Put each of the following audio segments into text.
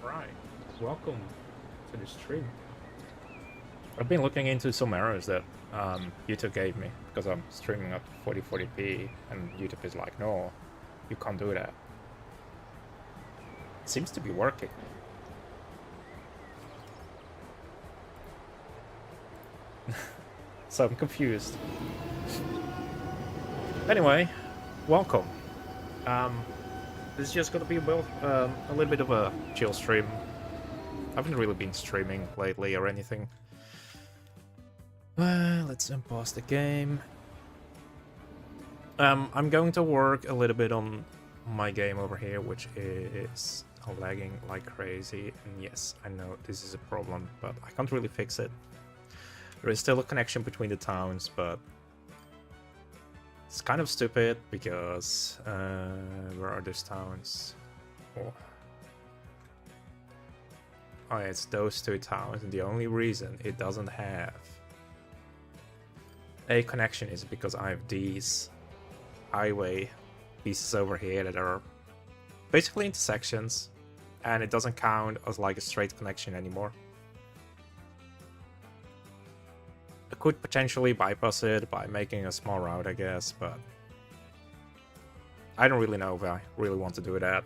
Alright, welcome to the stream. I've been looking into some errors that YouTube gave me because I'm streaming at 4040p and YouTube is like, no, you can't do that. It seems to be working. So I'm confused. Anyway, welcome. This is just gonna be a little bit of a chill stream. I haven't really been streaming lately or anything. Let's unpause the game. I'm going to work a little bit on my game over here, which is lagging like crazy. And yes, I know this is a problem, but I can't really fix it. There is still a connection between the towns, but it's kind of stupid because where are those towns? Oh, yeah, it's those two towns, and the only reason it doesn't have a connection is because I have these highway pieces over here that are basically intersections, and it doesn't count as like a straight connection anymore. I could potentially bypass it by making a small route, I guess, but I don't really know if I really want to do that.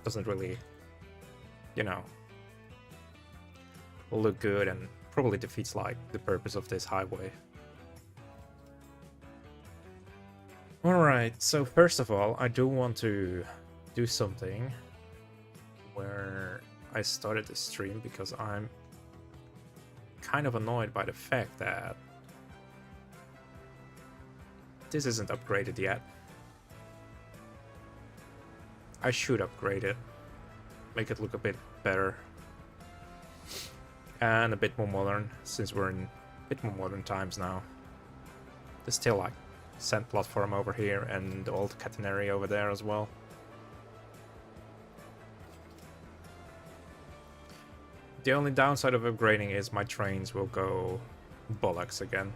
Doesn't really, you know, look good and probably defeats like the purpose of this highway. Alright, so first of all, I do want to do something where I started the stream because I'm kind of annoyed by the fact that this isn't upgraded yet. I should upgrade it, make it look a bit better and a bit more modern, since we're in a bit more modern times now. There's still like sand platform over here and the old catenary over there as well. The only downside of upgrading is my trains will go bollocks again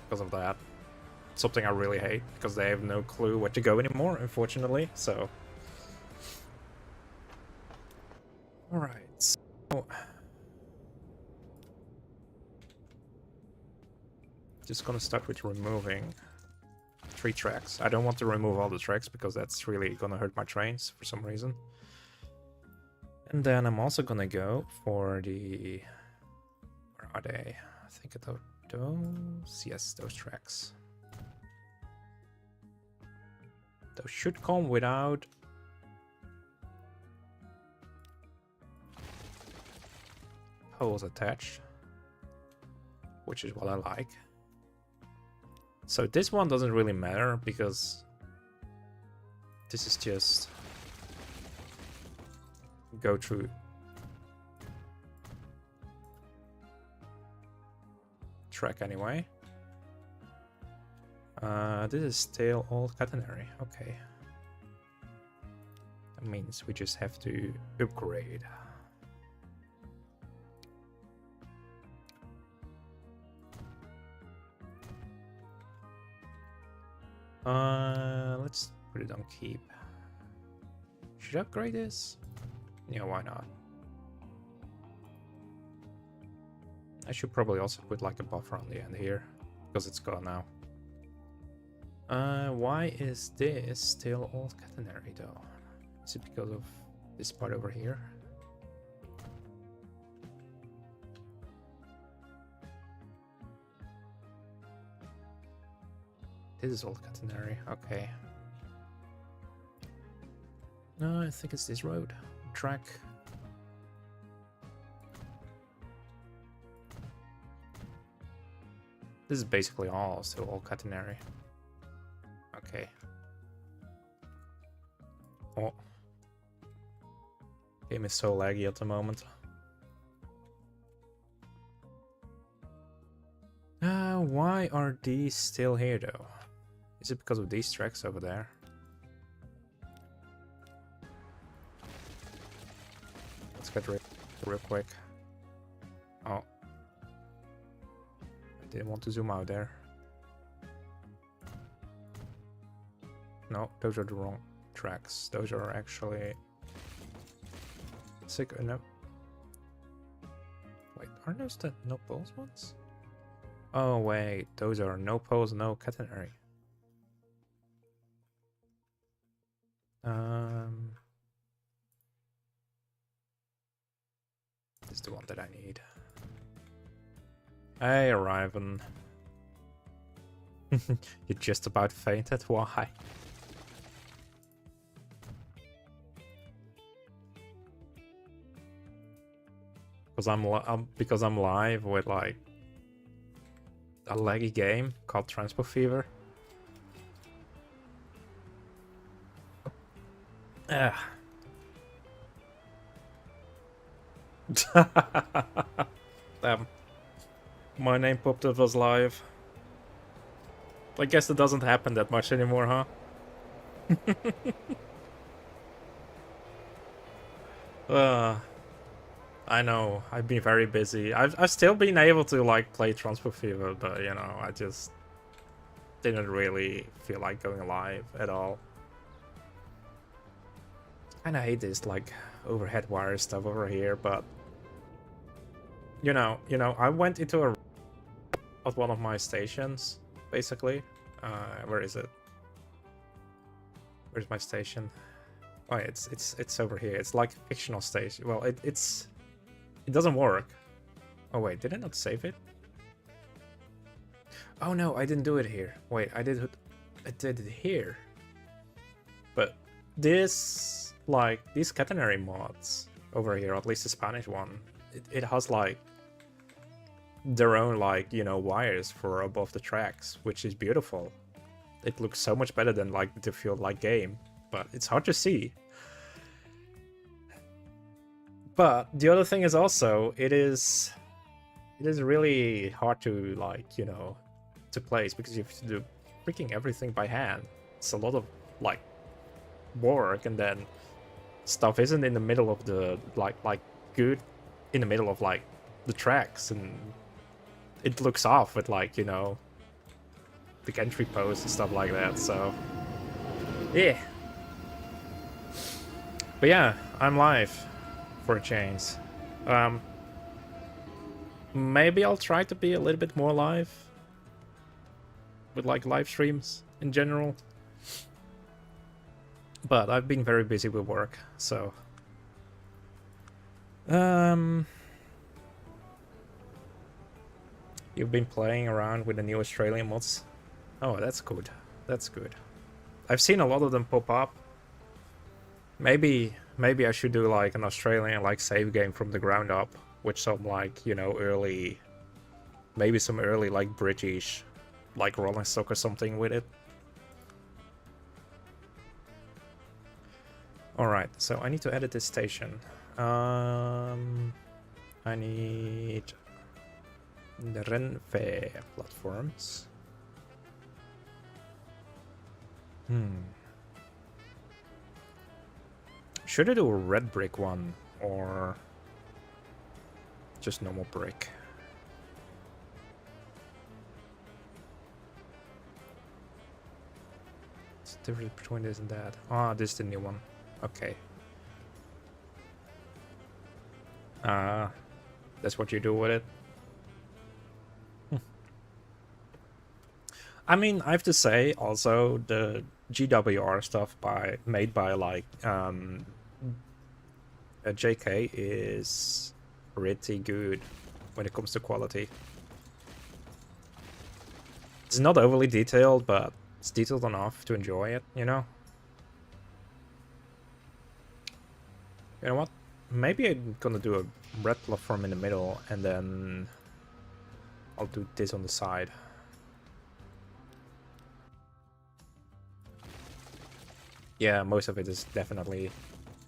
because of that. Something I really hate, because they have no clue where to go anymore, unfortunately, so... Alright, so... Just gonna start with removing 3 tracks. I don't want to remove all the tracks because that's really gonna hurt my trains for some reason. And then I'm also gonna go for the... Where are they? I think those... Yes, those tracks. Those should come without... poles attached. Which is what I like. So this one doesn't really matter because... This is just... go through track anyway. This is still all catenary. Okay, that means we just have to upgrade. Let's put it on keep. Should I upgrade this? Yeah, why not? I should probably also put like a buffer on the end here, because it's gone now. Why is this still all catenary though? Is it because of this part over here? This is all catenary, okay. No, I think it's this road. Track. This is basically all still all catenary. Okay. Oh. Game is so laggy at the moment. Why are these still here though? Is it because of these tracks over there? Let's get rid real quick. Oh. I didn't want to zoom out there. No, those are the wrong tracks. Those are actually... sick. No. Wait, are those the no poles ones? Oh wait, those are no poles, no catenary. This is the one that I need. Hey, Riven. You just about fainted? Why? Because I'm live with like a laggy game called Transport Fever. Damn. My name popped up as live. I guess it doesn't happen that much anymore, huh? I know, I've been very busy. I've still been able to like play Transport Fever, but you know, I just didn't really feel like going live at all. Kinda hate this like overhead wire stuff over here, but you know, I went into a at one of my stations, basically. Where is it? Where's my station? Oh, it's over here. It's like a fictional station. Well, it doesn't work. Oh wait, did I not save it? Oh no, I didn't do it here. Wait, I did it here. But this, like, these catenary mods over here, or at least the Spanish one, it has like their own, like, you know, wires for above the tracks, which is beautiful. It looks so much better than like the field-like game, but it's hard to see. But the other thing is also, it is really hard to, like, you know, to place, because you have to do freaking everything by hand. It's a lot of like work, and then stuff isn't in the middle of the like good in the middle of like the tracks, and it looks off with, like, you know, the entry posts and stuff like that. So yeah, but yeah, I'm live for a change. Maybe I'll try to be a little bit more live with like live streams in general, but I've been very busy with work, so Um, you've been playing around with the new Australian mods. Oh, that's good. That's good. I've seen a lot of them pop up. Maybe I should do like an Australian like save game from the ground up with some like, you know, early, maybe some early like British like rolling stock or something with it. Alright, so I need to edit this station. I need the Renfe platforms. Should I do a red brick one or just normal brick? What's the difference between this and that? Ah, this is the new one. Okay. That's what you do with it? I mean, I have to say also the GWR stuff made by like JK is pretty good when it comes to quality. It's not overly detailed, but it's detailed enough to enjoy it, you know? You know what? Maybe I'm gonna do a red platform in the middle and then I'll do this on the side. Yeah, most of it is definitely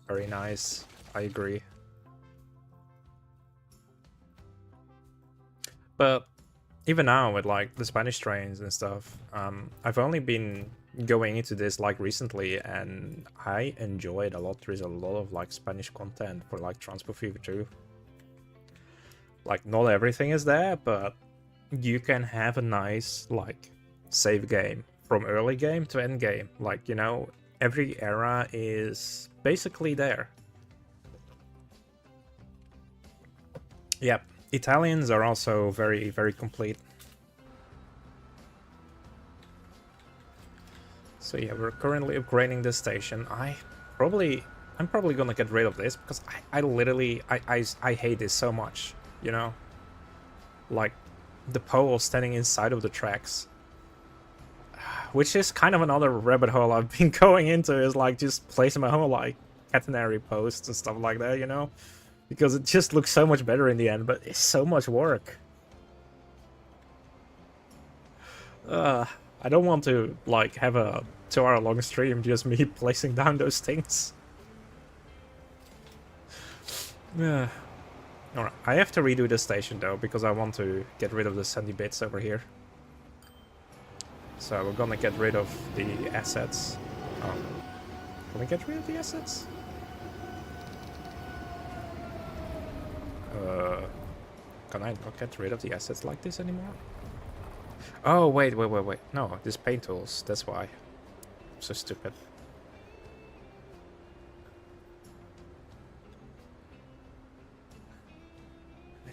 very nice. I agree. But even now with like the Spanish trains and stuff, I've only been going into this like recently and I enjoy it a lot. There is a lot of like Spanish content for like Transport Fever 2. Like not everything is there, but you can have a nice like save game from early game to end game. Like, you know, every era is basically there. Yep, Italians are also very, very complete. So yeah, we're currently upgrading this station. I'm probably gonna get rid of this because I literally I hate this so much, you know? Like the pole standing inside of the tracks. Which is kind of another rabbit hole I've been going into, is like just placing my own like catenary posts and stuff like that, you know? Because it just looks so much better in the end, but it's so much work. I don't want to like have a 2-hour long stream just me placing down those things. Yeah. Alright, I have to redo the station though, because I want to get rid of the sandy bits over here. So we're gonna get rid of the assets. Can we get rid of the assets? Can I not get rid of the assets like this anymore? Oh, wait. No, this paint tools, that's why. I'm so stupid.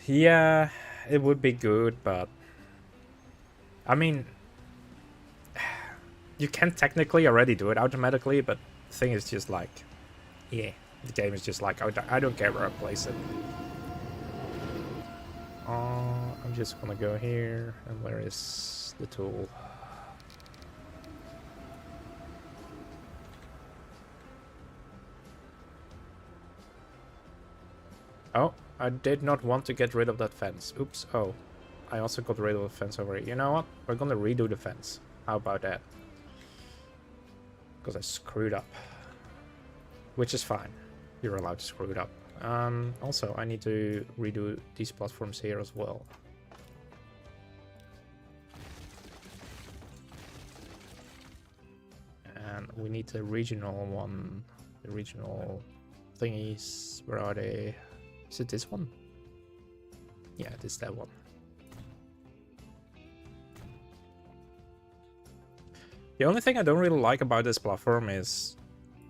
Yeah, it would be good, but... I mean... You can technically already do it automatically, but the thing is just like... Yeah, the game is just like, I don't care where I place it. I'm just gonna go here, and where is the tool? Oh, I did not want to get rid of that fence. Oops, oh. I also got rid of the fence over here. You know what? We're gonna redo the fence. How about that? Because I screwed up. Which is fine. You're allowed to screw it up. Also, I need to redo these platforms here as well. And we need the regional one. The regional thingies. Where are they? Is it this one? Yeah, it is that one. The only thing I don't really like about this platform is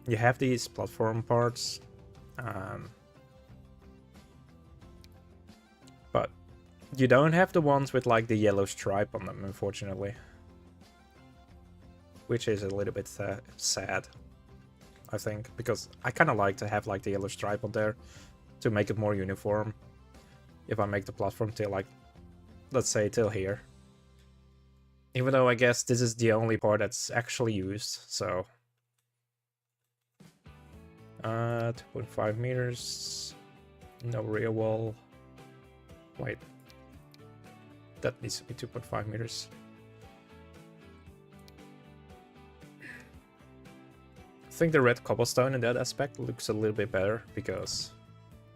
you have these platform parts, but you don't have the ones with like the yellow stripe on them, unfortunately. Which is a little bit sad, I think, because I kind of like to have like the yellow stripe on there. to make it more uniform. If I make the platform till like, let's say till here. Even though I guess this is the only part that's actually used, so 2.5 meters, no rear wall. Wait, that needs to be 2.5 meters. I think the red cobblestone in that aspect looks a little bit better because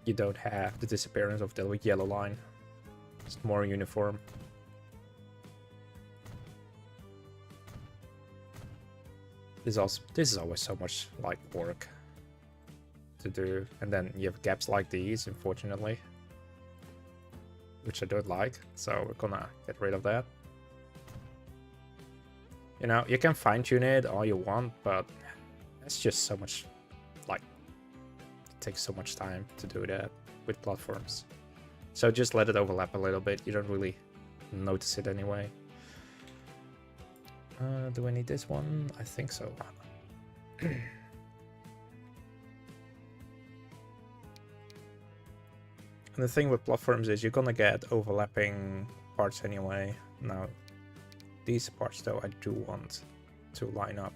you don't have the disappearance of the yellow line. It's more uniform. This is always so much like work to do, and then you have gaps like these, unfortunately, which I don't like, so we're gonna get rid of that. You know, you can fine-tune it all you want, but it's just so much, like, it takes so much time to do that with platforms. So just let it overlap a little bit, you don't really notice it anyway. Do I need this one? I think so. And the thing with platforms is you're gonna get overlapping parts anyway. Now, these parts though I do want to line up.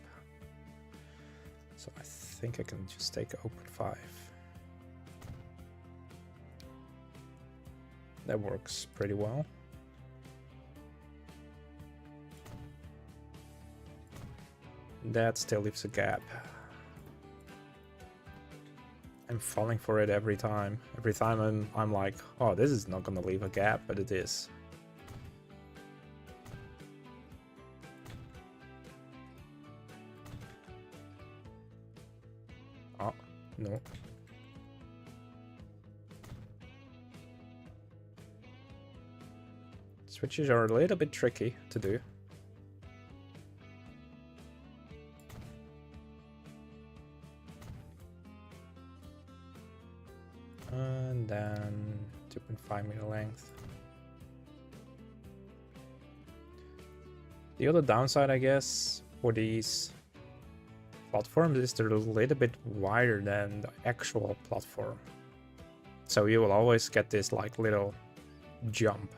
So I think I can just take 0.5. That works pretty well. That still leaves a gap. I'm falling for it every time. Every time I'm like, oh, this is not gonna leave a gap, but it is. Oh, no. Switches are a little bit tricky to do. And then 2.5 meter length. The other downside, I guess, for these platforms is they're a little bit wider than the actual platform. So you will always get this like little jump.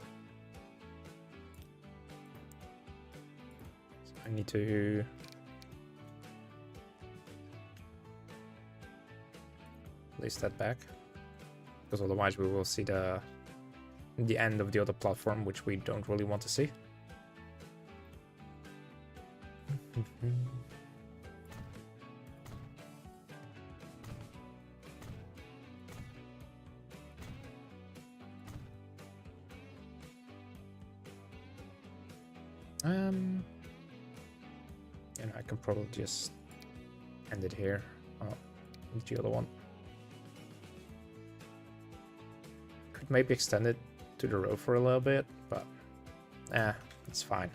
So I need to place that back, because otherwise we will see the end of the other platform, which we don't really want to see. And I can probably just end it here. Oh, the other one. Could maybe extend it to the row for a little bit, but it's fine.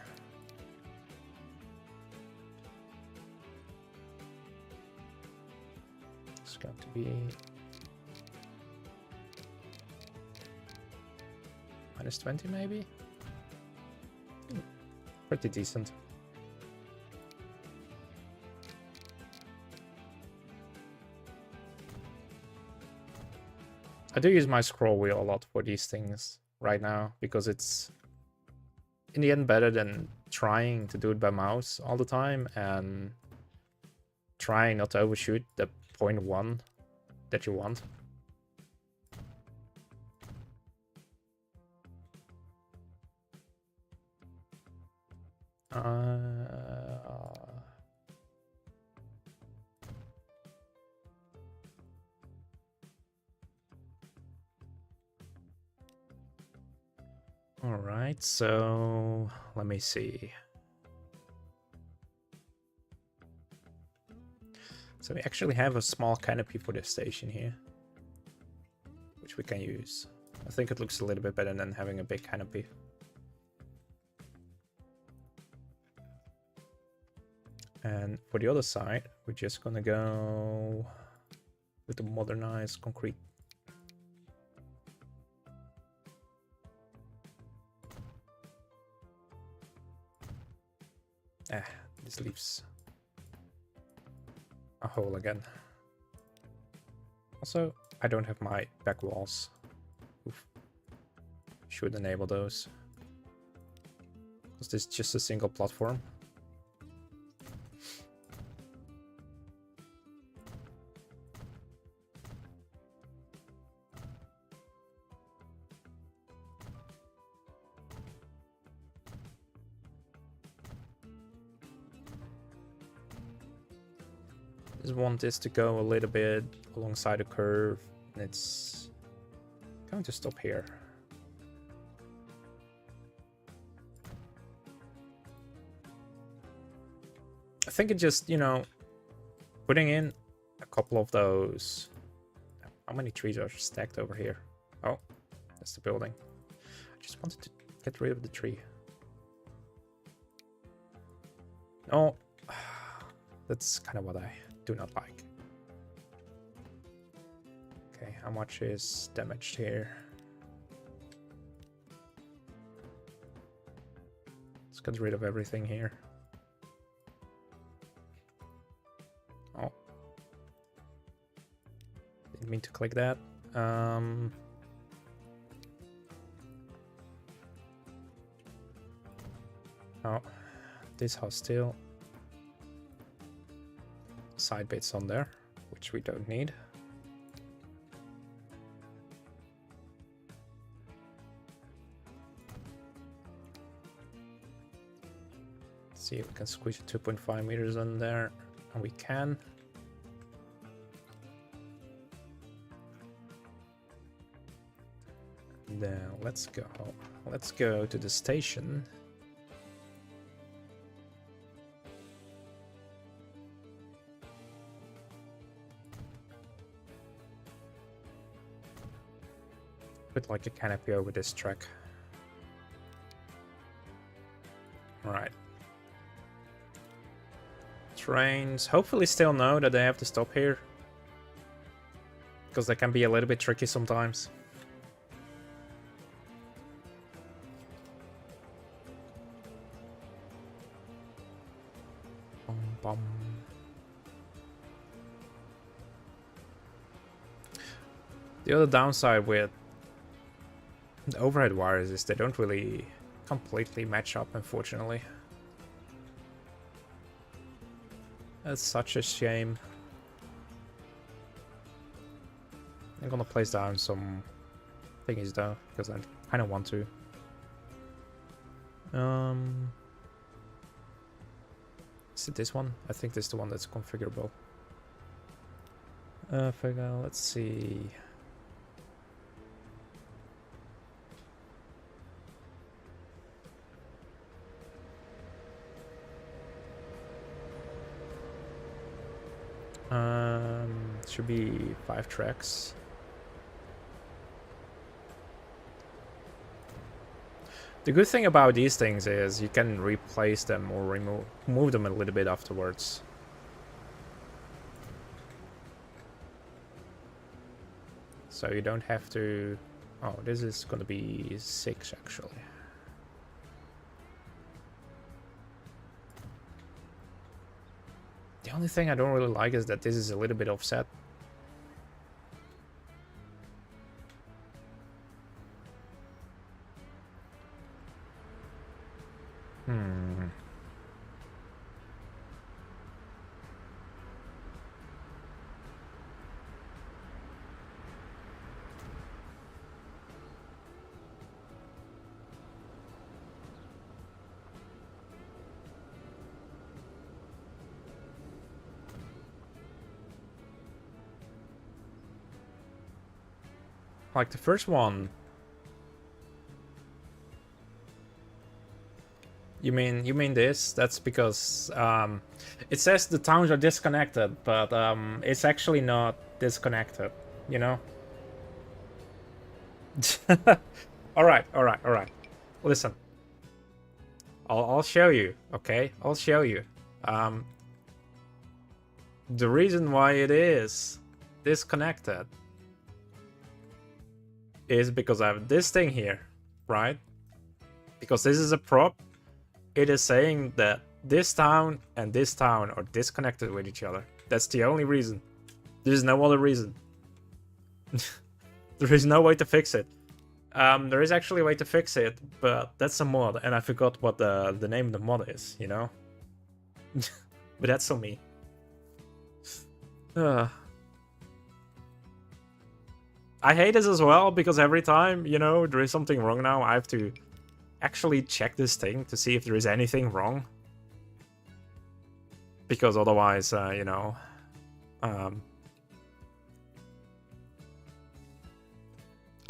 It's going to be -20 maybe. Pretty decent. I do use my scroll wheel a lot for these things right now, because it's in the end better than trying to do it by mouse all the time and trying not to overshoot the 0.1 that you want. All right, so let me see. So we actually have a small canopy for this station here, which we can use. I think it looks a little bit better than having a big canopy. And for the other side, we're just gonna go with the modernized concrete. This leaves a hole again. Also, I don't have my back walls. Oof. Should enable those. Because this is just a single platform. Just want this to go a little bit alongside the curve. And it's going to stop here. I think it just, you know, putting in a couple of those. How many trees are stacked over here? Oh, that's the building. I just wanted to get rid of the tree. Oh, that's kind of what I do not like. Okay, how much is damaged here? Let's get rid of everything here. Oh. Didn't mean to click that. Oh, this house still. Side bits on there, which we don't need. Let's see if we can squeeze 2.5 meters on there, and we can. Now let's go. Let's go to the station. Put like a canopy over this track. Alright. Trains hopefully still know that they have to stop here. Because they can be a little bit tricky sometimes. Bum, bum. The other downside with the overhead wires is they don't really completely match up, unfortunately. That's such a shame. I'm gonna place down some thingies though, because I kind of want to. Is it this one? I think this is the one that's configurable. Let's see. Should be 5 tracks. The good thing about these things is you can replace them or move them a little bit afterwards. So you don't have to... Oh, this is gonna be 6 actually. The only thing I don't really like is that this is a little bit offset. Like the first one. You mean this? That's because it says the towns are disconnected, but it's actually not disconnected, you know? Alright. Listen. I'll show you, okay? I'll show you. The reason why it is disconnected is because I have this thing here, right? Because this is a prop, it is saying that this town and this town are disconnected with each other. That's the only reason. There's no other reason. There is no way to fix it. There is actually a way to fix it, but that's a mod, and I forgot what the name of the mod is, you know? But that's on me. I hate this as well, because every time, you know, there is something wrong now, I have to actually check this thing to see if there is anything wrong. Because otherwise, you know...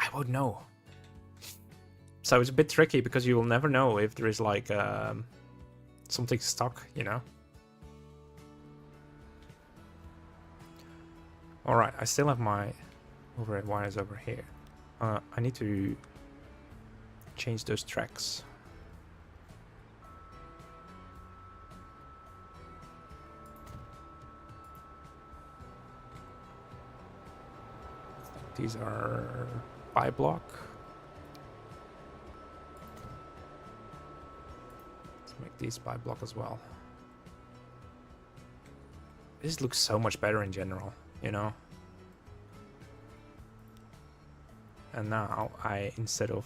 I won't know. So it's a bit tricky, because you will never know if there is, like, something stuck, you know? Alright, I still have my overhead wires over here. I need to change those tracks. These are bi-block. Let's make these bi-block as well. This looks so much better in general, you know? And now instead of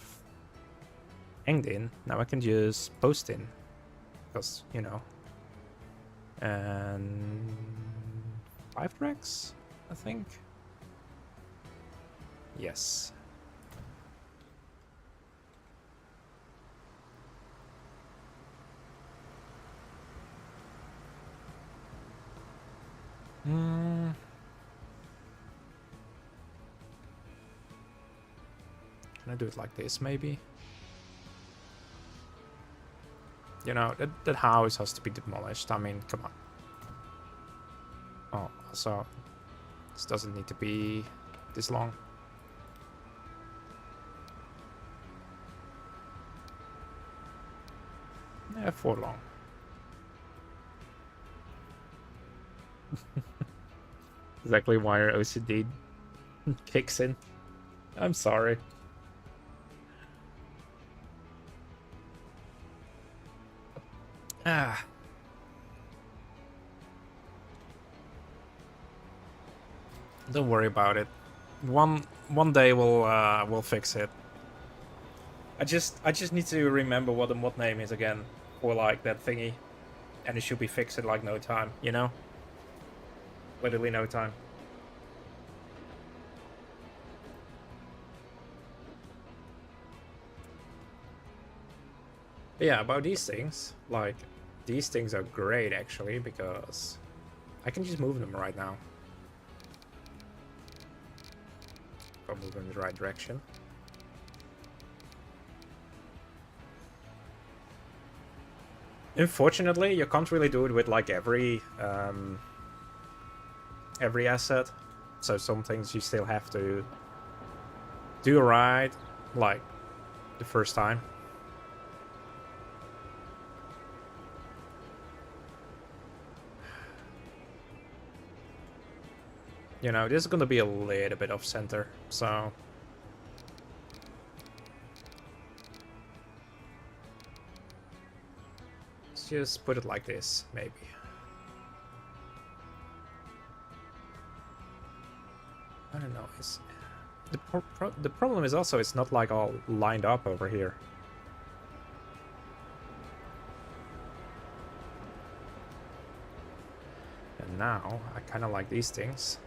hanged in, now I can just post in. Because, you know. And 5 tracks, I think. Yes. Can I do it like this, maybe? You know, that house has to be demolished. I mean, come on. Oh, so this doesn't need to be this long. Yeah, 4 long. Exactly why your OCD kicks in. I'm sorry. Ah. Don't worry about it. One day we'll fix it. I just need to remember what the mod name is again for like that thingy, and it should be fixed in like no time, you know? Literally no time. But yeah, about these things, like, these things are great actually, because I can just move them right now. If I move them in the right direction. Unfortunately, you can't really do it with like every asset. So some things you still have to do right, like the first time. You know, this is gonna be a little bit off center, so... let's just put it like this, maybe. I don't know, it's... The problem is also it's not like all lined up over here. And now, I kind of like these things.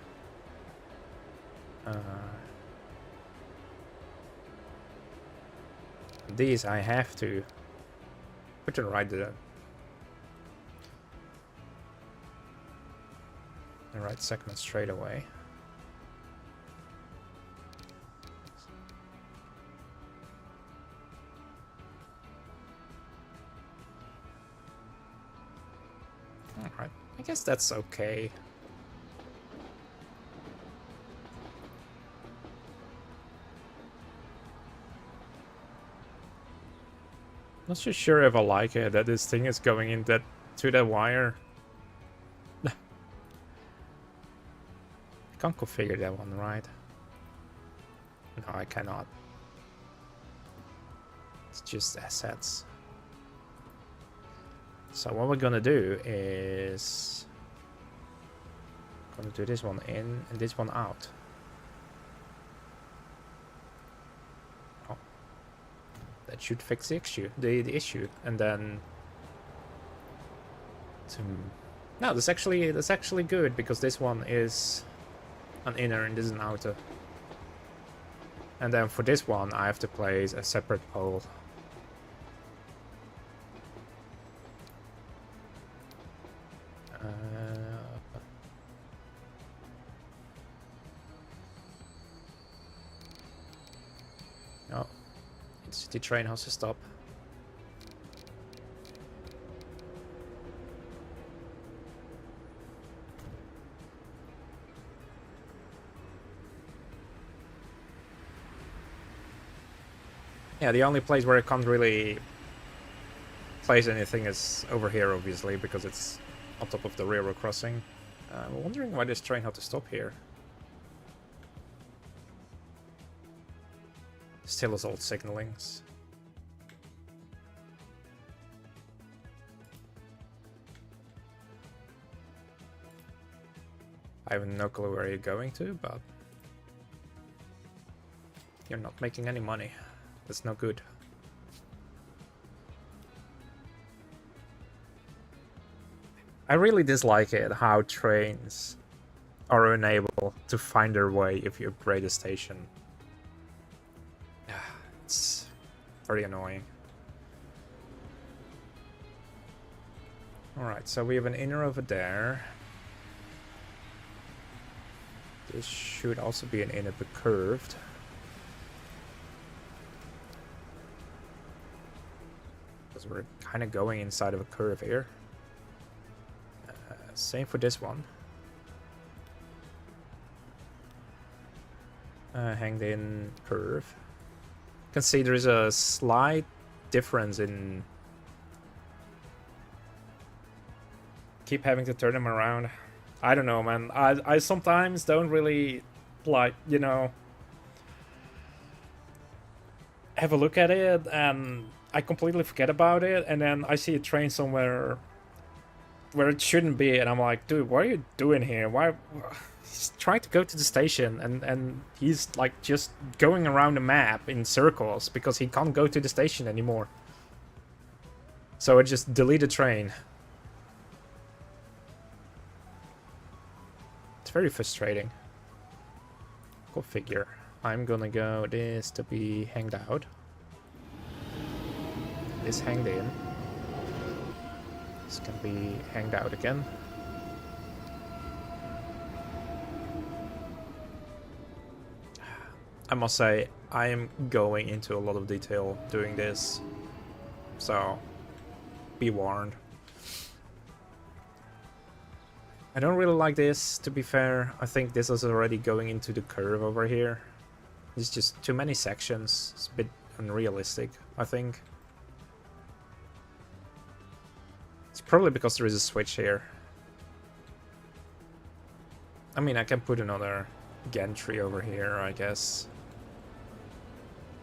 These I have to put it right there. The right segment straight away. Alright, I guess that's okay. Not so sure if I like it that this thing is going in that to the wire. I can't configure that one, right? No, I cannot. It's just assets. So what we're gonna do is gonna do this one in and this one out. That should fix the issue, and then no, that's actually good, because this one is an inner and this is an outer. And then for this one, I have to place a separate pole. No, the train has to stop. Yeah, the only place where I can't really place anything is over here, obviously, because it's on top of the railroad crossing. I'm wondering why this train had to stop here. Still has old signalings. I have no clue where you're going to, but you're not making any money. That's no good. I really dislike it how trains are unable to find their way if you upgrade a station. It's very annoying. Alright, so we have an inner over there. This should also be an inner but curved. Because we're kind of going inside of a curve here. Same for this one. Hanged in curve. You can see there is a slight difference in... Keep having to turn them around. I don't know, man. I sometimes don't really, like, you know, have a look at it, and I completely forget about it, and then I see a train somewhere where it shouldn't be, and I'm like, dude, what are you doing here? Why? He's trying to go to the station, and he's like just going around the map in circles because he can't go to the station anymore. So I just delete the train. It's very frustrating. Go figure. I'm gonna go this to be hanged out. This hanged in. This can be hanged out again. I must say, I am going into a lot of detail doing this, so be warned. I don't really like this, to be fair. I think this is already going into the curve over here. It's just too many sections. It's a bit unrealistic, I think. It's probably because there is a switch here. I mean, I can put another gantry over here, I guess.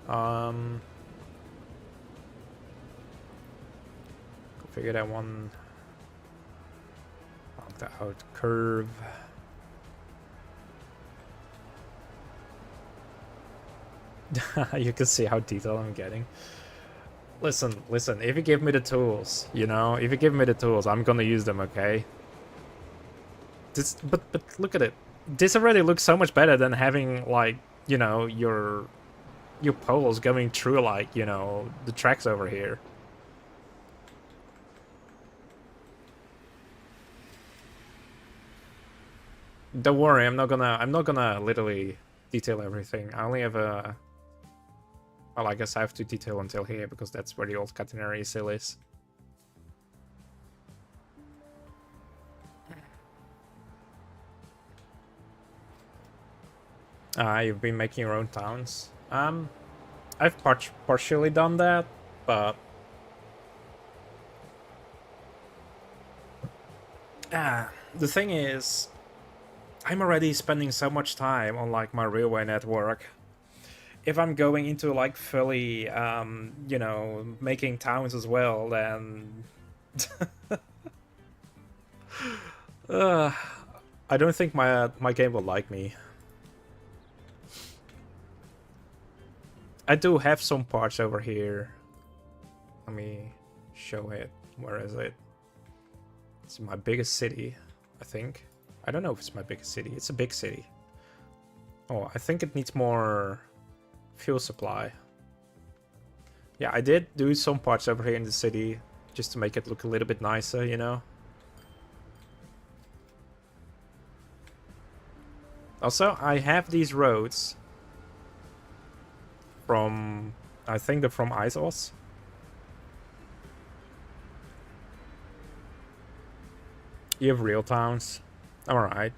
Configure that one. Mark that out. Curve. You can see how detailed I'm getting. Listen, if you give me the tools, you know, if you give me the tools, I'm gonna use them, okay? But look at it. This already looks so much better than having, like, you know, your poles going through, like, you know, the tracks over here. Don't worry, I'm not gonna literally detail everything. I only have a... Well, I guess I have to detail until here, because that's where the old catenary still is. You've been making your own towns. I've partially done that, but... the thing is, I'm already spending so much time on, like, my railway network. If I'm going into, like, fully, you know, making towns as well, then... I don't think my game will like me. I do have some parts over here Let me show it. Where is it? It's my biggest city, I think. I don't know if it's my biggest city. It's a big city. Oh, I think it needs more fuel supply. Yeah, I did do some parts over here in the city just to make it look a little bit nicer, you know? Also, I have these roads from... I think they're from ISOS. You have real towns. Alright.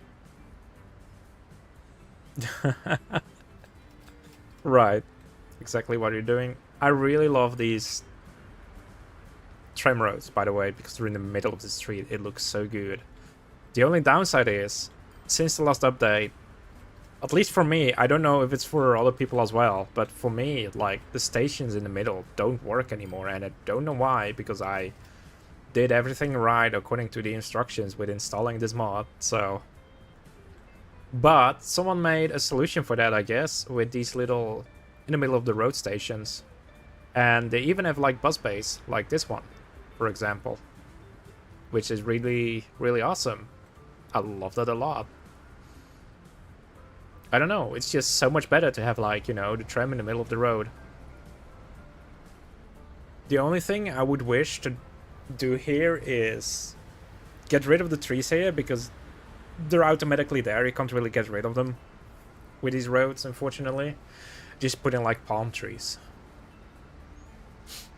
Right. Exactly what you're doing. I really love these tram roads, by the way, because they're in the middle of the street. It looks so good. The only downside is, since the last update, at least for me, I don't know if it's for other people as well, but for me, like, the stations in the middle don't work anymore, and I don't know why, because I did everything right according to the instructions with installing this mod, so... But someone made a solution for that, I guess, with these little in the middle of the road stations. And they even have like bus bays, like this one, for example. Which is really, really awesome. I love that a lot. I don't know, it's just so much better to have like, you know, the tram in the middle of the road. The only thing I would wish to do here is get rid of the trees here, because they're automatically there. You can't really get rid of them with these roads, unfortunately. Just put in like palm trees.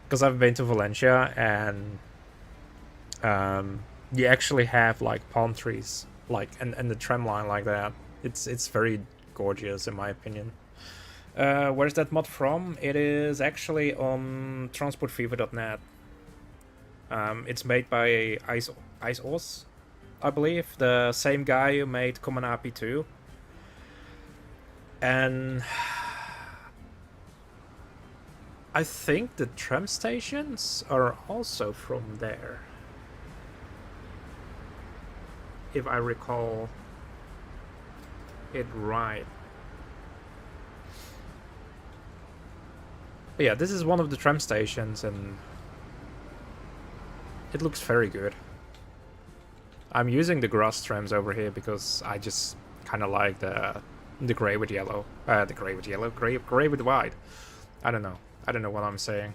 Because I've been to Valencia and you actually have like palm trees, like and the tram line like that. It's very gorgeous in my opinion. Where's that mod from? It is actually on transportfever.net. It's made by IceOS, I believe, the same guy who made Common API 2. And I think the tram stations are also from there, if I recall it right. But yeah, this is one of the tram stations and it looks very good. I'm using the grass trams over here because I just kind of like the gray with yellow. The gray with yellow, gray with white. I don't know what I'm saying.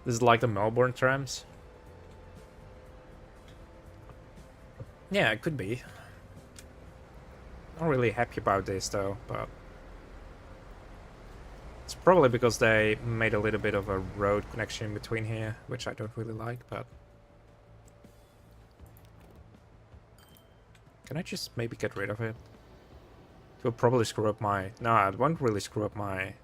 This is like the Melbourne trams. Yeah, it could be. Not really happy about this though, but it's probably because they made a little bit of a road connection between here, which I don't really like, but... Can I just maybe get rid of it? It will probably screw up my... No, it won't really screw up my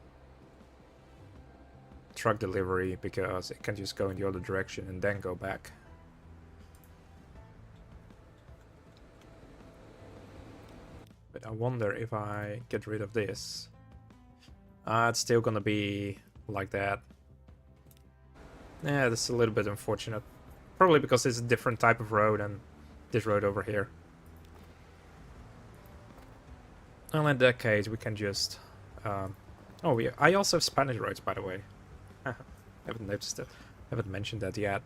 truck delivery, because it can just go in the other direction and then go back. But I wonder if I get rid of this... it's still gonna be like that. Yeah, this is a little bit unfortunate. Probably because it's a different type of road than this road over here. Well, in that case, we can just... oh, yeah, I also have Spanish roads, by the way. Haven't noticed it. Haven't mentioned that yet.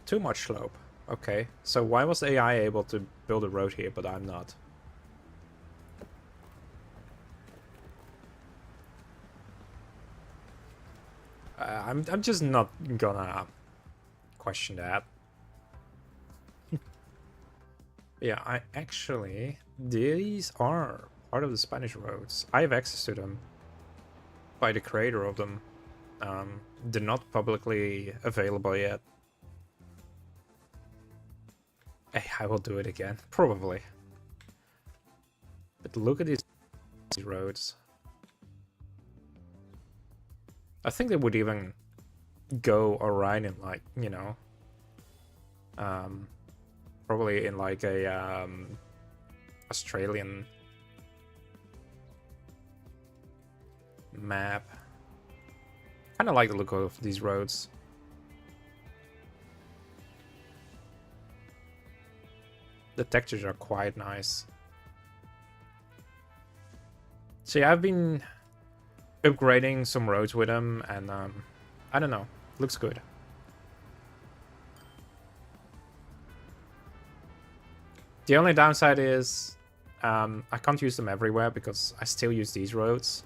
Too much slope. Okay, so why was AI able to build a road here, but I'm not? I'm just not gonna question that. Yeah, I actually... These are part of the Spanish roads. I have access to them by the creator of them. They're not publicly available yet. Hey, I will do it again, probably. But look at these roads. I think they would even go alright in, like, you know, probably in like a Australian map. Kind of like the look of these roads. The textures are quite nice. So yeah, I've been upgrading some roads with them, and I don't know, looks good. The only downside is I can't use them everywhere because I still use these roads,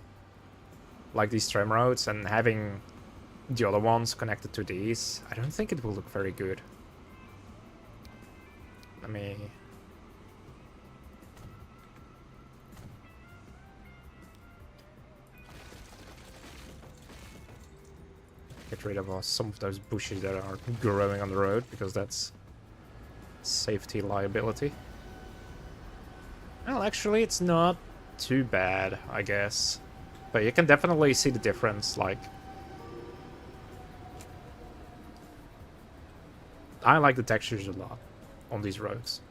like these tram roads, and having the other ones connected to these, I don't think it will look very good. Let me... get rid of some of those bushes that are growing on the road, because that's safety liability. Well, actually, it's not too bad, I guess. But you can definitely see the difference, like... I like the textures a lot on these roads.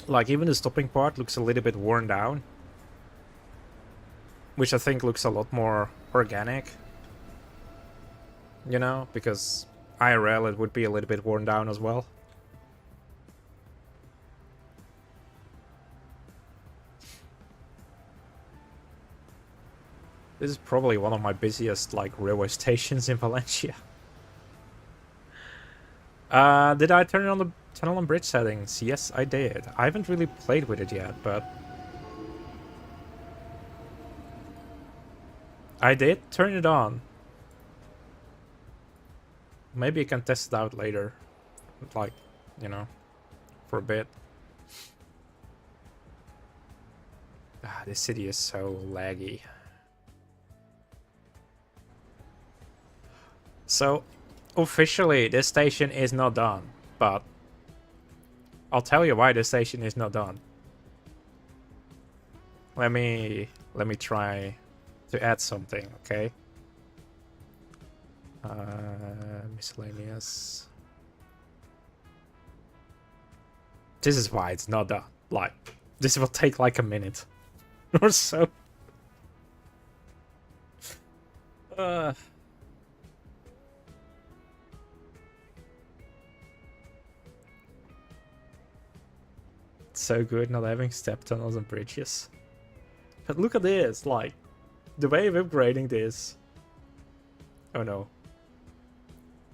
Like, even the stopping part looks a little bit worn down, which I think looks a lot more organic. You know, because IRL it would be a little bit worn down as well. This is probably one of my busiest, like, railway stations in Valencia. Did I turn on the tunnel and bridge settings? Yes, I did. I haven't really played with it yet, but... I did turn it on. Maybe I can test it out later. Like, you know, for a bit. This city is so laggy. So, officially, this station is not done, but I'll tell you why this station is not done. Let me try to add something, okay? Miscellaneous. This is why it's not done. Like, this will take like a minute or so. It's so good not having step tunnels and bridges. But look at this, like, the way of upgrading this. Oh no.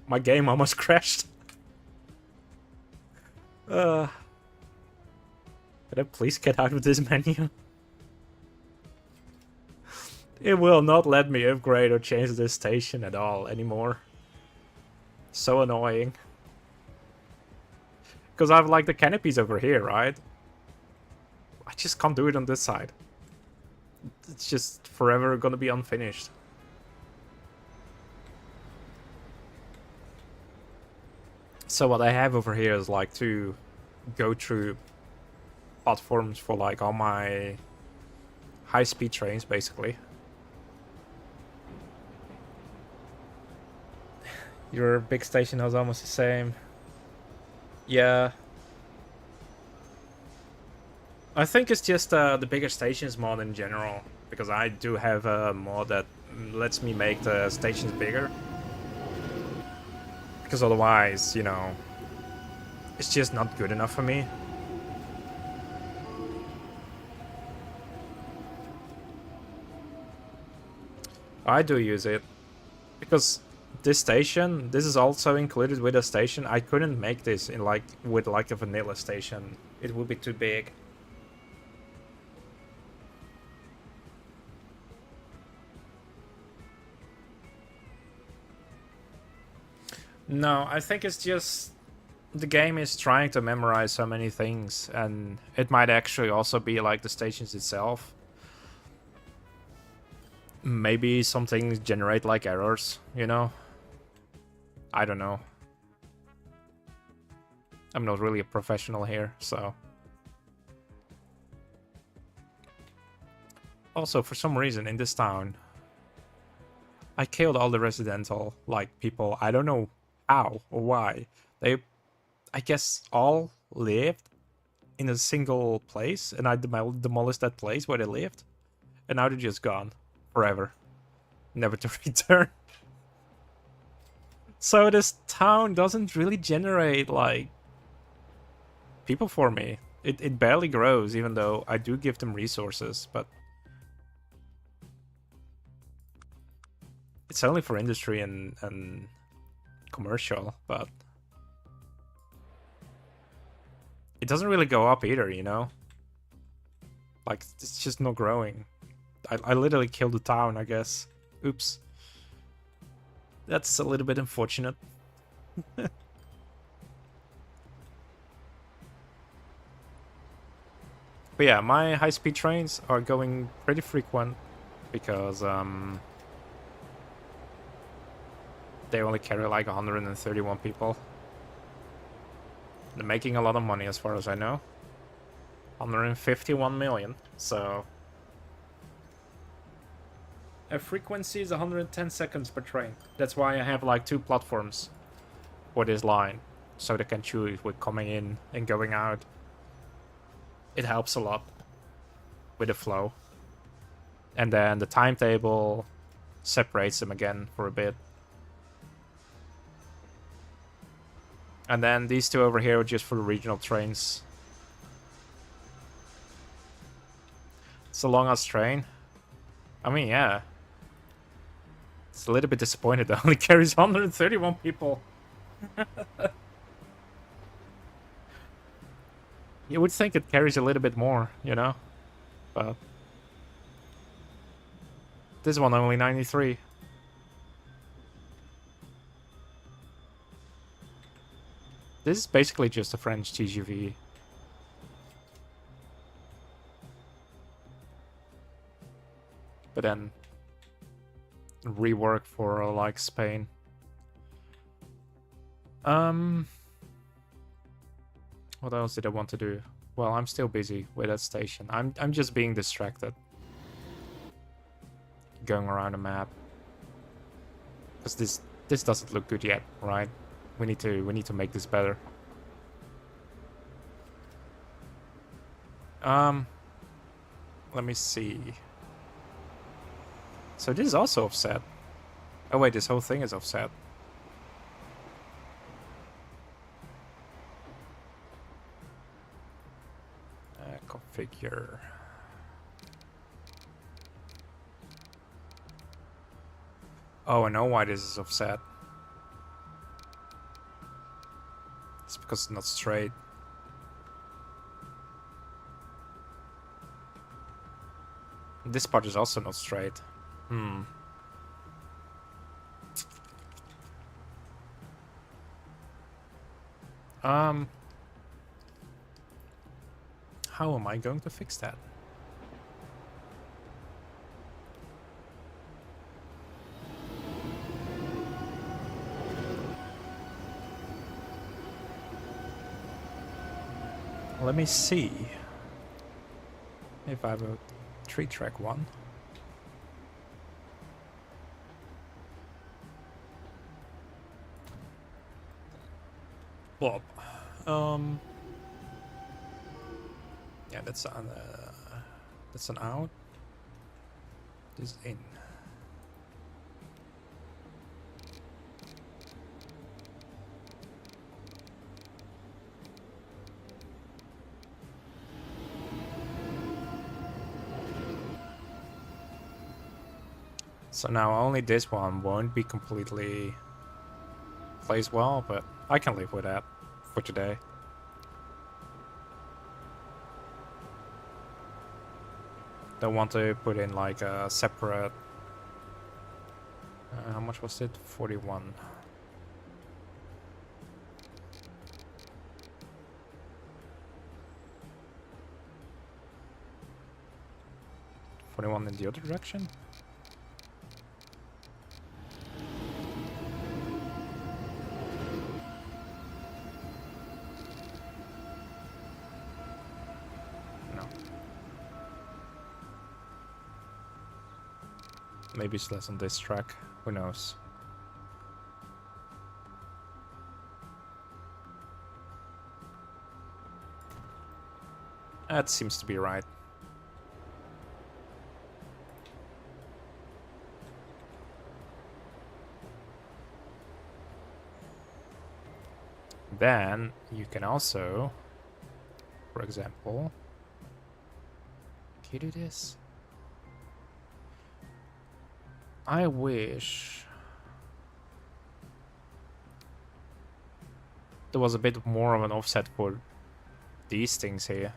My game almost crashed. Could I please get out of this menu? It will not let me upgrade or change this station at all anymore. So annoying. Because I have like the canopies over here, right? I just can't do it on this side. It's just forever gonna be unfinished. So what I have over here is like to go through platforms for like all my high-speed trains, basically. Your big station is almost the same. Yeah. I think it's just the bigger stations mod in general, because I do have a mod that lets me make the stations bigger. Because otherwise, you know, it's just not good enough for me. I do use it, because this station, this is also included with a station. I couldn't make this in like with like a vanilla station. It would be too big. No, I think it's just the game is trying to memorize so many things, and it might actually also be like the stations itself. Maybe some things generate like errors, you know? I don't know. I'm not really a professional here, so... Also, for some reason in this town, I killed all the residential, like, people. I don't know how or why. They, I guess, all lived in a single place, and I demolished that place where they lived, and now they're just gone forever, never to return. So this town doesn't really generate, like, people for me. It barely grows, even though I do give them resources, but it's only for industry and commercial, but it doesn't really go up either, you know? Like, it's just not growing. I literally killed the town, I guess. Oops. That's a little bit unfortunate. But yeah, my high-speed trains are going pretty frequent because they only carry like 131 people. They're making a lot of money as far as I know. 151 million, so... A frequency is 110 seconds per train. That's why I have like 2 platforms for this line, so they can choose with coming in and going out. It helps a lot with the flow. And then the timetable separates them again for a bit. And then these 2 over here are just for the regional trains. It's a long-ass train. I mean, yeah. It's a little bit disappointed that only carries 131 people. You would think it carries a little bit more, you know? But... this one only 93. This is basically just a French TGV. But then... rework for, like, Spain. What else did I want to do? Well, I'm still busy with that station. I'm just being distracted. Going around the map. Because this doesn't look good yet, right? We need to make this better. Let me see. So this is also offset. Oh wait, this whole thing is offset. Configure. Oh, I know why this is offset. It's because it's not straight. This part is also not straight. How am I going to fix that? Let me see if I have a 3-track one. Bob. Yeah, that's an out. This is in. So now only this one won't be completely plays well, but I can live with that for today. Don't want to put in like a separate... how much was it? 41. In the other direction? No. Maybe it's less on this track. Who knows? That seems to be right. Then you can also, for example, can you do this? I wish there was a bit more of an offset for these things here.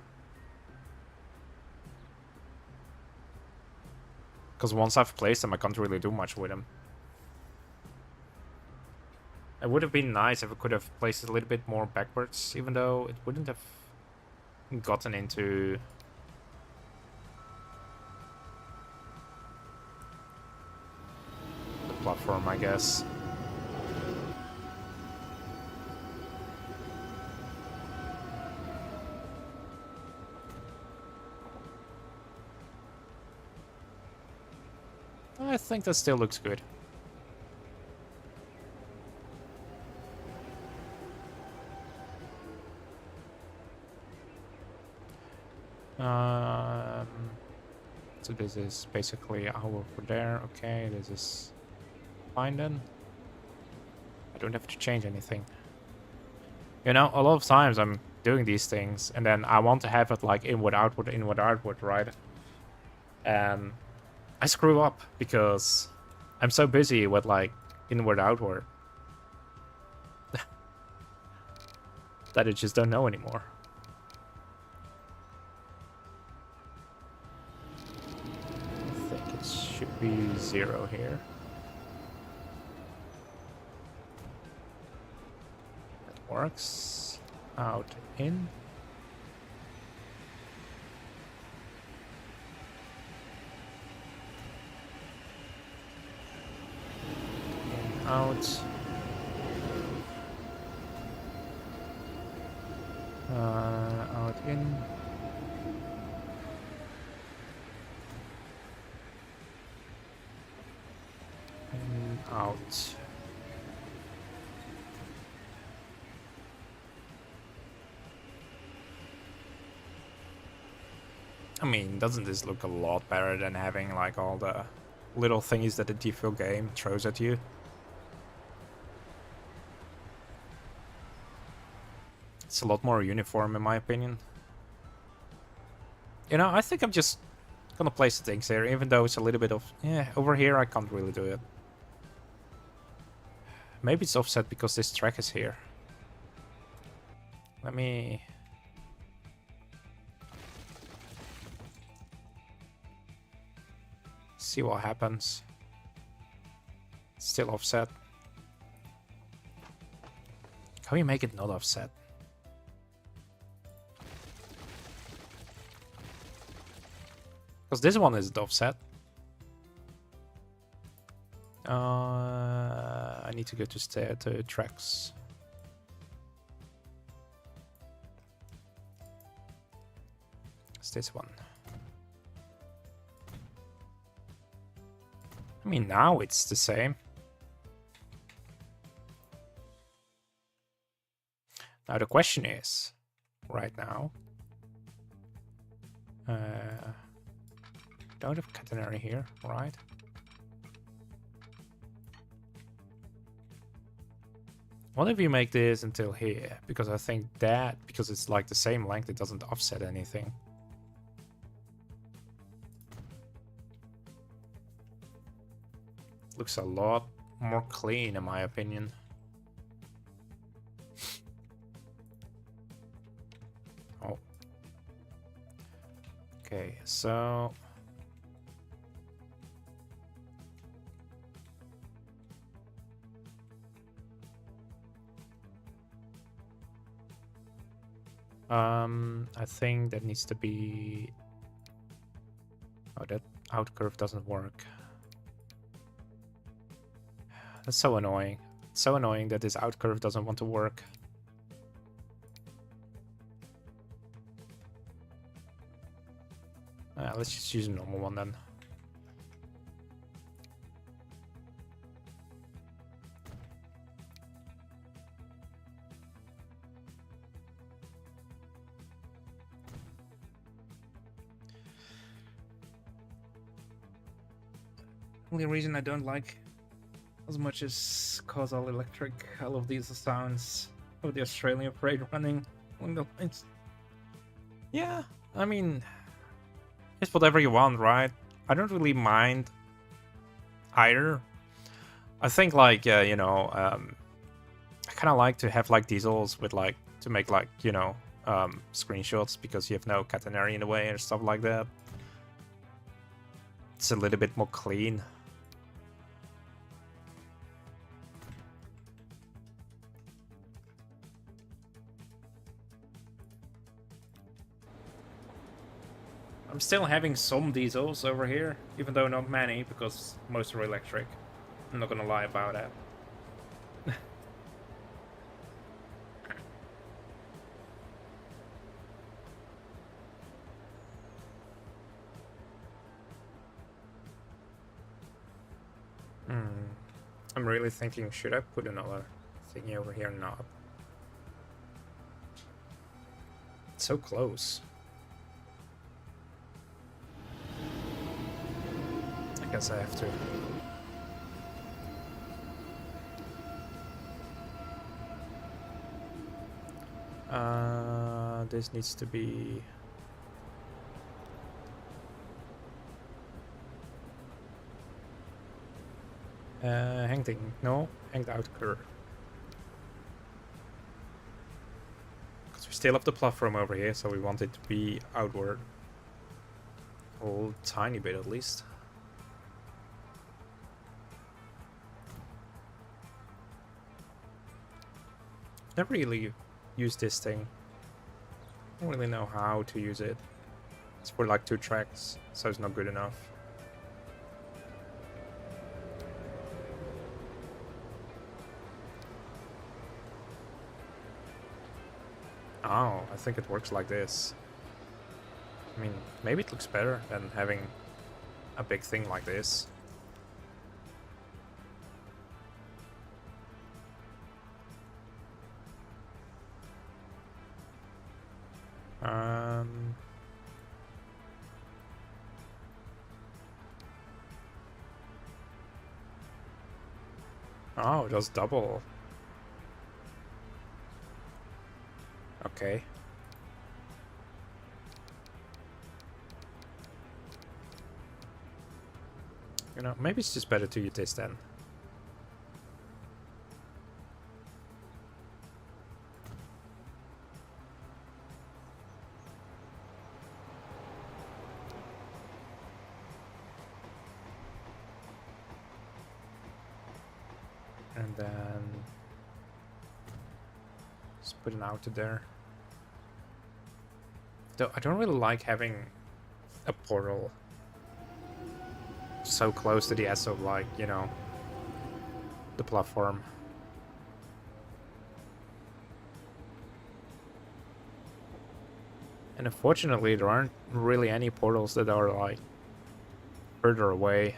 Because once I've placed them, I can't really do much with them. It would have been nice if I could have placed it a little bit more backwards, even though it wouldn't have gotten into the platform, I guess. I think that still looks good. So this is basically our over there. Okay, this is fine then. I don't have to change anything. You know, a lot of times I'm doing these things and then I want to have it like inward, outward, right? And I screw up because I'm so busy with like inward, outward that I just don't know anymore. I think it should be 0 here. That works. Out, in. In, out. Out, in. In, out. I mean, doesn't this look a lot better than having like all the little thingies that the default game throws at you? It's a lot more uniform in my opinion. You know, I think I'm just gonna place the things here, even though it's a little bit of... Yeah, over here I can't really do it. Maybe it's offset because this track is here. Let me... see what happens. Still offset. Can we make it not offset? Because this one is offset. I need to go to tracks. It's this one. I mean, now it's the same. Now the question is, right now, don't have catenary here, right? What if you make this until here? Because I think that, because it's like the same length, it doesn't offset anything. Looks a lot more clean in my opinion. Oh. Okay, so... I think that needs to be... Oh, that out curve doesn't work. That's so annoying. It's so annoying that this out curve doesn't want to work. Let's just use a normal one then. Only reason I don't like as much as Causal Electric, I love these sounds. of the Australian parade running along the lines. Yeah, I mean, it's whatever you want, right? I don't really mind either. I think like I kind of like to have like diesels with like to make like screenshots because you have no catenary in the way and stuff like that. It's a little bit more clean. I'm still having some diesels over here, even though not many, because most are electric. I'm not gonna lie about that. I'm really thinking, should I put another thingy over here or not? It's so close. I guess I have to. This needs to be... hanged in. No, hanged out curve. Because we still have the platform over here, so we want it to be outward. A little tiny bit at least. Never really used this thing. I don't really know how to use it. It's for like 2 tracks, so it's not good enough. Oh, I think it works like this. I mean, maybe it looks better than having a big thing like this. Oh, it does double. Okay. You know, maybe it's just better to use this then. And then just put an outer there. Though I don't really like having a portal so close to the edge of, like, you know, the platform. And unfortunately, there aren't really any portals that are, like, further away.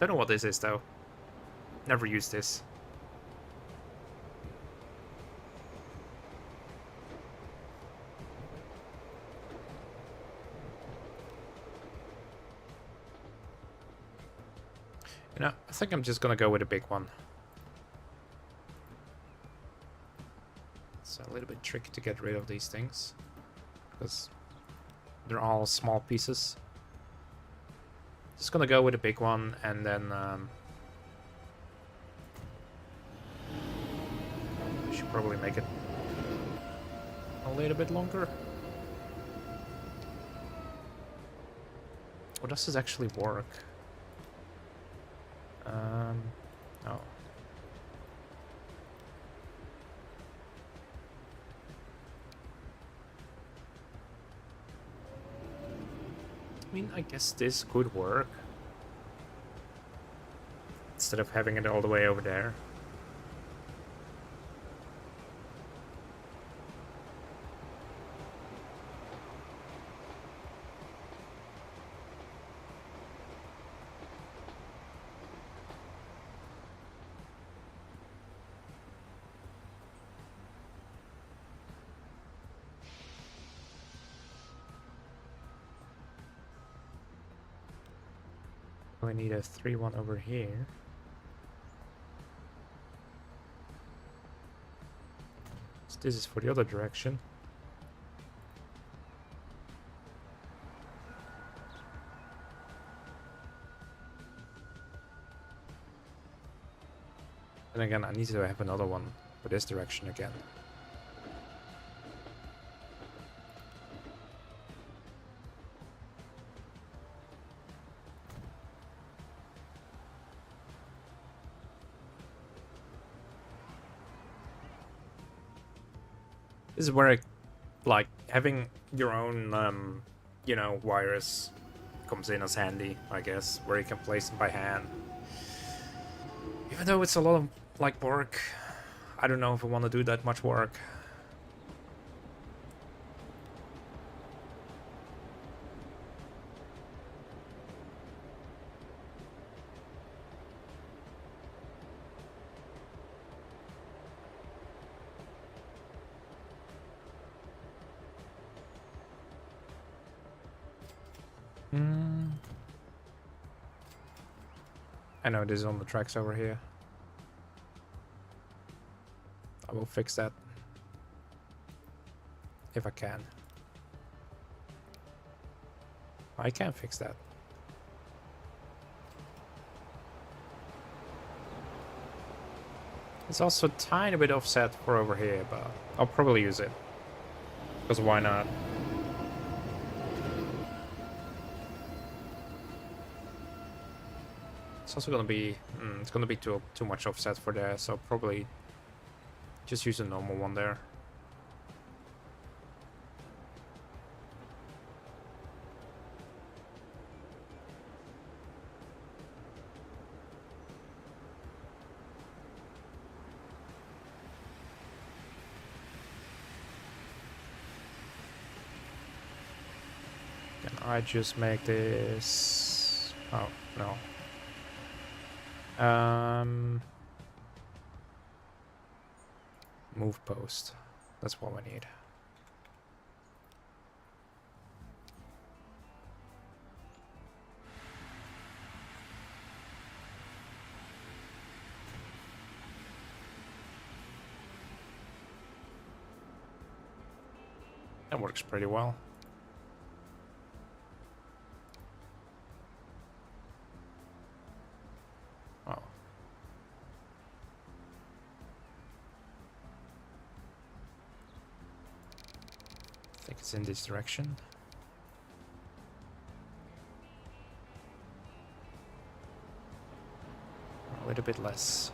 Don't know what this is, though. Never used this. You know, I think I'm just gonna go with a big one. It's a little bit tricky to get rid of these things, because they're all small pieces. Just gonna go with a big one, and then I should probably make it a little bit longer. Or does this actually work? Oh. I mean, I guess this could work. Instead of having it all the way over there. I need a 3-1 over here. So this is for the other direction. And again, I need to have another one for this direction again. This is where I like having your own, you know, wires comes in as handy, I guess, where you can place them by hand. Even though it's a lot of like work, I don't know if I want to do that much work. I know this is on the tracks over here. I will fix that. If I can. I can fix that. It's also a tiny bit offset for over here, but I'll probably use it. Because why not? It's also gonna be it's gonna be too much offset for there, so probably just use a normal one there. Can I just make this? Oh no. Move post. That's what we need. That works pretty well. Oh. I think it's in this direction. A little bit less.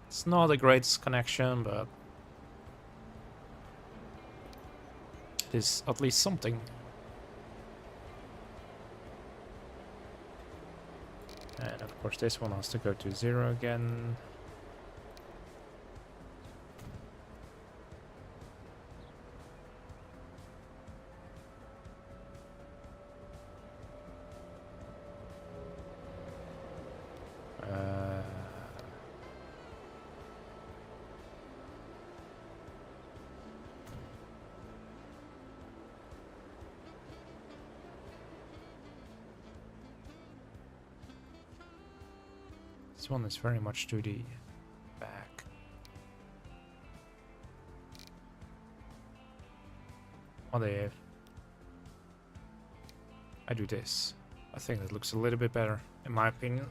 It's not the greatest connection, but it is at least something. And of course this one has to go to 0 again. This one is very much to the back. What if I do this? I think that looks a little bit better, in my opinion.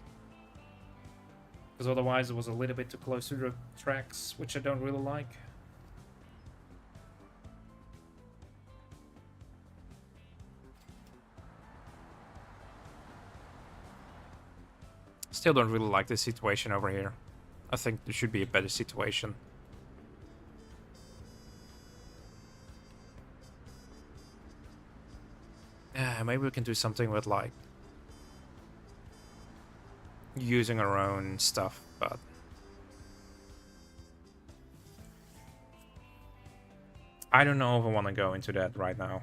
Because otherwise it was a little bit too close to the tracks, which I don't really like. Still don't really like this situation over here. I think there should be a better situation. Yeah, maybe we can do something with like using our own stuff, but I don't know if I want to go into that right now.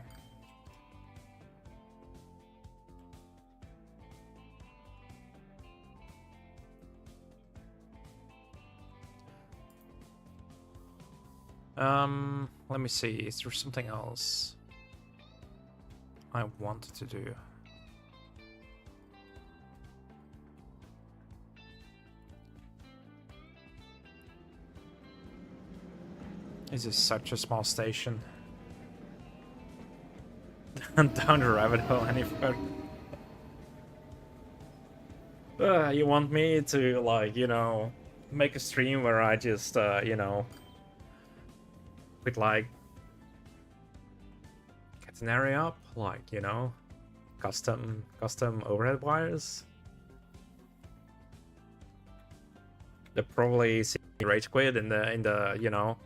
Let me see, is there something else? I wanted to do. This is such a small station. Down the rabbit hole any further. You want me to, like, you know, make a stream where I just, you know, with like catenary up, like, you know, custom overhead wires. They're probably see rage quit in the you know.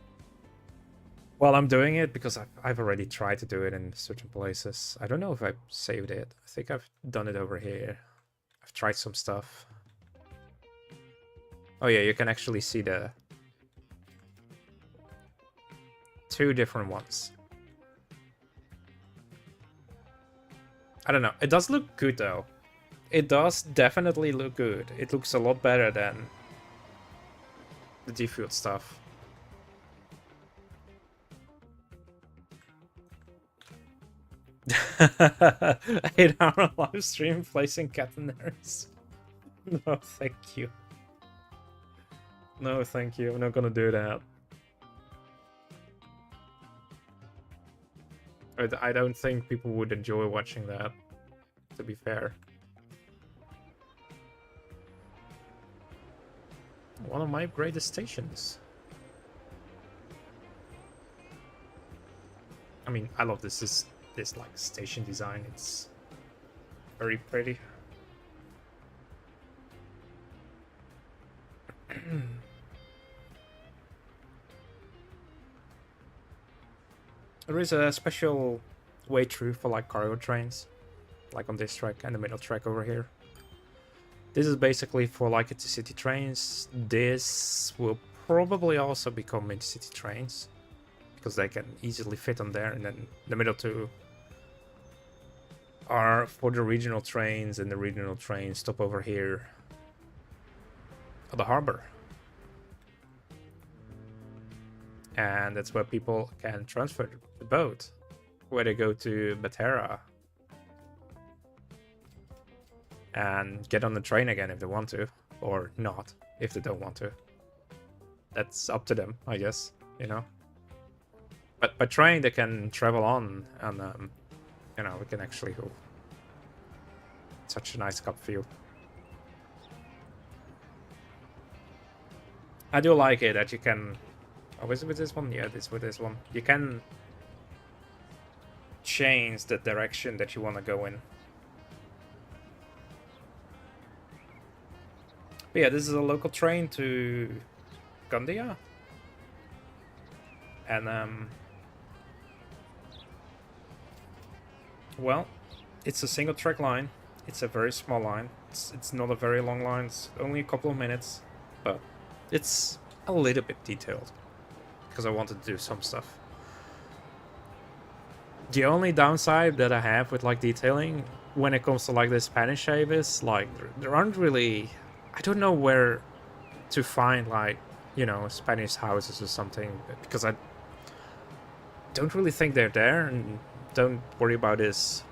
Well, I'm doing it because I've already tried to do it in certain places. I don't know if I saved it. I think I've done it over here. I've tried some stuff. Oh yeah, you can actually see the two different ones. I don't know. It does look good though. It does definitely look good. It looks a lot better than the default stuff. 8-hour live stream placing catenaries. No, thank you. No, thank you. I'm not gonna do that. I don't think people would enjoy watching that, to be fair. One of my greatest stations. I mean, I love this like station design. It's very pretty. There is a special way through for like cargo trains, like on this track and the middle track over here. This is basically for like intercity trains. This will probably also become intercity trains because they can easily fit on there, and then the middle two are for the regional trains, and the regional trains stop over here at the harbor. And that's where people can transfer the boat, where they go to Batera and get on the train again if they want to, or not if they don't want to. That's up to them, I guess, you know. But by train they can travel on, and you know, we can actually go. Such a nice cup feel. I do like it that you can. Oh, is it with this one? Yeah, it's with this one. You can change the direction that you want to go in. But yeah, this is a local train to Gandia. And well, it's a single track line. It's a very small line. It's not a very long line. It's only a couple of minutes, but it's a little bit detailed because I wanted to do some stuff. The only downside that I have with like detailing when it comes to like the Spanish shape is like there aren't really, I don't know where to find like, you know, Spanish houses or something, because I don't really think they're there. And don't worry about this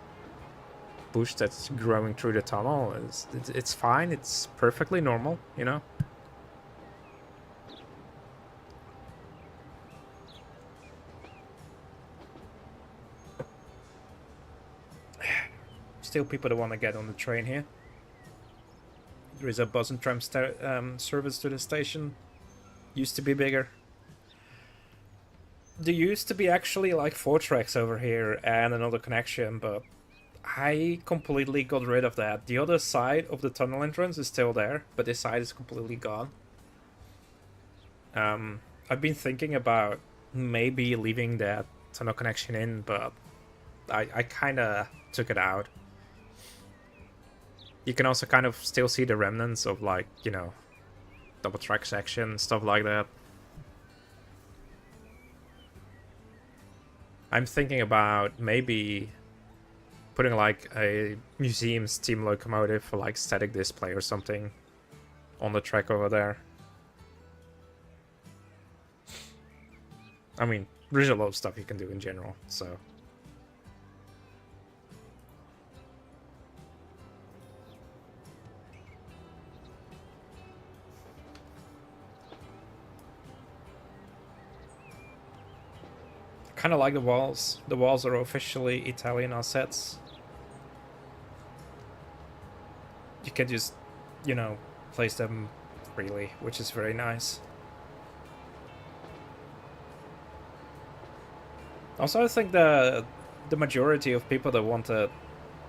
bush that's growing through the tunnel. It's fine. It's perfectly normal, you know. Still people that want to get on the train here. There is a bus and tram service to the station. Used to be bigger. There used to be actually like 4 tracks over here and another connection, but I completely got rid of that. The other side of the tunnel entrance is still there, but this side is completely gone. I've been thinking about maybe leaving that tunnel connection in, but I kind of took it out. You can also kind of still see the remnants of, like, you know, double track section, stuff like that. I'm thinking about maybe putting like a museum steam locomotive for like static display or something on the track over there. I mean, there's a lot of stuff you can do in general, so. Kind of like the walls. The walls are officially Italian assets. You can just, you know, place them freely, which is very nice. Also, I think the majority of people that wanted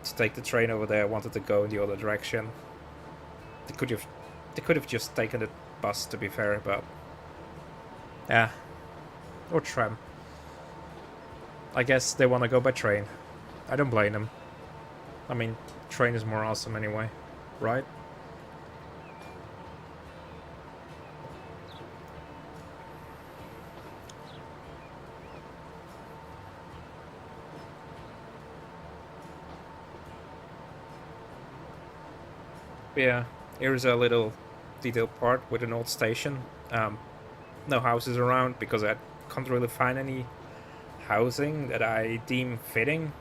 to take the train over there wanted to go in the other direction. They could have just taken the bus, to be fair, but yeah, or tram. I guess they want to go by train. I don't blame them. I mean, train is more awesome anyway, right? Yeah, here's a little detailed part with an old station. No houses around because I can't really find any housing that I deem fitting.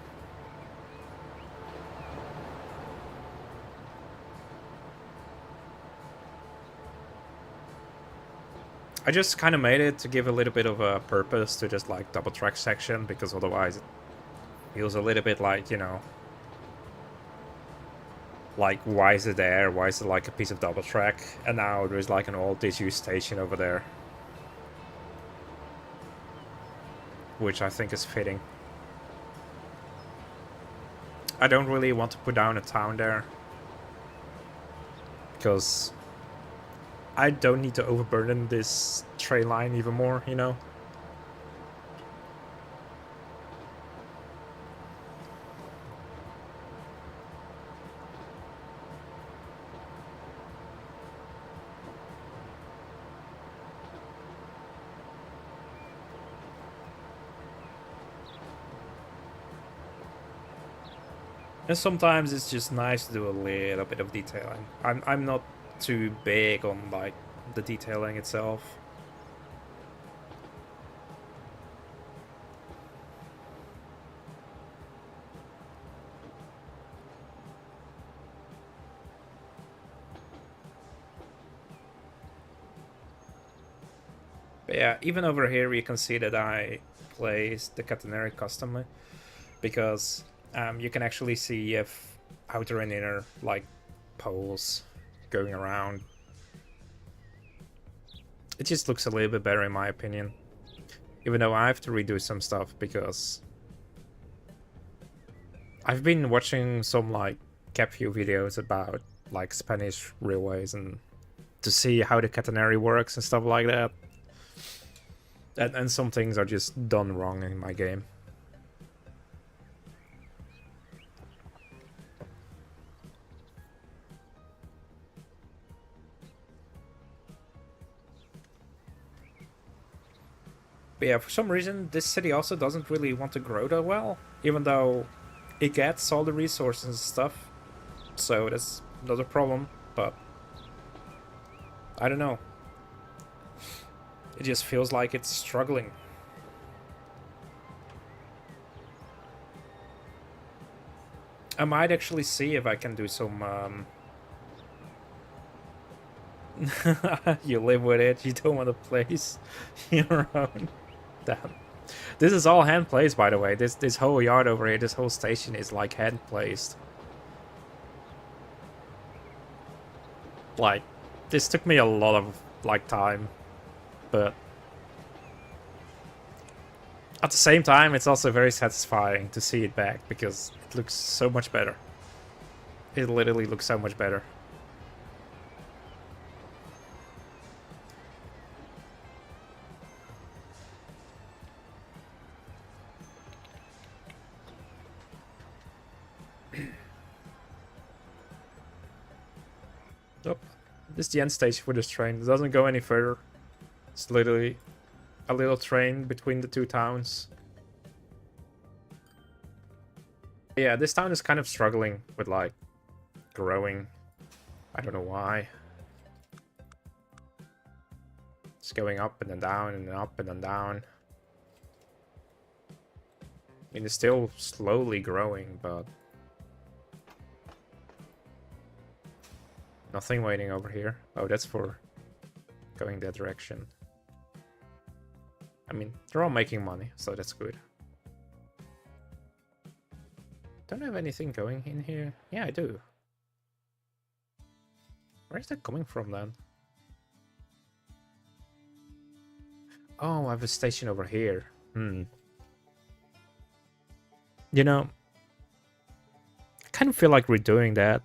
I just kind of made it to give a little bit of a purpose to just like double track section, because otherwise it feels a little bit like, you know, like why is it there? Why is it like a piece of double track? And now there's like an old disused station over there, which I think is fitting. I don't really want to put down a town there because I don't need to overburden this train line even more, you know? And sometimes it's just nice to do a little bit of detailing. I'm not too big on like the detailing itself. But yeah, even over here you can see that I placed the catenary customly, because you can actually see if outer and inner like poles going around. It just looks a little bit better in my opinion, even though I have to redo some stuff because I've been watching some like CapView videos about like Spanish railways and to see how the catenary works and stuff like that. And some things are just done wrong in my game. But yeah, for some reason, this city also doesn't really want to grow that well, even though it gets all the resources and stuff. So that's another problem, but I don't know. It just feels like it's struggling. I might actually see if I can do some... You live with it, you don't want to place your own. Damn. This is all hand placed, by the way. This whole yard over here, this whole station is like hand placed. Like, this took me a lot of like time, but at the same time, it's also very satisfying to see it back because it looks so much better. It literally looks so much better. Oh, this is the end stage for this train. It doesn't go any further. It's literally a little train between the two towns. Yeah, this town is kind of struggling with like growing. I don't know why. It's going up and then down and then up and then down. I mean, it's still slowly growing, but nothing waiting over here. Oh, that's for going that direction. I mean, they're all making money, so that's good. Don't I have anything going in here? Yeah, I do. Where is that coming from then? Oh, I have a station over here. You know, I kind of feel like redoing that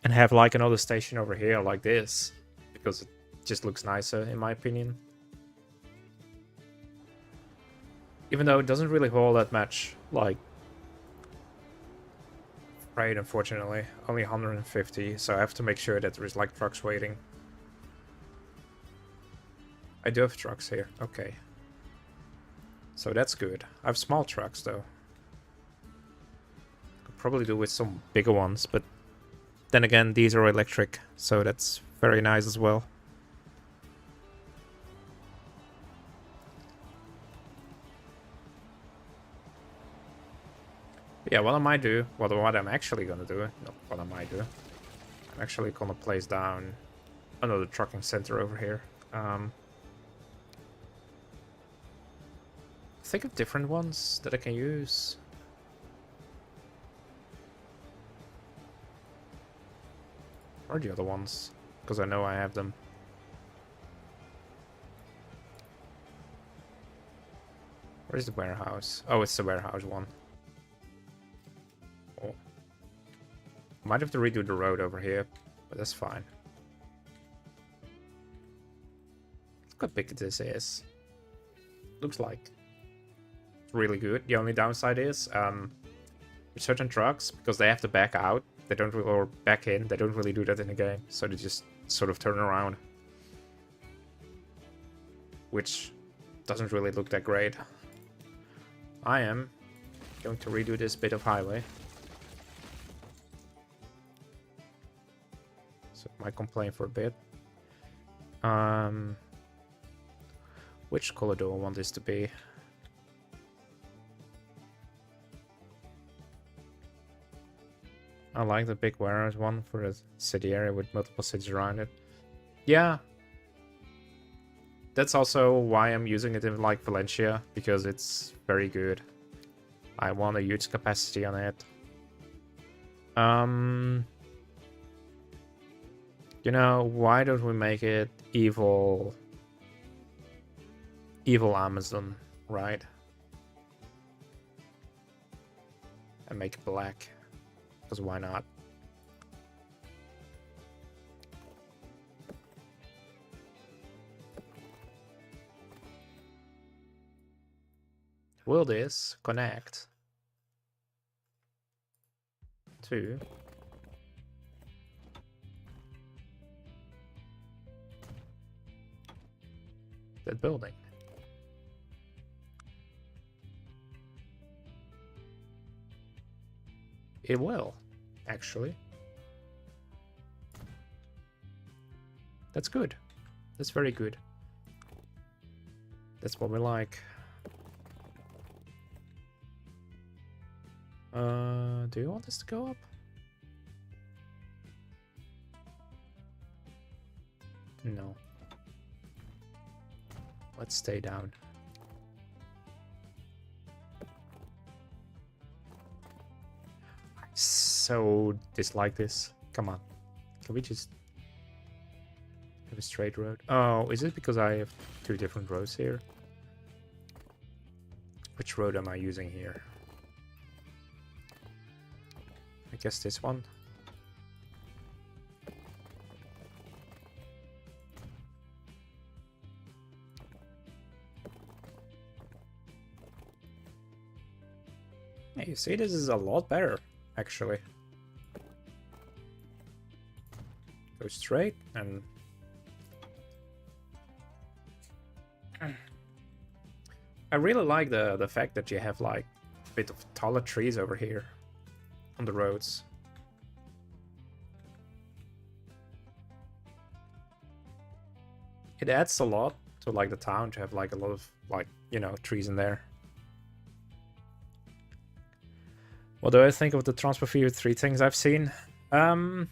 and have like another station over here like this, because it just looks nicer in my opinion. Even though it doesn't really hold that much, like, freight, unfortunately. Only 150, so I have to make sure that there is like trucks waiting. I do have trucks here, okay. So that's good. I have small trucks though. Could probably do with some bigger ones, but then again, these are electric, so that's very nice as well. Yeah, what I might do, what I'm actually gonna do, not what I might do, I'm actually gonna place down another trucking center over here. Think of different ones that I can use. Or the other ones, because I know I have them. Where's the warehouse? Oh, it's the warehouse one. Oh. Might have to redo the road over here, but that's fine. Look how big this is. Looks like it's really good. The only downside is, with certain trucks, because they have to back out, they don't really, or back in, they don't really do that in the game, so they just sort of turn around. Which doesn't really look that great. I am going to redo this bit of highway. So I might complain for a bit. Which color do I want this to be? I like the big warehouse one for the city area with multiple cities around it. Yeah. That's also why I'm using it in like Valencia, because it's very good. I want a huge capacity on it. You know, why don't we make it evil Amazon, right? And make it black. Because why not? Will this connect to that building? It will, actually. That's good. That's very good. That's what we like. Do you want this to go up? No. Let's stay down. I so dislike this. Come on. Can we just have a straight road? Oh, is it because I have two different roads here? Which road am I using here? I guess this one. Hey, you see, this is a lot better, actually. Go straight and... I really like the fact that you have like a bit of taller trees over here on the roads. It adds a lot to like the town to have like a lot of like, you know, trees in there. What do I think of the Transport Fever 3 things I've seen? I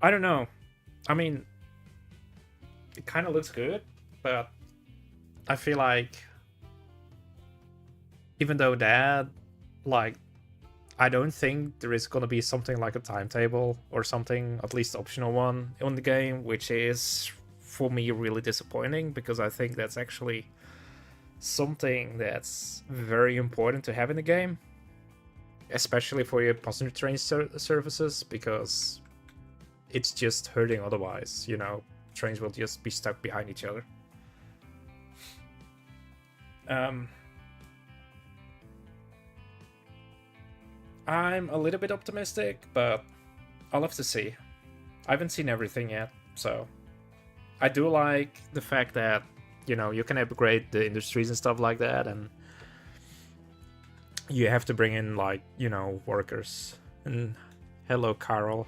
don't know. I mean, it kind of looks good. But I feel like even though that, like, I don't think there is gonna be something like a timetable or something, at least optional one, on the game, which is for me really disappointing because I think that's actually something that's very important to have in the game, especially for your passenger train services, because it's just hurting otherwise. You know, trains will just be stuck behind each other. I'm a little bit optimistic, but I'll have to see. I haven't seen everything yet, so I do like the fact that, you know, you can upgrade the industries and stuff like that, and you have to bring in, like, you know, workers. And hello, Carl.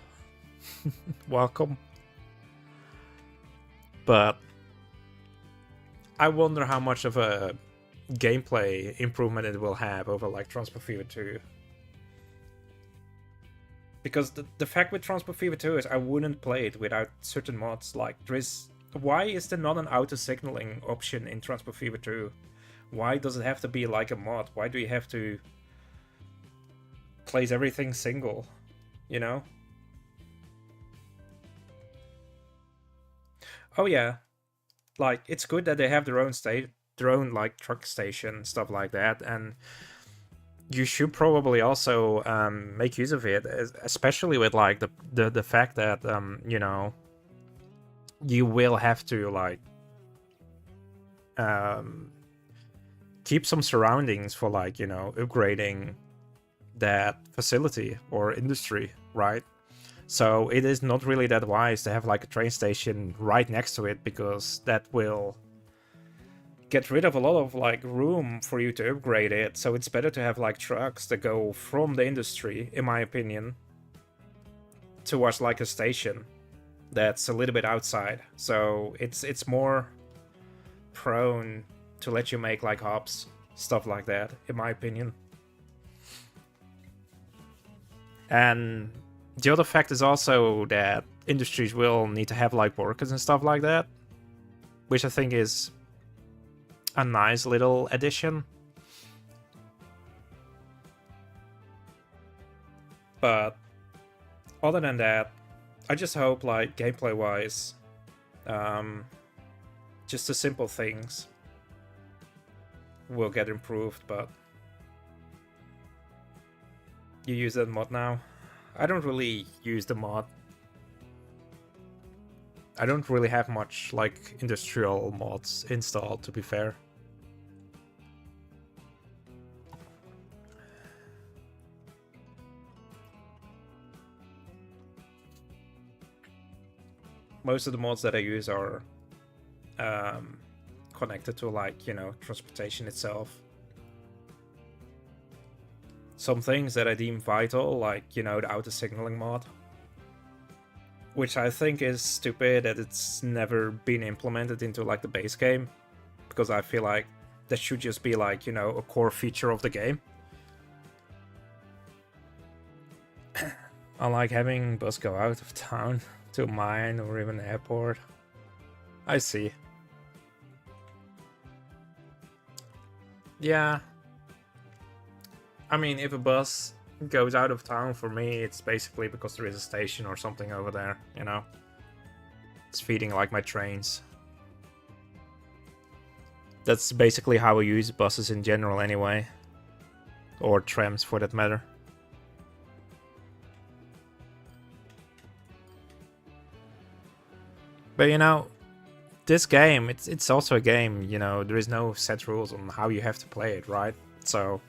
Welcome. But I wonder how much of a gameplay improvement it will have over, like, Transport Fever 2. Because the fact with Transport Fever 2 is I wouldn't play it without certain mods. Like, why is there not an auto signaling option in Transport Fever 2? Why does it have to be like a mod? Why do you have to place everything single? You know? Oh yeah, like, it's good that they have their own like truck station, stuff like that, and you should probably also make use of it, especially with, like, the fact that you know, you will have to, like, keep some surroundings for, like, you know, upgrading that facility or industry, right? So it is not really that wise to have, like, a train station right next to it, because that will get rid of a lot of, like, room for you to upgrade it. So it's better to have, like, trucks that go from the industry, in my opinion, towards, like, a station that's a little bit outside. So it's more prone to let you make, like, hops, stuff like that, in my opinion. And the other fact is also that industries will need to have, like, workers and stuff like that, which I think is a nice little addition. But other than that, I just hope, like, gameplay wise, just the simple things will get improved. But you use that mod now? I don't really use the mod. I don't really have much, like, industrial mods installed, to be fair. Most of the mods that I use are connected to, like, you know, transportation itself. Some things that I deem vital, like, you know, the auto signaling mod, which I think is stupid that it's never been implemented into, like, the base game, because I feel like that should just be, like, you know, a core feature of the game. I like having bus go out of town to a mine or even an airport. I see. Yeah. I mean, if a bus goes out of town, for me, it's basically because there is a station or something over there, you know? It's feeding, like, my trains. That's basically how I use buses in general anyway. Or trams, for that matter. But, you know, this game, it's also a game, you know, there is no set rules on how you have to play it, right? So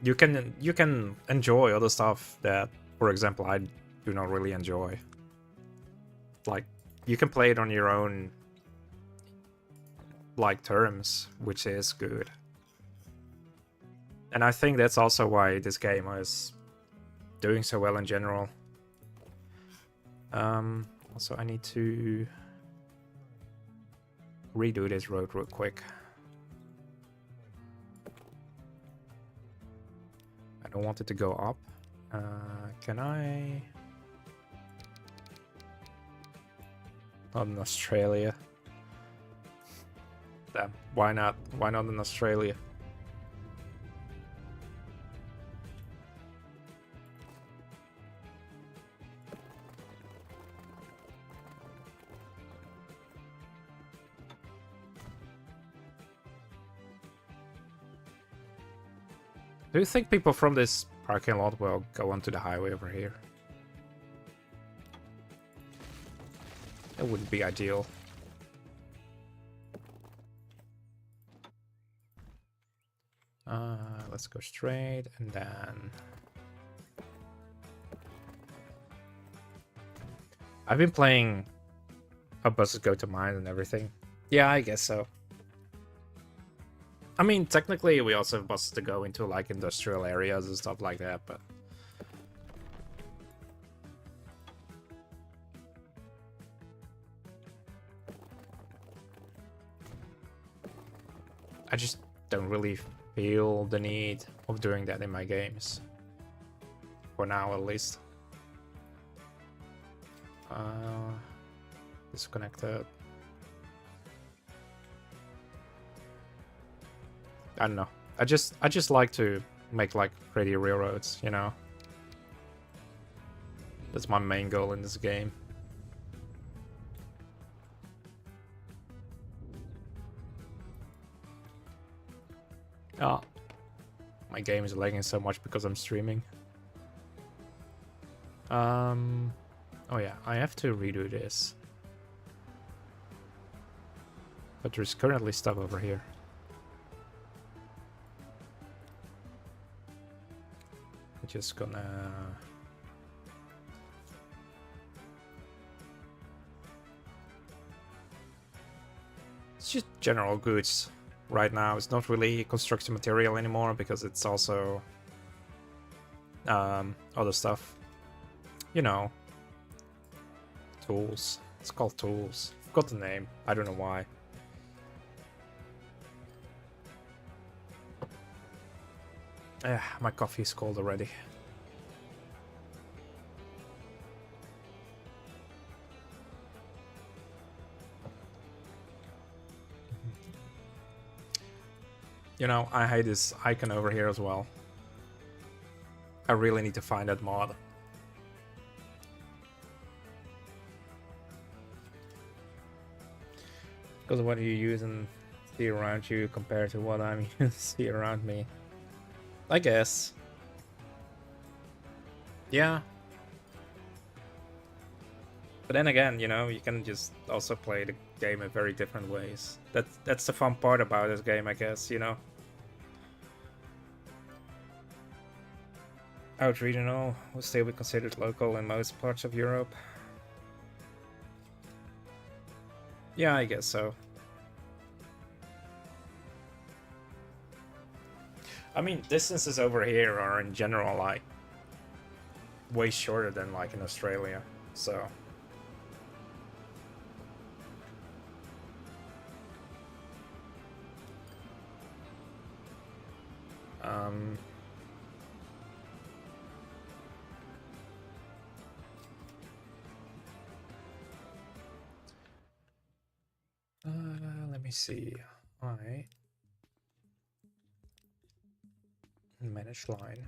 you can enjoy other stuff that, for example, I do not really enjoy. Like, you can play it on your own, like, terms, which is good. And I think that's also why this game is doing so well in general. Also, I need to redo this road real quick. I don't want it to go up. Can I? not in Australia. Damn, why not? Why not in Australia? Do you think people from this parking lot will go onto the highway over here? It wouldn't be ideal. Let's go straight and then... I've been playing how buses go to mine and everything. Yeah, I guess so. I mean, technically we also have buses to go into like industrial areas and stuff like that, but... I just don't really feel the need of doing that in my games. For now, at least. Disconnected. I don't know. I just like to make like pretty railroads, you know. That's my main goal in this game. Oh, my game is lagging so much because I'm streaming. Oh yeah, I have to redo this. But there's currently stuff over here. I'm just gonna... It's just general goods right now. It's not really construction material anymore because it's also other stuff. You know, tools. It's called tools. Forgot the name. I don't know why. My coffee is cold already. You know, I hate this icon over here as well. I really need to find that mod. Because what you use and see around you compared to what I'm using to see around me. I guess. Yeah. But then again, you know, you can just also play the game in very different ways. That's the fun part about this game, I guess, you know. Out regional will still be considered local in most parts of Europe. Yeah, I guess so. I mean, distances over here are in general like way shorter than like in Australia, so. Let me see. I manage line.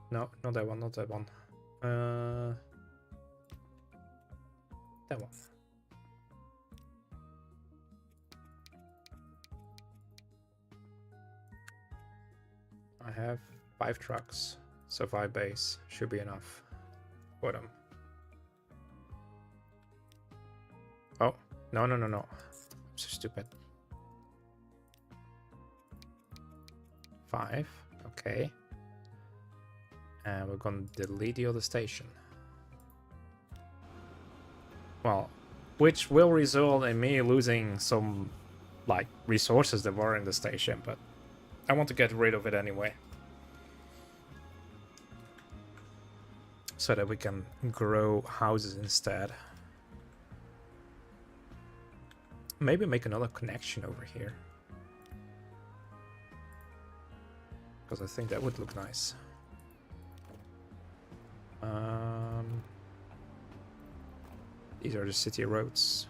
No, not that one, not that one. That one. I have 5 trucks, so 5 bays should be enough for them. Oh, no, no, no, no. I'm so stupid. 5, okay. And we're gonna delete the other station. Well, which will result in me losing some, like, resources that were in the station, but I want to get rid of it anyway. So that we can grow houses instead. Maybe make another connection over here. Because I think that would look nice. These are the city roads.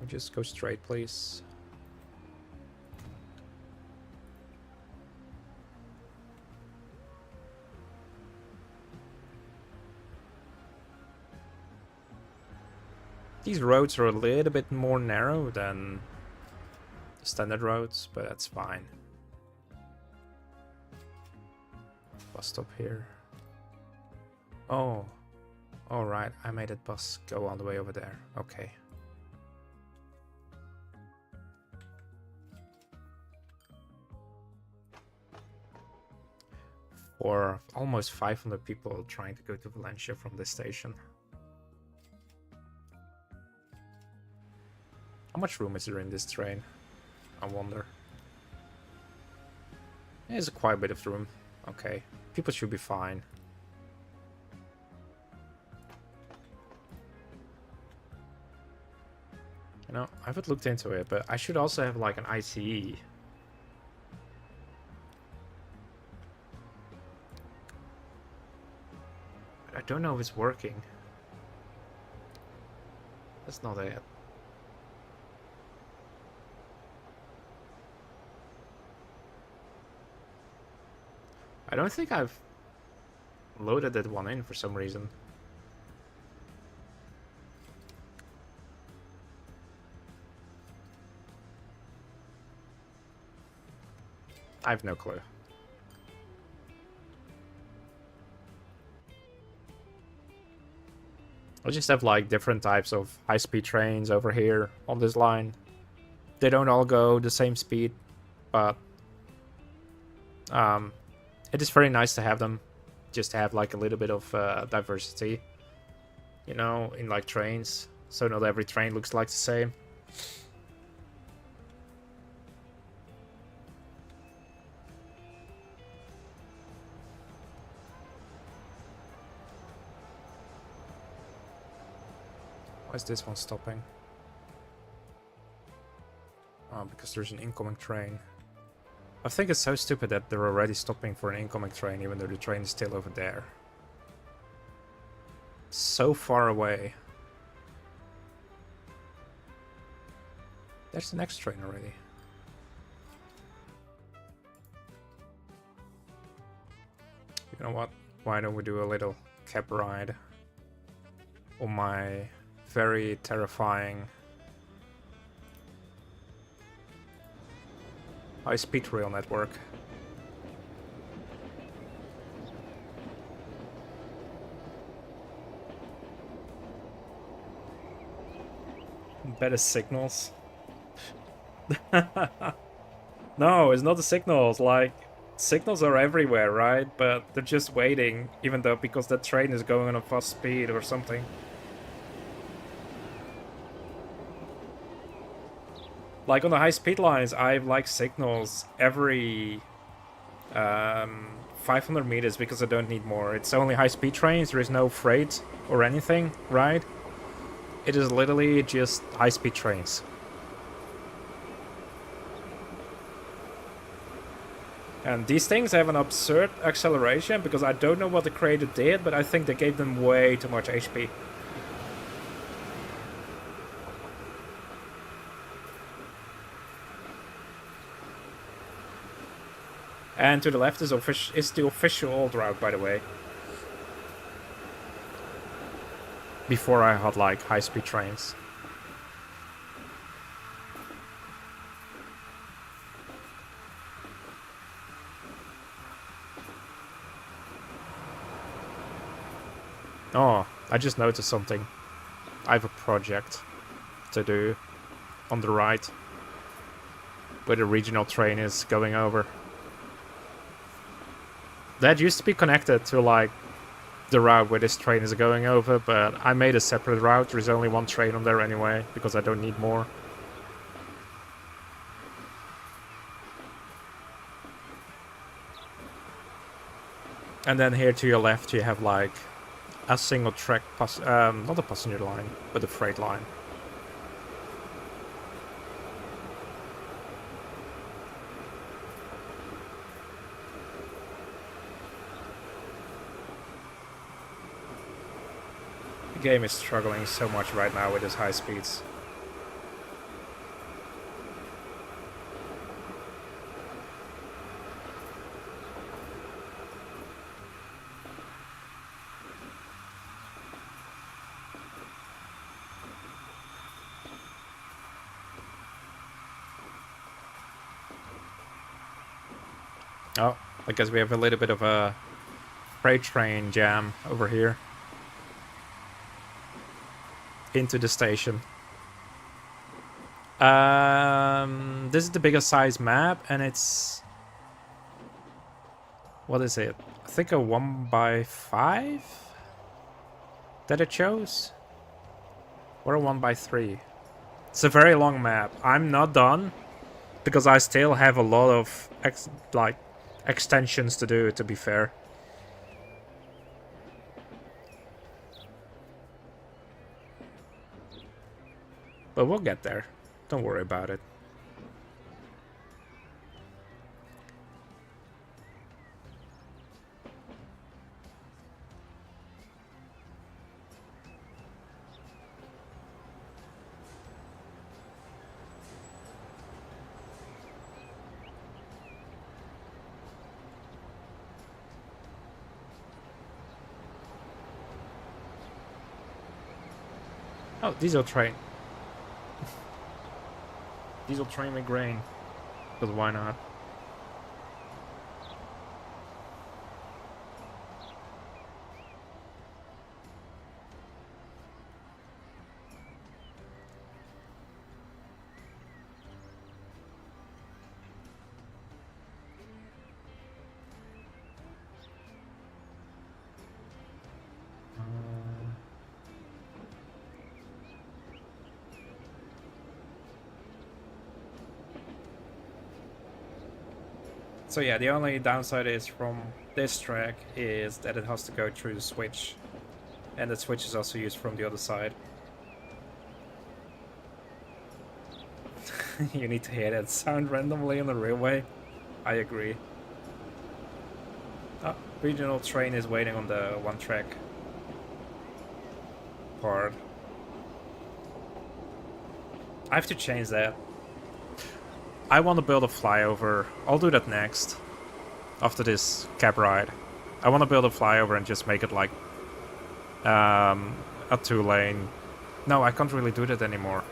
We'll just go straight, please. These roads are a little bit more narrow than the standard roads, but that's fine. Bus stop here. Oh, all right. I made that bus go all the way over there. Okay. For almost 500 people trying to go to Valencia from this station. How much room is there in this train? I wonder. There's quite a bit of room. Okay, people should be fine. You know, I haven't looked into it, but I should also have like an ICE. I don't know if it's working. That's not it. I don't think I've loaded that one in for some reason. I have no clue. I'll just have like different types of high-speed trains over here on this line. They don't all go the same speed, but it is very nice to have them, just to have like a little bit of diversity, you know, in like trains, so not every train looks like the same. Why is this one stopping? Oh, because there's an incoming train. I think it's so stupid that they're already stopping for an incoming train, even though the train is still over there. So far away. There's the next train already. You know what? Why don't we do a little cab ride on my very terrifying high-speed rail network. Better signals. No, it's not the signals. Like, signals are everywhere, right? But they're just waiting, even though because that train is going on a fast speed or something. Like on the high-speed lines, I have like signals every 500 meters because I don't need more. It's only high-speed trains, there is no freight or anything, right? It is literally just high-speed trains. And these things have an absurd acceleration because I don't know what the creator did, but I think they gave them way too much HP. And to the left is the official old route, by the way. Before I had like high-speed trains. Oh, I just noticed something. I have a project to do on the right, where the regional train is going over. That used to be connected to like the route where this train is going over, but I made a separate route. There's only one train on there anyway, because I don't need more. And then here to your left you have like a single track, not a passenger line, but a freight line. game is struggling so much right now with its high speeds. Oh, I guess we have a little bit of a freight train jam over here. Into the station. This is the biggest size map, and it's... What is it? I think a 1x5 that it shows? Or a 1x3. It's a very long map. I'm not done, because I still have a lot of extensions to do, to be fair. But we'll get there. Don't worry about it. Oh, diesel train. Diesel train with grain. Because why not? So yeah, the only downside is from this track is that it has to go through the switch. And the switch is also used from the other side. You need to hear that sound randomly on the railway. I agree. Oh, regional train is waiting on the one track part. I have to change that. I want to build a flyover. I'll do that next. After this cab ride. I want to build a flyover and just make it like a 2-lane. No, I can't really do that anymore.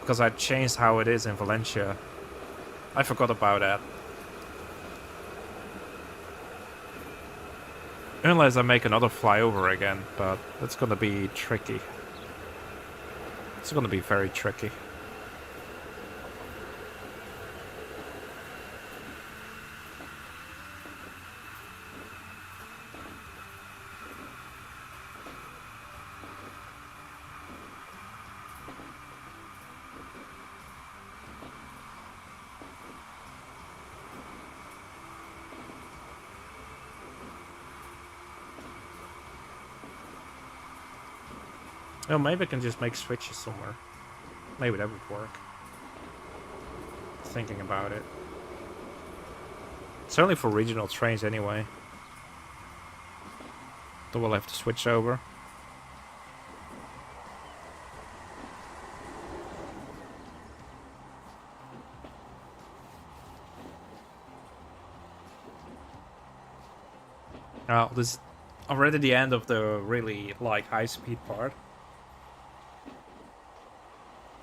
Because I changed how it is in Valencia. I forgot about that. Unless I make another flyover again, but it's gonna be tricky. It's gonna be very tricky. Oh, maybe I can just make switches somewhere. Maybe that would work. Thinking about it. It's only for regional trains anyway. So we'll have to switch over. Oh, this is already the end of the really high-speed part.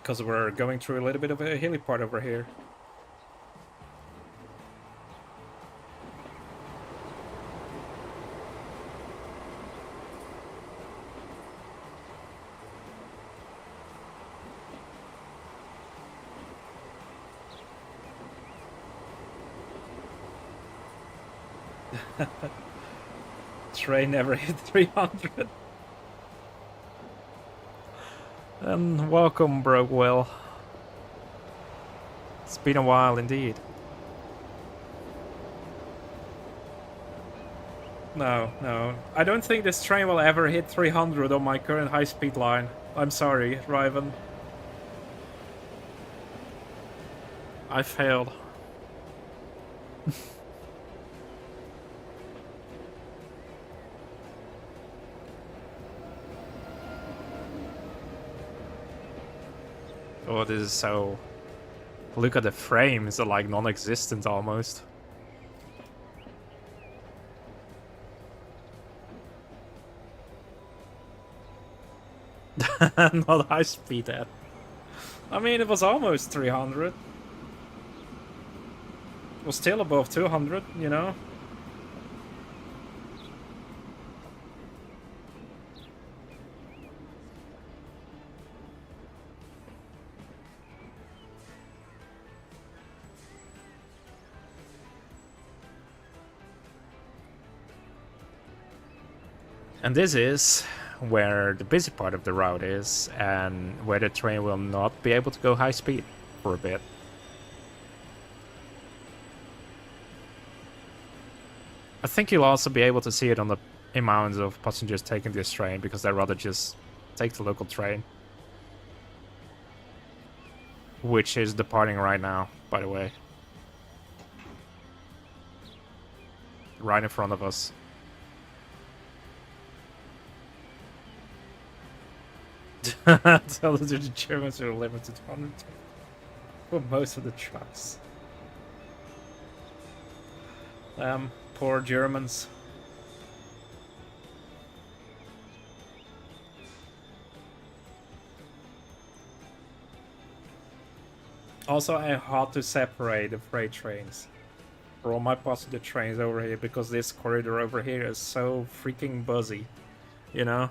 Because we're going through a little bit of a hilly part over here. Train never hit 300. And welcome, Brockwell. It's been a while indeed. No. I don't think this train will ever hit 300 on my current high-speed line. I'm sorry, Riven. I failed. Oh, this is so... Look at the frames, they're like non-existent almost. Not high speed at. I mean, it was almost 300. It was still above 200, you know? And this is where the busy part of the route is, and where the train will not be able to go high speed for a bit. I think you'll also be able to see it on the amounts of passengers taking this train, because they'd rather just take the local train. Which is departing right now, by the way. Right in front of us. Tell the Germans are limited to 100 for most of the trucks. Poor Germans. Also, I had to separate the freight trains for all my passenger trains over here, because this corridor over here is so freaking buzzy, you know?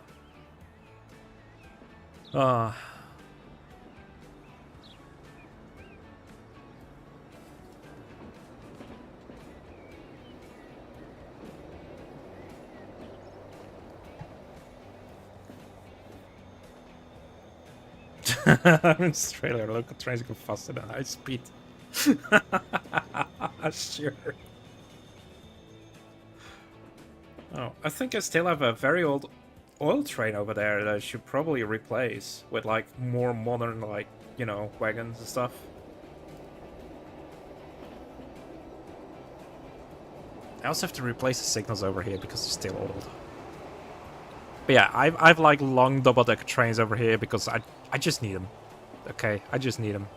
Ah. In Australia, local trains go faster than high speed. Sure. Oh, I think I still have a very old oil train over there that I should probably replace with like more modern, like, you know, wagons and stuff. I also have to replace the signals over here because they're still old. But yeah, I've like long double decker trains over here because I just need them. Okay, I just need them.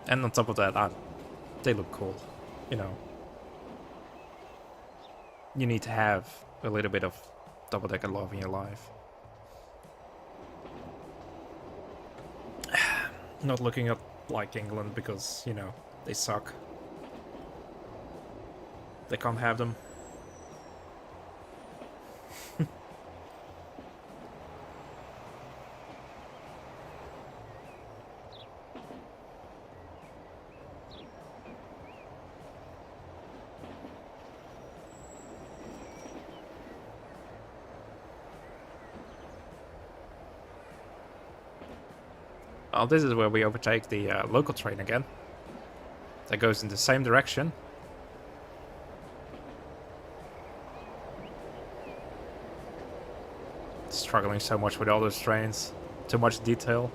And on top of that, they look cool, you know. You need to have a little bit of double decker love in your life. Not looking at like England because, you know, they suck. They can't have them. Well, this is where we overtake the local train again. That goes in the same direction. Struggling so much with all those trains. Too much detail.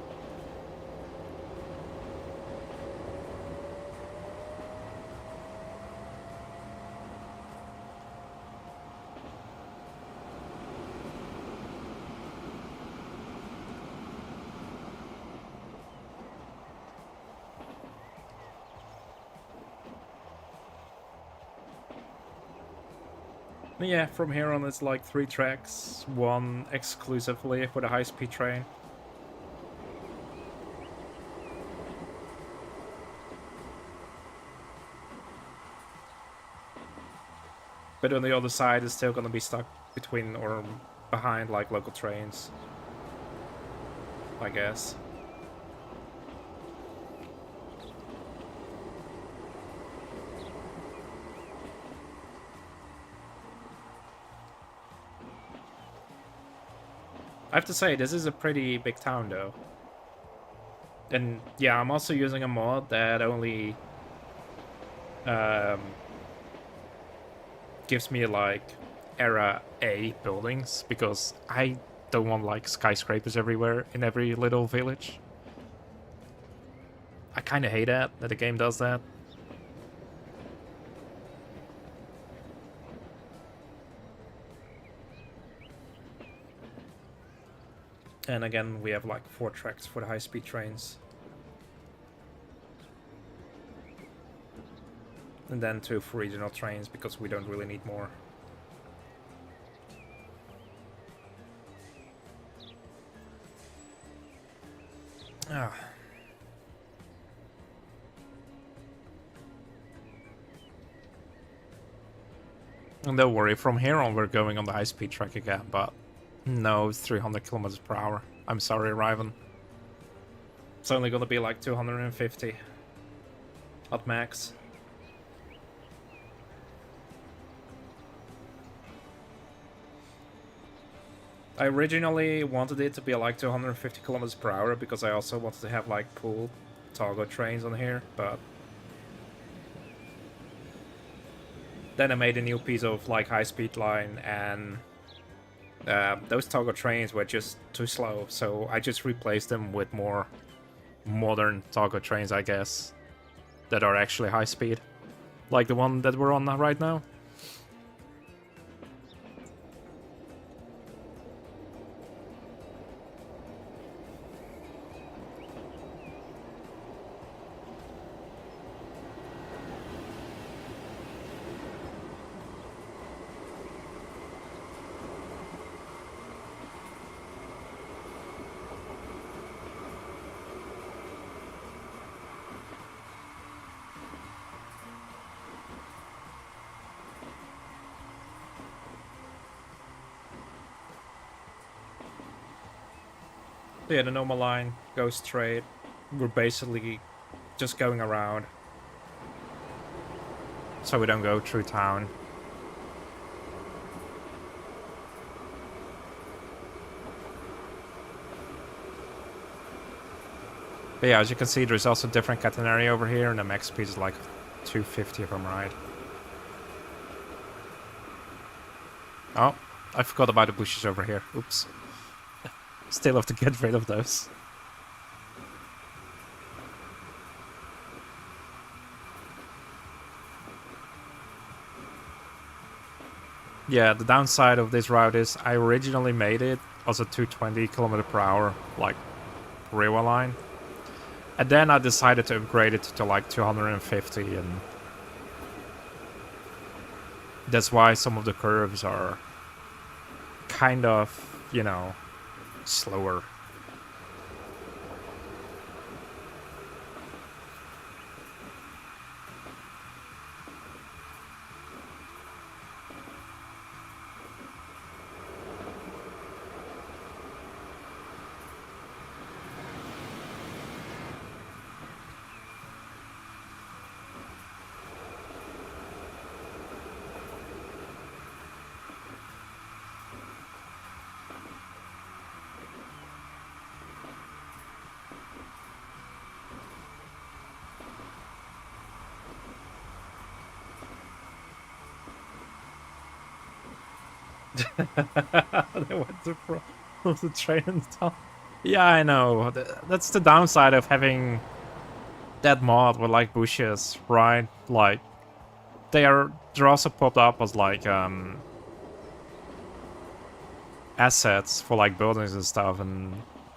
Yeah, from here on it's like 3 tracks, one exclusively for the high-speed train. But on the other side it's still gonna be stuck between or behind like local trains, I guess. I have to say, this is a pretty big town, though. And yeah, I'm also using a mod that only gives me like Era A buildings, because I don't want like skyscrapers everywhere in every little village. I kind of hate that the game does that. And again, we have like 4 tracks for the high-speed trains. And then 2 for regional trains, because we don't really need more. Ah. And don't worry, from here on we're going on the high-speed track again, but no 300 kilometers per hour. I'm sorry, Riven. It's only gonna be like 250 at max. I originally wanted it to be like 250 kilometers per hour because I also wanted to have like pool Togo trains on here, but then I made a new piece of like high-speed line, and those Togo trains were just too slow, so I just replaced them with more modern Togo trains, I guess, that are actually high-speed, like the one that we're on right now. Yeah, the normal line goes straight. We're basically just going around, so we don't go through town. But yeah, as you can see, there's also different catenary over here, and the max speed is like 250 if I'm right. Oh, I forgot about the bushes over here. Oops. Still have to get rid of those. Yeah, the downside of this route is I originally made it as a 220 kilometer per hour, like, railway line. And then I decided to upgrade it to like 250, and that's why some of the curves are kind of, you know, slower. They went to the train and stuff. Yeah, I know. That's the downside of having that mod with like bushes, right? Like they're also popped up as like assets for like buildings and stuff, and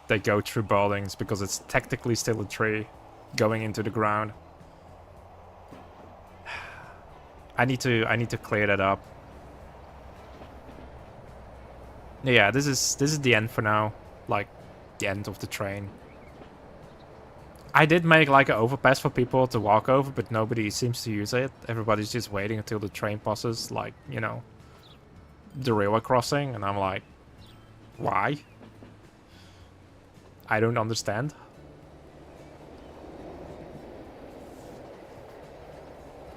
they go through buildings because it's technically still a tree going into the ground. I need to clear that up. Yeah, this is the end for now. Like the end of the train. I did make like an overpass for people to walk over, but nobody seems to use it. Everybody's just waiting until the train passes, like, you know, the railway crossing, and I'm like, why? I don't understand.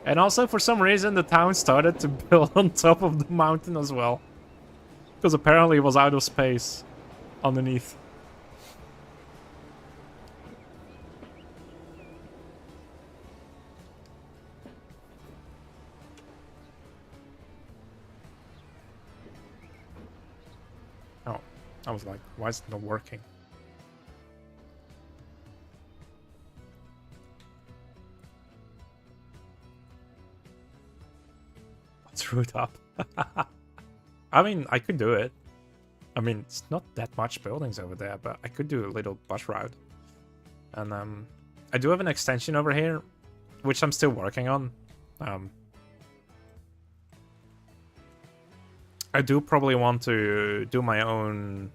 And also, for some reason, the town started to build on top of the mountain as well. Because apparently it was out of space underneath. Oh, I was like, why is it not working? Let's root up. I mean, I could do it. I mean, it's not that much buildings over there, but I could do a little bus route. And I do have an extension over here, which I'm still working on. I do probably want to do my own,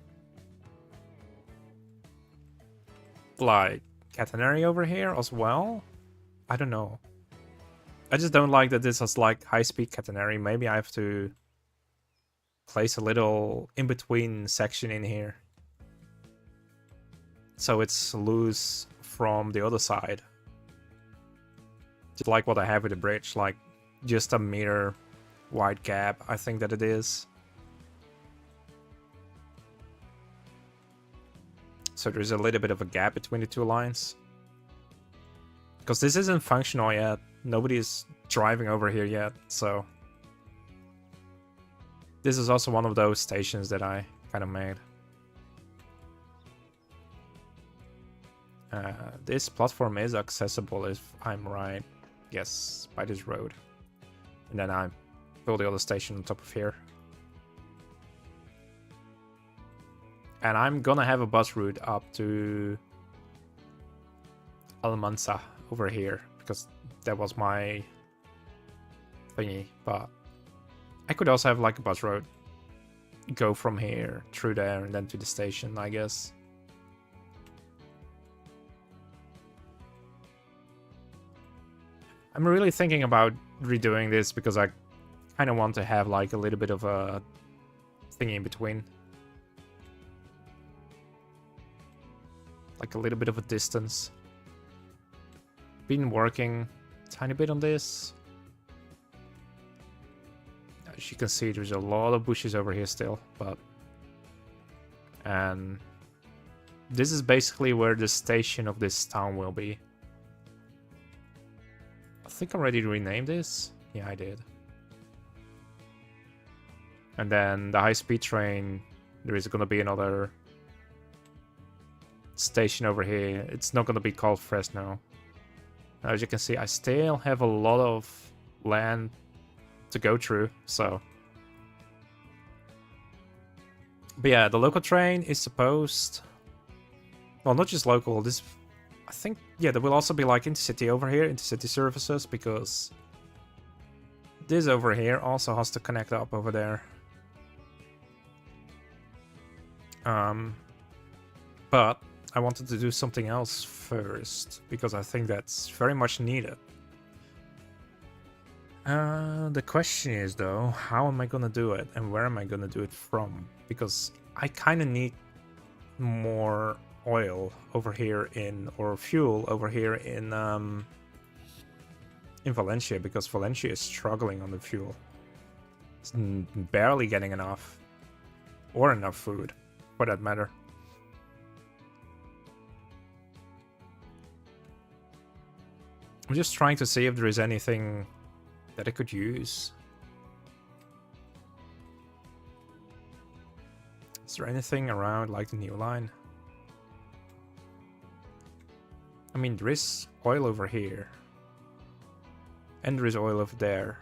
like, catenary over here as well. I don't know. I just don't like that this has, like, high-speed catenary. Maybe I have to place a little in-between section in here, so it's loose from the other side. Just like what I have with the bridge, like just a meter wide gap, I think that it is. So there's a little bit of a gap between the two lines. Because this isn't functional yet. Nobody's driving over here yet, so... This is also one of those stations that I kind of made. This platform is accessible if I'm right. Yes, by this road. And then I build the other station on top of here. And I'm gonna have a bus route up to Almansa over here, because that was my thingy, but I could also have like a bus road go from here through there and then to the station, I guess. I'm really thinking about redoing this because I kind of want to have like a little bit of a thingy in between. Like a little bit of a distance. Been working a tiny bit on this. As you can see, there's a lot of bushes over here still, but... And this is basically where the station of this town will be. I think I already renamed this. Yeah, I did. And then the high-speed train, there is going to be another station over here. It's not going to be called Fresno. As you can see, I still have a lot of land to go through, so... But yeah, the local train is supposed... Well, not just local, this... I think, yeah, there will also be like intercity over here, intercity services, because... This over here also has to connect up over there. But I wanted to do something else first, because I think that's very much needed. The question is, though, how am I gonna do it, and where am I gonna do it from? Because I kind of need more oil over here in, or fuel over here in Valencia, because Valencia is struggling on the fuel. It's barely getting enough, or enough food, for that matter. I'm just trying to see if there is anything that I could use. Is there anything around like the new line? I mean, there is oil over here. And there is oil over there.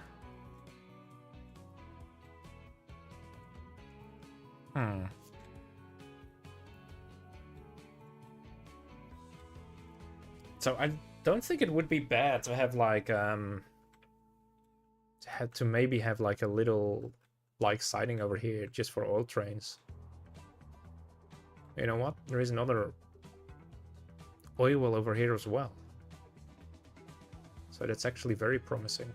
So I don't think it would be bad to have like to maybe have like a little like siding over here just for oil trains. You know what? There is another oil well over here as well. So that's actually very promising.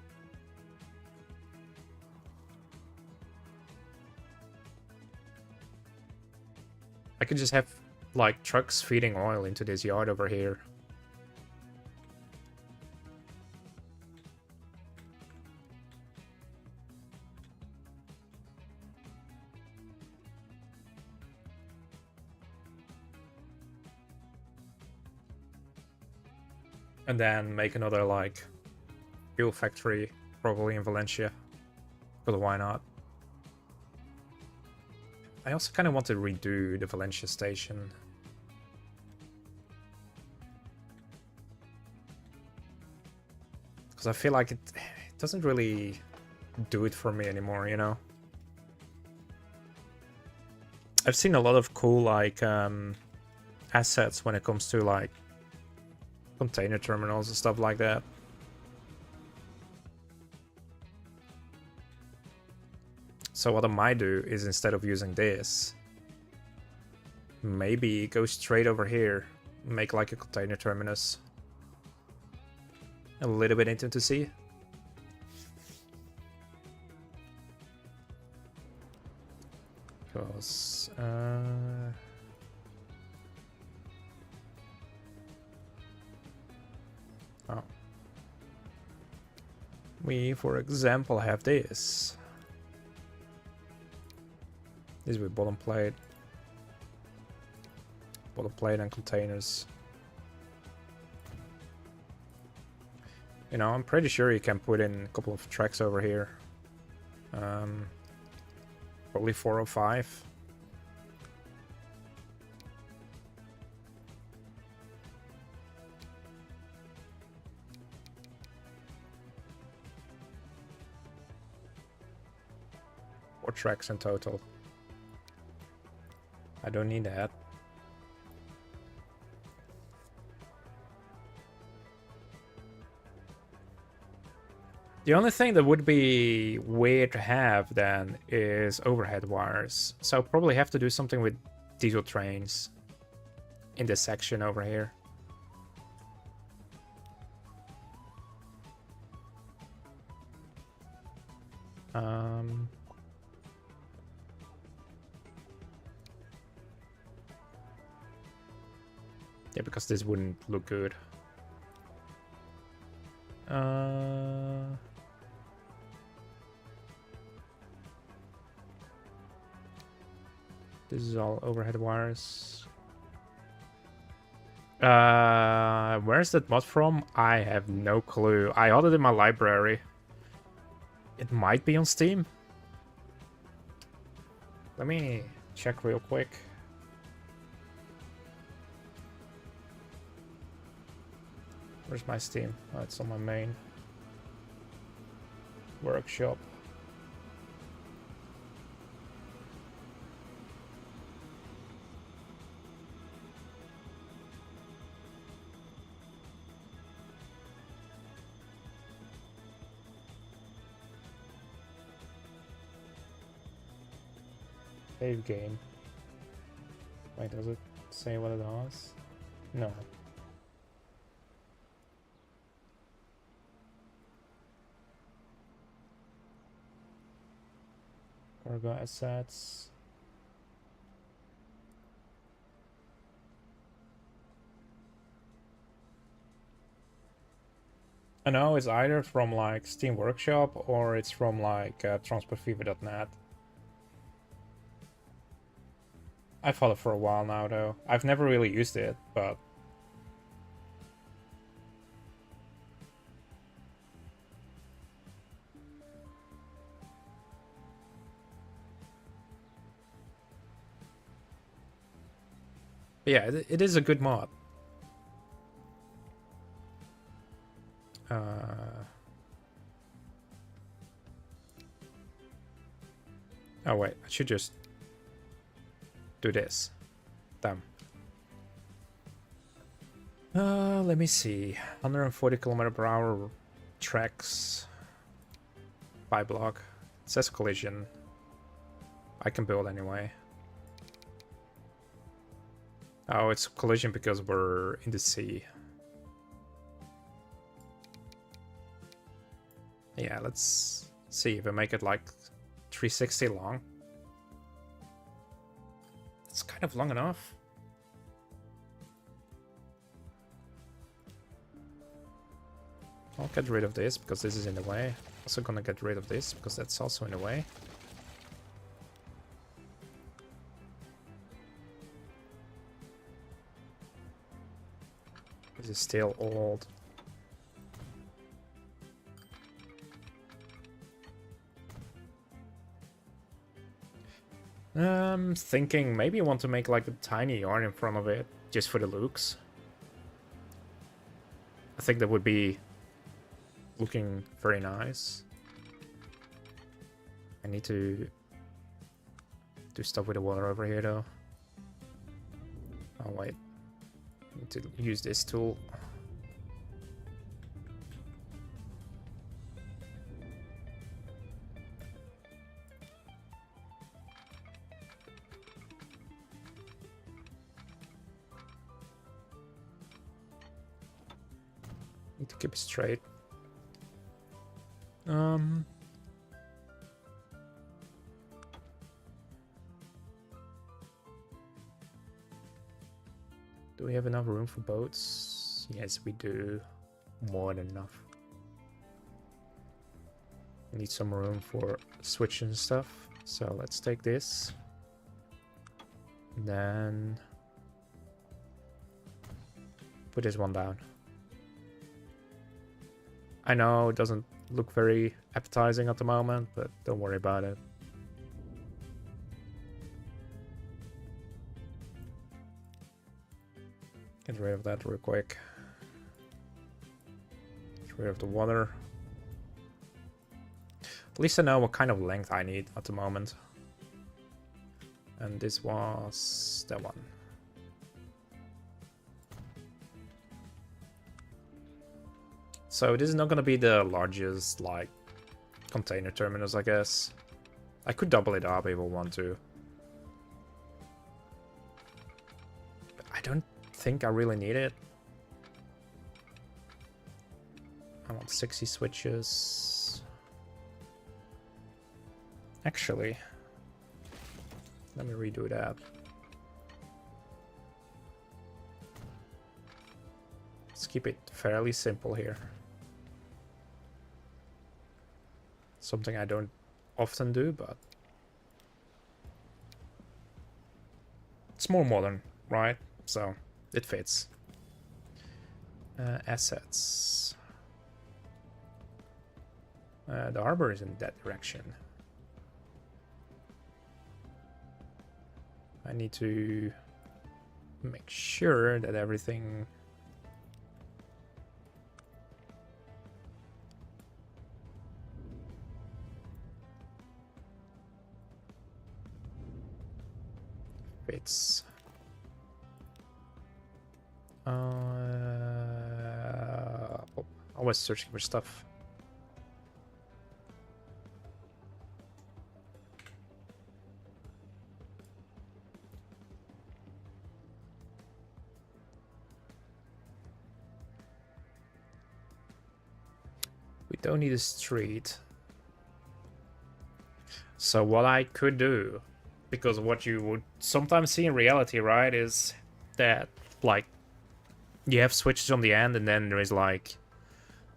I could just have like trucks feeding oil into this yard over here. And then make another, like, fuel factory, probably in Valencia. Because why not? I also kind of want to redo the Valencia station. Because I feel like it doesn't really do it for me anymore, you know? I've seen a lot of cool like assets when it comes to like container terminals and stuff like that. So what I might do is, instead of using this, maybe go straight over here, make like a container terminus a little bit into the sea. Because oh, we, for example, have this. This with bottom plate and containers. You know, I'm pretty sure you can put in a couple of tracks over here. Probably 4 or 5. Four tracks in total. I don't need that. The only thing that would be weird to have then is overhead wires. So I'll probably have to do something with diesel trains in this section over here. Yeah, because this wouldn't look good. This is all overhead wires. Where's that mod from? I have no clue. I ordered it in my library. It might be on Steam. Let me check real quick. Where's my Steam? Oh, it's on my main workshop. Save game. Wait, does it say what it does? No. Cargo assets. I know it's either from like Steam Workshop or it's from like transportfever.net. I've had it for a while now though. I've never really used it, but yeah, it is a good mod. Oh wait, I should just do this. Damn. Let me see. 140 km/h tracks by block. It says collision. I can build anyway. Oh, it's collision because we're in the sea. Yeah, let's see if I make it like 360 long. It's kind of long enough. I'll get rid of this because this is in the way. Also gonna get rid of this because that's also in the way. This is still old. Thinking maybe I want to make like a tiny yarn in front of it, just for the looks. I think that would be looking very nice. I need to do stuff with the water over here though. Oh wait, need to use this tool. Need to keep it straight. Do we have enough room for boats? Yes, we do. More than enough. We need some room for switch and stuff. So let's take this. Then put this one down. I know it doesn't look very appetizing at the moment, but don't worry about it. Get rid of that real quick. Get rid of the water. At least I know what kind of length I need at the moment. And this was that one. So this is not going to be the largest, like, container terminals, I guess. I could double it up if I want to. But I don't think I really need it. I want 60 switches. Actually, let me redo that. Let's keep it fairly simple here. Something I don't often do, but it's more modern, right? So it fits. Assets. The harbor is in that direction. I need to make sure that everything fits. Always searching for stuff. We don't need a street. So what I could do, because what you would sometimes see in reality, right, is that, like, you have switches on the end and then there is, like,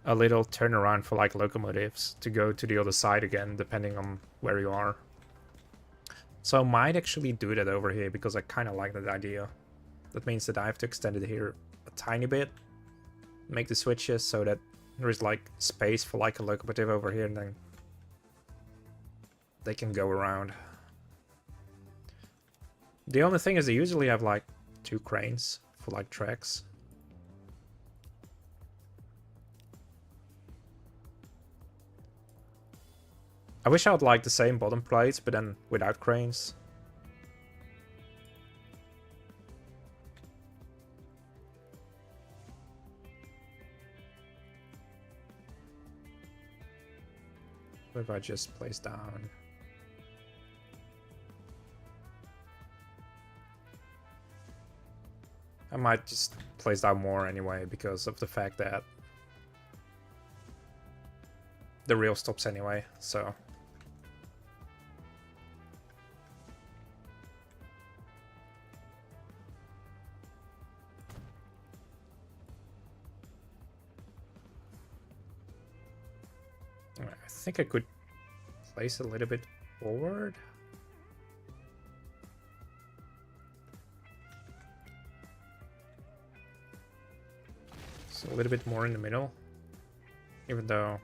a little turnaround for, like, locomotives to go to the other side again, depending on where you are. So I might actually do that over here, because I kind of like that idea. That means that I have to extend it here a tiny bit, make the switches so that there is, like, space for, like, a locomotive over here, and then they can go around. The only thing is they usually have, like, 2 cranes for, like, tracks. I wish I would like the same bottom plates, but then without cranes. What if I just place down? I might just place down more anyway, because of the fact that the reel stops anyway, so. I think I could place a little bit forward. So a little bit more in the middle, even though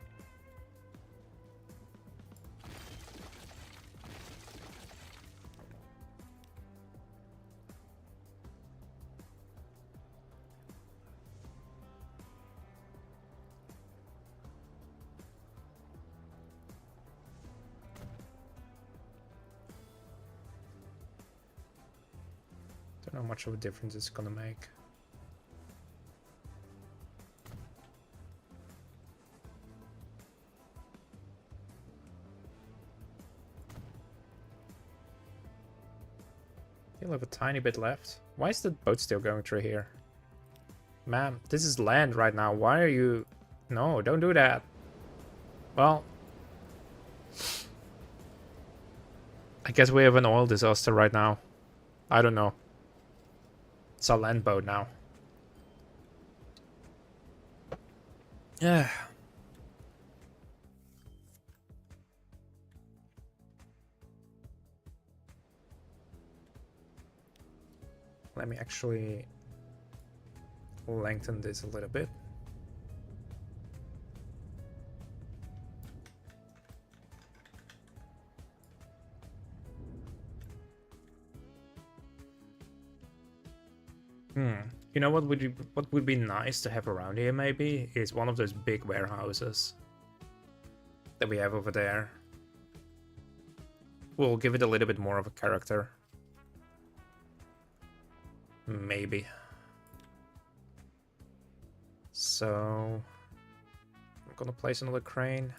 Don't know how much of a difference it's gonna make. Still have a tiny bit left. Why is the boat still going through here? Man, this is land right now. Why are you... No, don't do that. Well... I guess we have an oil disaster right now. I don't know. It's a land boat now. Yeah. Let me actually lengthen this a little bit. You know what would be nice to have around here maybe is one of those big warehouses that we have over there. We'll give it a little bit more of a character. Maybe. So I'm gonna place another crane.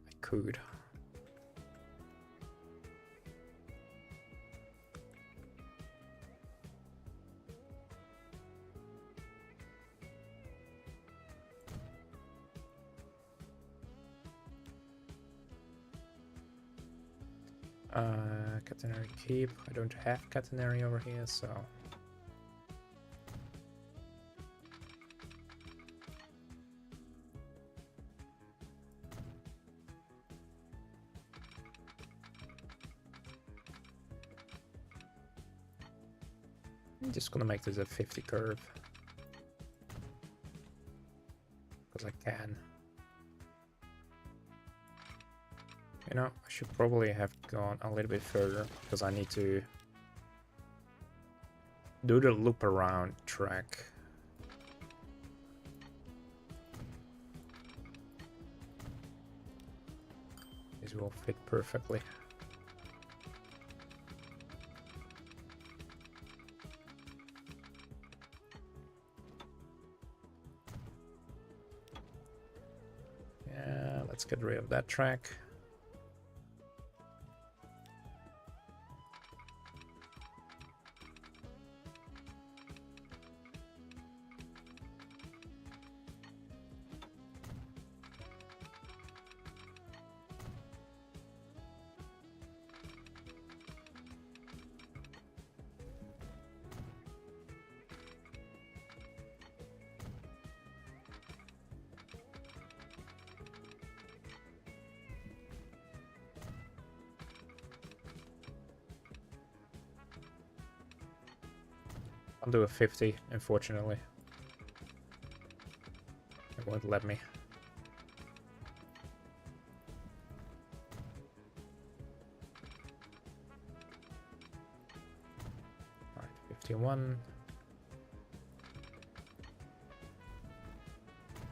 I could. Catenary Keep. I don't have Catenary over here, so... I'm just gonna make this a 50 curve. Because I can. You know, I should probably have gone a little bit further because I need to do the loop around track. This will fit perfectly. Yeah, let's get rid of that track. I'll do a 50, unfortunately. It won't let me. Alright, 51.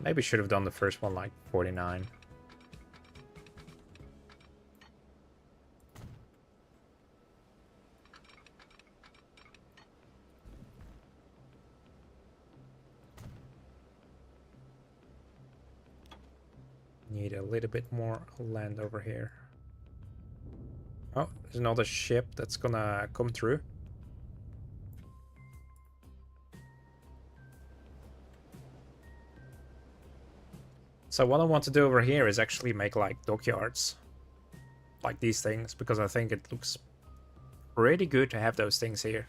Maybe should have done the first one like 49. Need a little bit more land over here. Oh, there's another ship that's gonna come through. So what I want to do over here is actually make like dockyards. Like these things, because I think it looks pretty good to have those things here.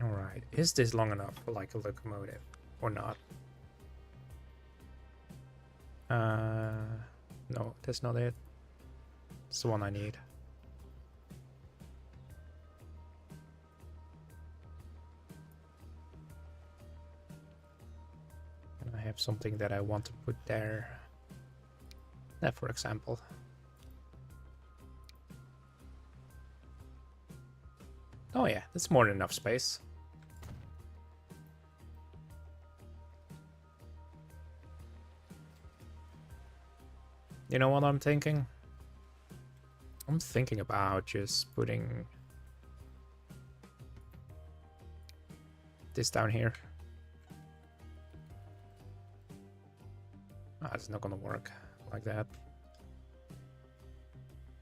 Alright, is this long enough for like a locomotive or not? No, that's not it. It's the one I need. And I have something that I want to put there. That, for example. Oh yeah, that's more than enough space. You know what I'm thinking? I'm thinking about just putting this down here. Ah, it's not gonna work like that.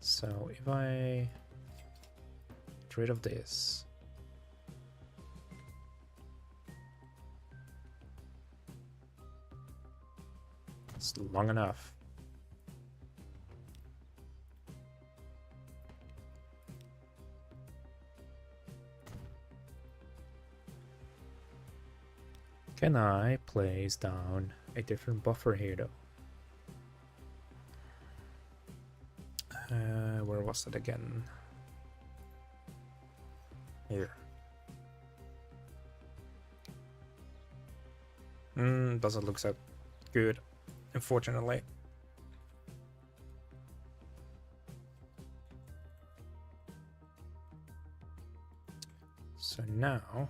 So if I get rid of this, it's long enough. Can I place down a different buffer here though? Where was it again? Here. Doesn't look so good, unfortunately. So now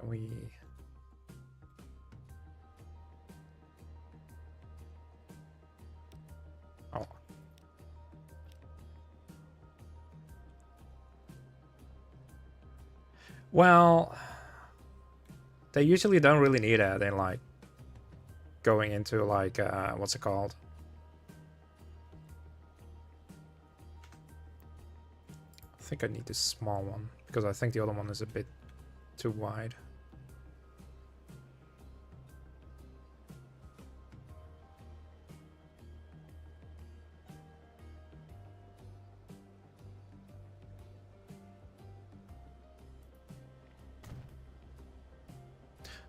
we well, they usually don't really need it. They like going into like what's it called? I think I need this small one because I think the other one is a bit too wide.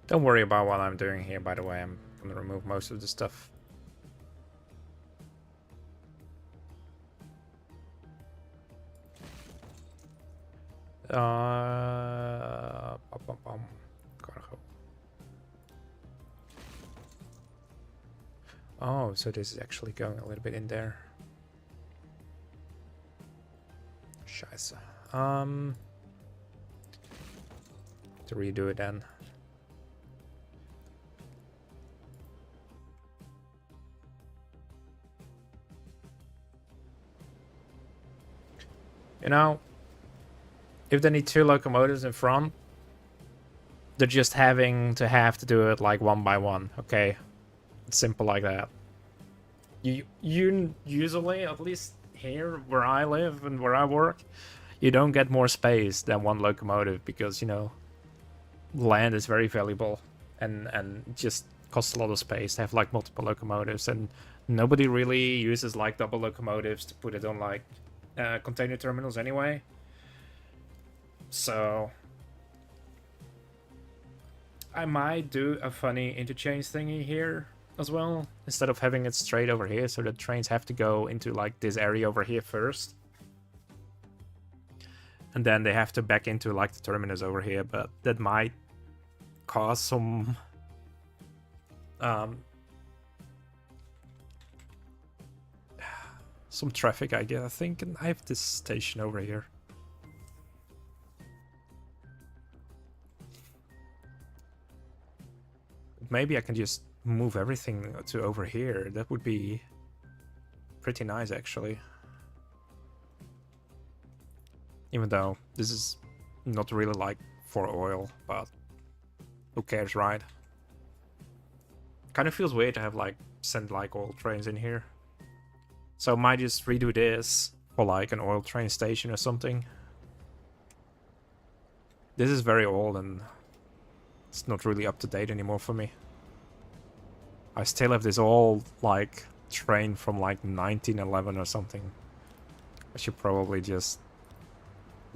Don't worry about what I'm doing here, by the way. I'm gonna remove most of the stuff. Gotta go. Oh, so this is actually going a little bit in there. Scheiße. To redo it then. You know, if they need 2 locomotives in front, they're just having to do it like one by one, okay? It's simple like that. You usually, at least here where I live and where I work, you don't get more space than 1 locomotive because, you know, land is very valuable and just costs a lot of space to have like multiple locomotives, and nobody really uses like double locomotives to put it on like container terminals anyway. So I might do a funny interchange thingy here as well, instead of having it straight over here, so the trains have to go into like this area over here first, and then they have to back into like the terminus over here. But that might cause some traffic, I guess. I think, and I have this station over here. Maybe I can just move everything to over here. That would be pretty nice, actually. Even though this is not really like for oil, but who cares, right? Kind of feels weird to have like send like oil trains in here. So I might just redo this for like an oil train station or something. This is very old and it's not really up to date anymore for me. I still have this old like train from like 1911 or something. I should probably just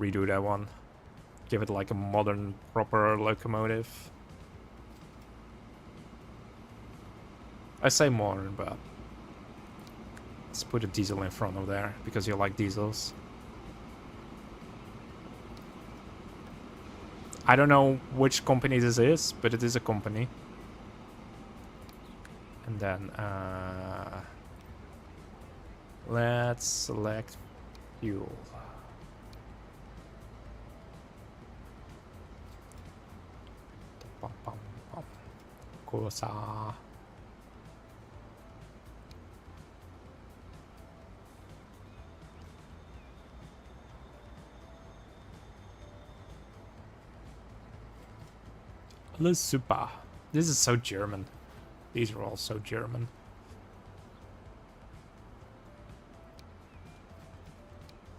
redo that one. Give it like a modern proper locomotive. I say modern, but let's put a diesel in front of there because you like diesels. I don't know which company this is, but it is a company. And then let's select fuel. Cosa. Le Super. This is so German. These are all so German.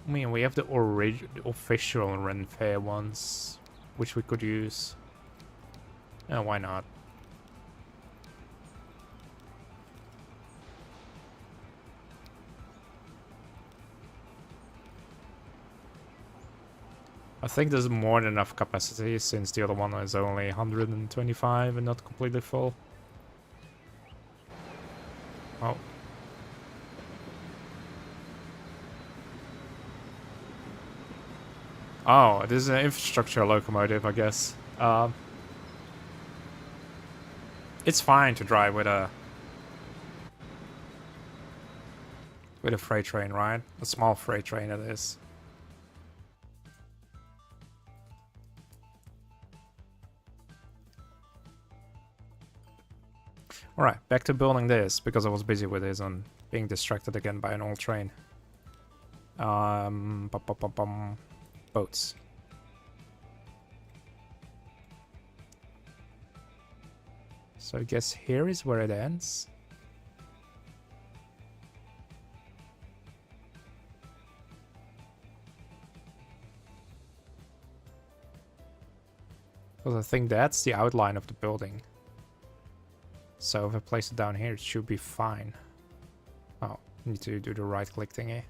I mean, we have the official Renfair ones, which we could use. Why not? I think there's more than enough capacity since the other one is only 125 and not completely full. Oh. Oh, this is an infrastructure locomotive, I guess. It's fine to drive with a freight train, right? A small freight train it is. Alright, back to building this, because I was busy with this and being distracted again by an old train. Boats. So I guess here is where it ends. Because I think that's the outline of the building. So if I place it down here, it should be fine. Oh, need to do the right click thingy.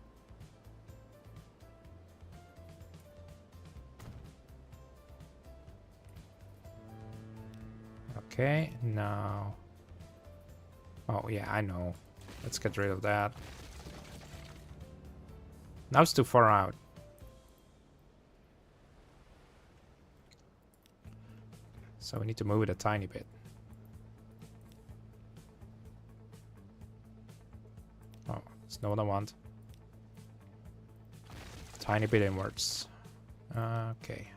Okay, now... Oh yeah, I know. Let's get rid of that. Now it's too far out. So we need to move it a tiny bit. Oh, that's not what I want. Tiny bit inwards. Okay.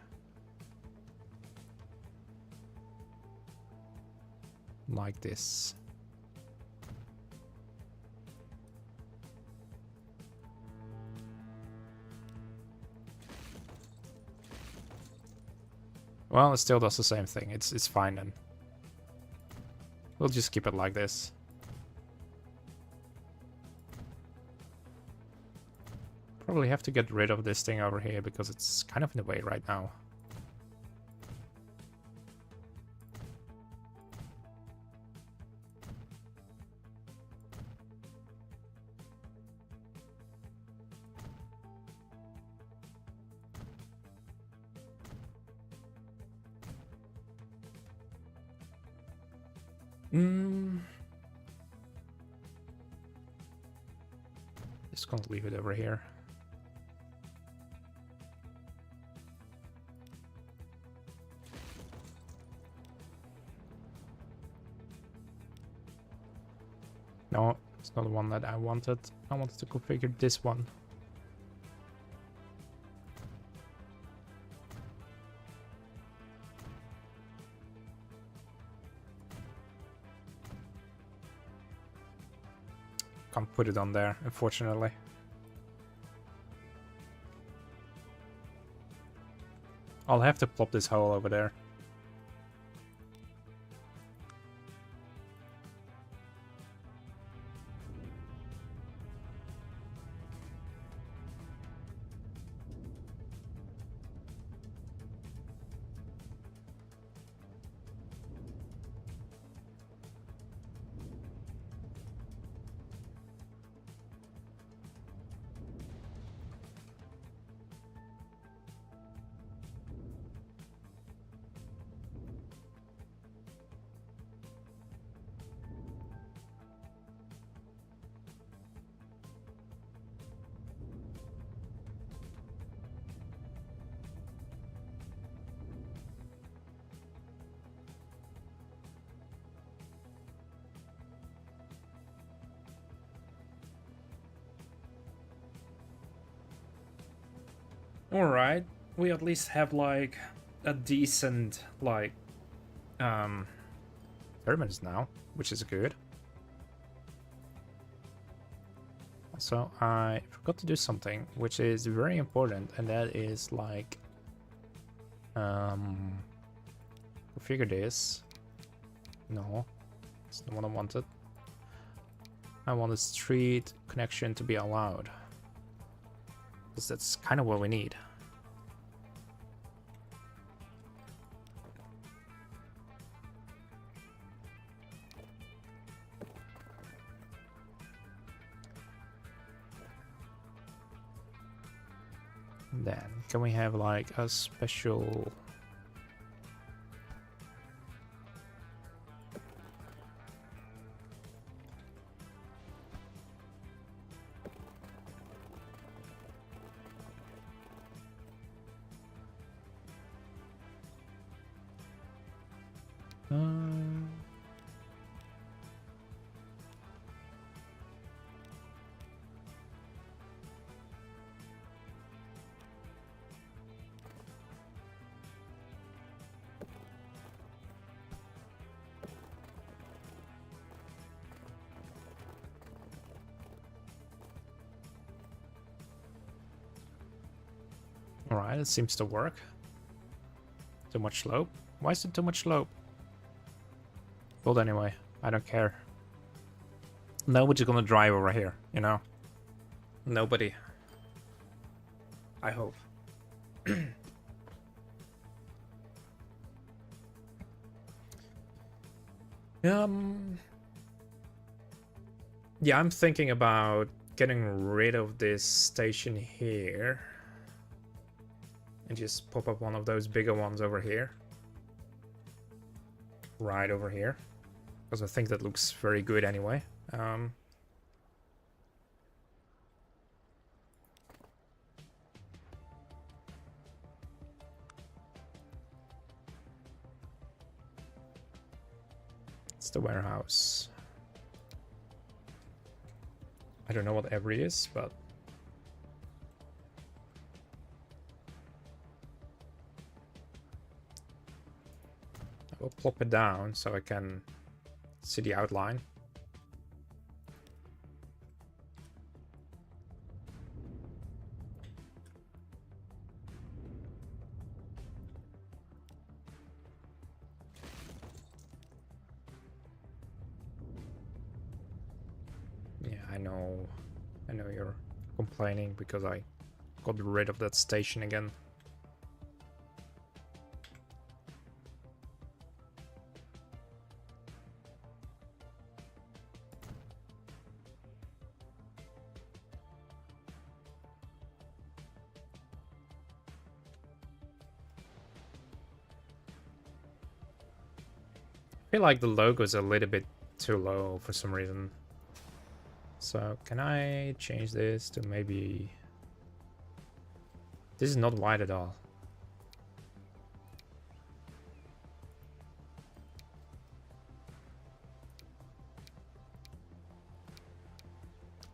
Like this. Well, it still does the same thing. It's fine then. We'll just keep it like this. Probably have to get rid of this thing over here because it's kind of in the way right now. Just gonna leave it over here. No, it's not the one that I wanted. I wanted to configure this one. Can't put it on there, unfortunately. I'll have to plop this hole over there. Alright, we at least have like a decent like terminus now, which is good. So I forgot to do something which is very important, and that is like configure this. No, it's not what I wanted. I want the street connection to be allowed, because that's kind of what we need. Then can we have like a special Alright, it seems to work. Too much slope? Why is it too much slope? Well, anyway, I don't care. Nobody's gonna drive over here, you know? Nobody. I hope. Yeah, I'm thinking about getting rid of this station here and just pop up one of those bigger ones over here. Right over here. Because I think that looks very good anyway. It's the warehouse. I don't know what every is, but I will plop it down so I can see the outline. Yeah, I know you're complaining because I got rid of that station again. I feel like the logo is a little bit too low for some reason. So can I change this to maybe... This is not wide at all.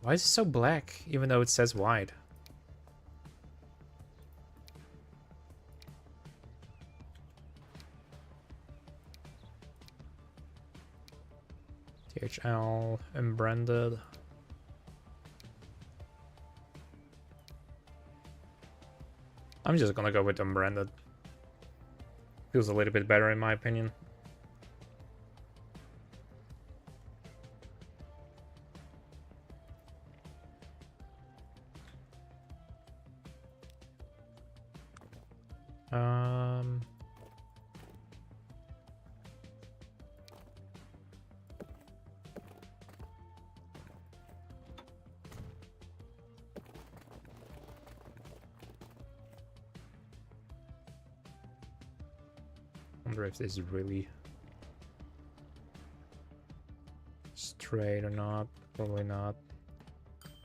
Why is it so black, even though it says wide? THL, unbranded. I'm just gonna go with unbranded. Feels a little bit better in my opinion. Wonder if this is really straight or not. Probably not. I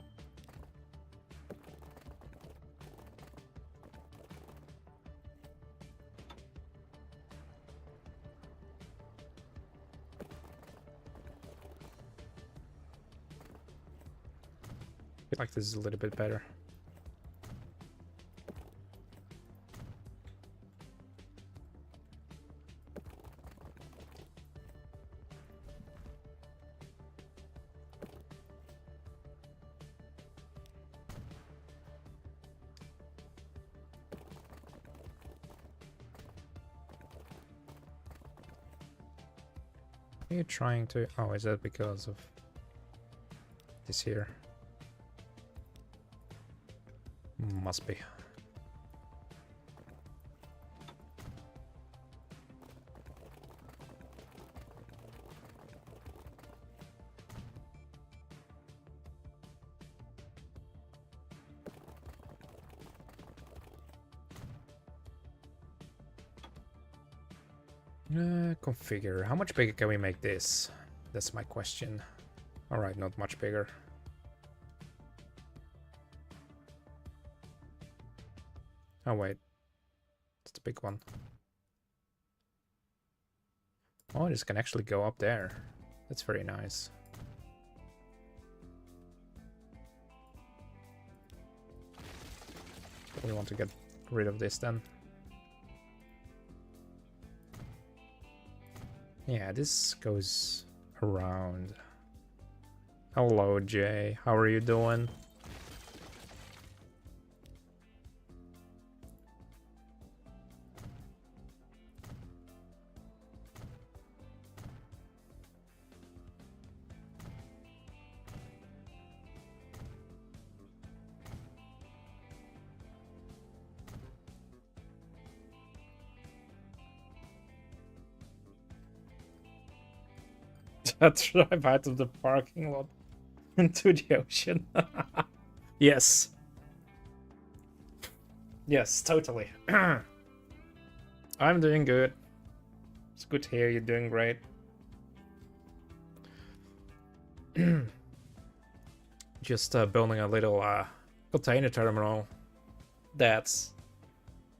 feel like this is a little bit better. Are you trying to... Oh, is that because of this here? Must be. Configure. How much bigger can we make this? That's my question. Alright, not much bigger. Oh wait. It's the big one. Oh, this can actually go up there. That's very nice. We want to get rid of this then. Yeah, this goes around. Hello, Jay. How are you doing? Drive out of the parking lot into the ocean. Yes. Yes, totally. I'm doing good. It's good to hear you're doing great. Just building a little container terminal that's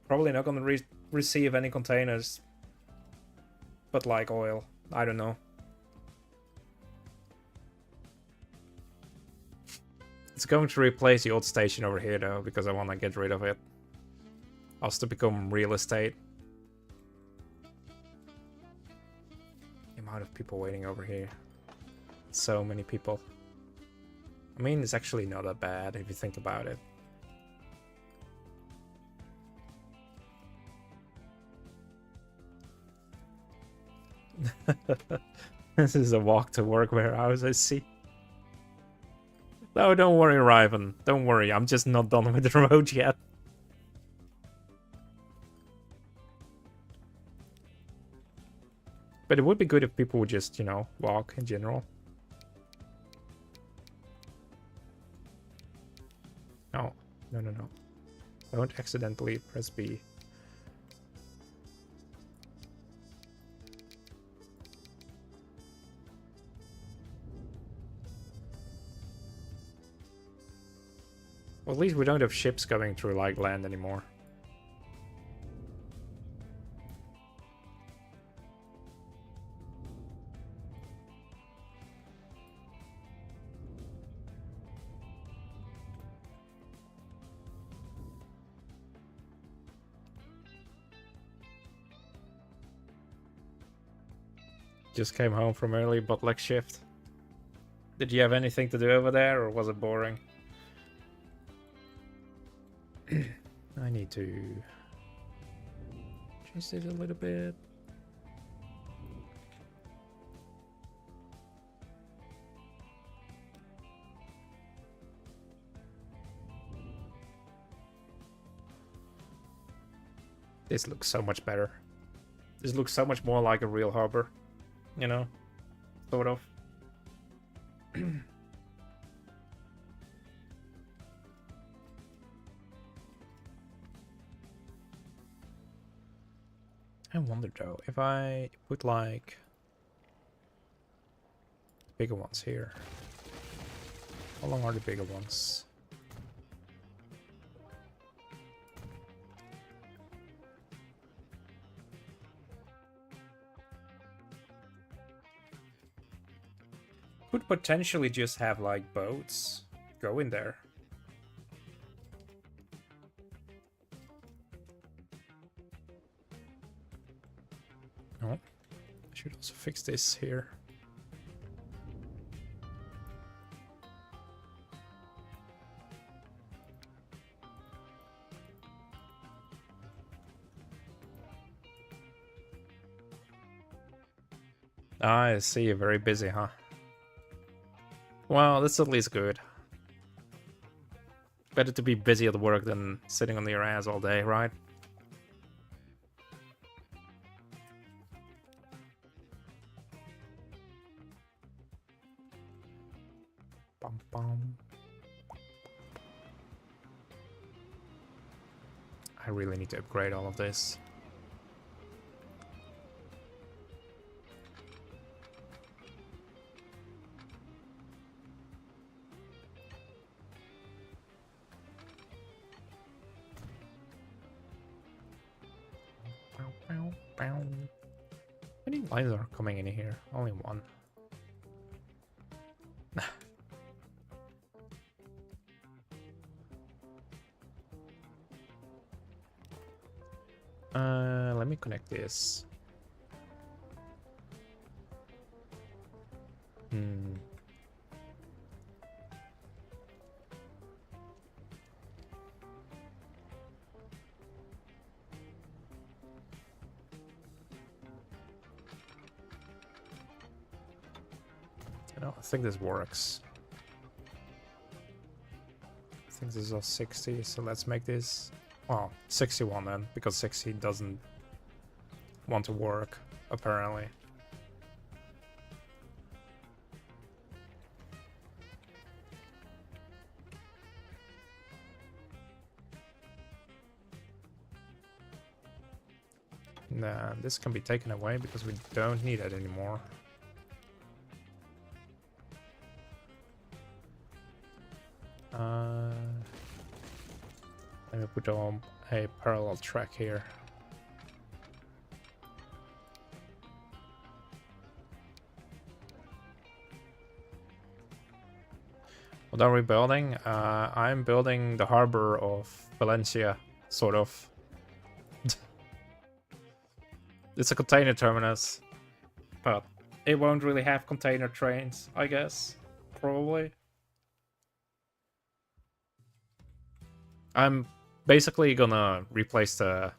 probably not gonna receive any containers, but like oil. I don't know. It's going to replace the old station over here though, because I want to get rid of it. Has to become real estate. The amount of people waiting over here. So many people. I mean, it's actually not that bad if you think about it. This is a walk to work warehouse, I see. No, don't worry, Riven. Don't worry, I'm just not done with the road yet. But it would be good if people would just, you know, walk in general. No, no, no, no. Don't accidentally press B. Well, at least we don't have ships going through like land anymore. Just came home from early bootleg shift. Did you have anything to do over there, or was it boring? I need to change it a little bit. This looks so much better. This looks so much more like a real harbor, you know, sort of. I wonder though, if I put like bigger ones here. How long are the bigger ones? Could potentially just have like boats go in there. Oh, I should also fix this here. I see, you're very busy, huh? Well, that's at least good. Better to be busy at work than sitting on your ass all day, right? Bum, bum. I really need to upgrade all of this. How many lines are coming in here? Only one. Let me connect this. Hmm. You know, I think this works. I think this is all 60, so let's make this, well, 61 then, because 60 doesn't want to work, apparently. Nah, this can be taken away because we don't need it anymore. Let me put on a parallel track here. What are we building? I'm building the harbor of Valencia, sort of. It's a container terminus, but it won't really have container trains, I guess. Probably. I'm basically gonna replace the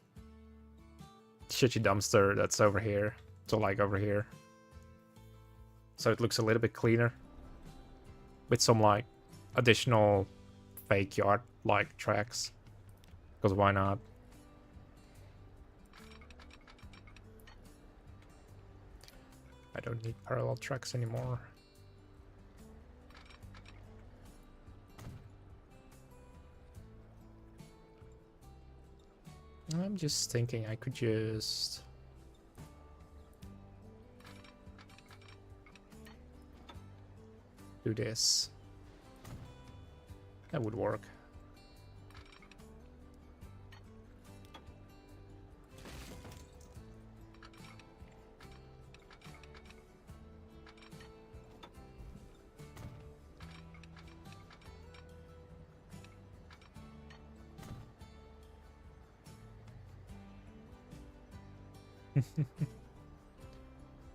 shitty dumpster that's over here to like over here. So it looks a little bit cleaner. With some like additional fake yard like tracks. Because why not? I don't need parallel tracks anymore. I'm just thinking I could just do this. That would work.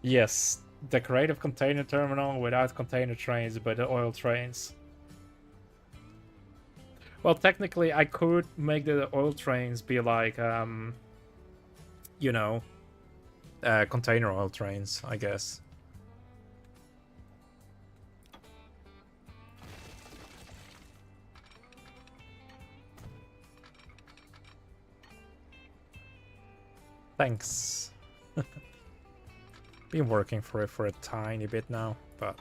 Yes, decorative container terminal without container trains, but the oil trains. Well, technically, I could make the oil trains be like, you know, container oil trains, I guess. Thanks. Been working for it for a tiny bit now, but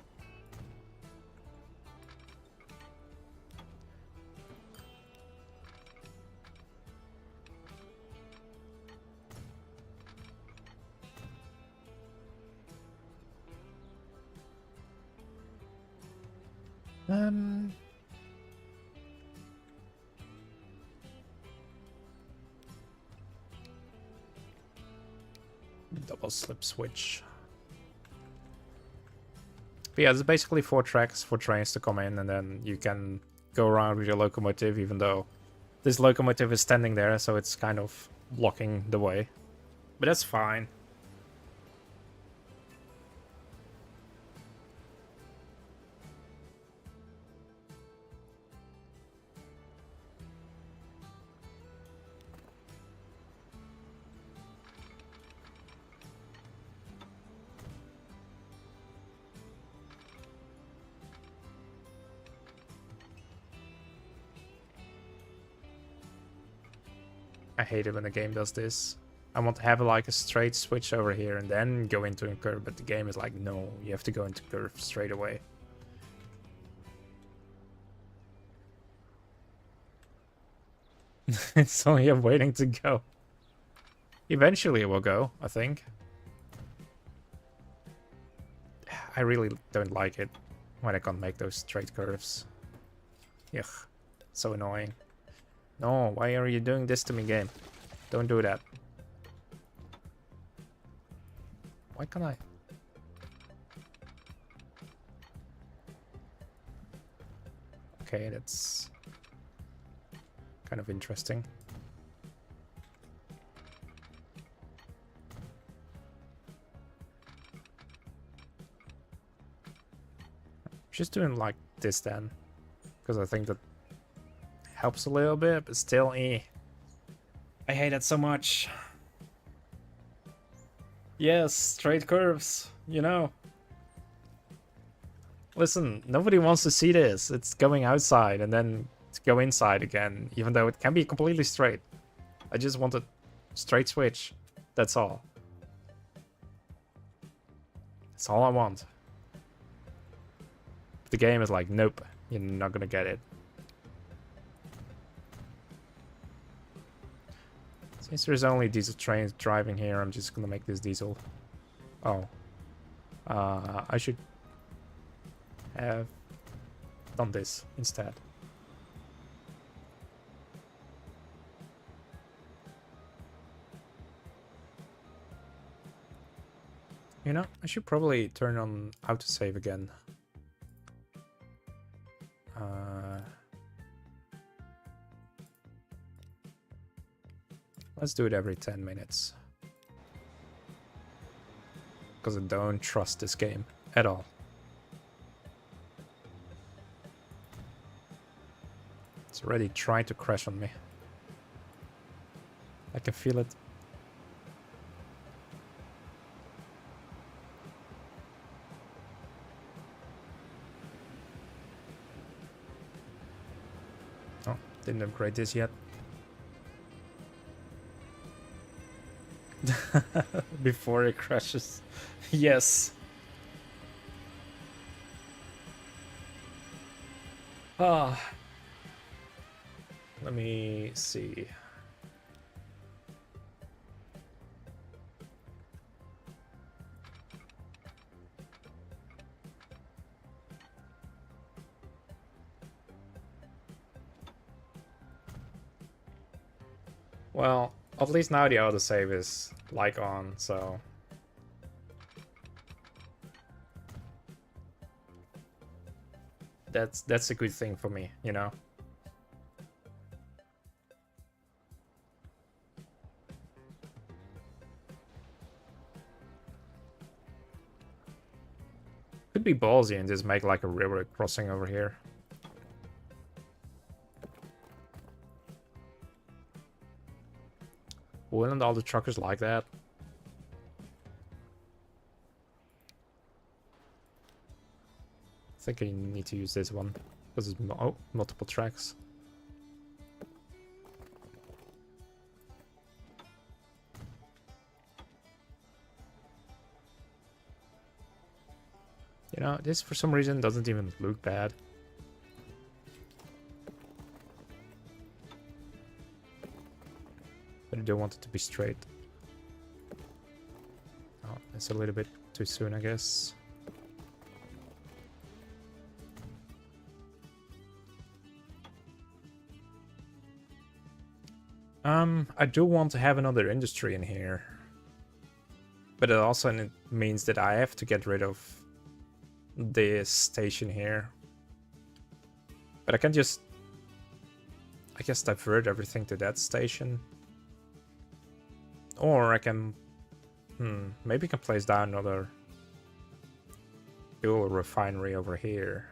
double slip switch. But yeah, there's basically 4 tracks for trains to come in, and then you can go around with your locomotive, even though this locomotive is standing there, so it's kind of blocking the way. But that's fine. I hate it when the game does this. I want to have like a straight switch over here and then go into a curve, but the game is like, no, you have to go into curve straight away. It's only waiting to go. Eventually it will go, I think. I really don't like it when I can't make those straight curves. Yuck, so annoying. No, why are you doing this to me, game? Don't do that. Why can't I? Okay, that's kind of interesting. Just doing like this then, because I think that helps a little bit, but still, I hate it so much. Yes, straight curves, you know. Listen, nobody wants to see this. It's going outside and then to go inside again, even though it can be completely straight. I just want a straight switch. That's all. That's all I want. The game is like, nope, you're not gonna get it. Since there's only diesel trains driving here, I'm just gonna make this diesel. Oh. I should have done this instead. You know, I should probably turn on autosave again. Let's do it every 10 minutes. Because I don't trust this game at all. It's already trying to crash on me. I can feel it. Oh, didn't upgrade this yet. Before it crashes. Yes. Ah. Let me see. Well, at least now the autosave is like on, so that's a good thing for me, you know. Could be ballsy and just make like a river crossing over here. Wouldn't all the truckers like that? I think I need to use this one because it's multiple tracks. You know, this for some reason doesn't even look bad. But I don't want it to be straight. Oh, that's a little bit too soon, I guess. I do want to have another industry in here. But it also means that I have to get rid of this station here. But I can just, I guess, divert everything to that station. Or I can, maybe I can place down another fuel refinery over here.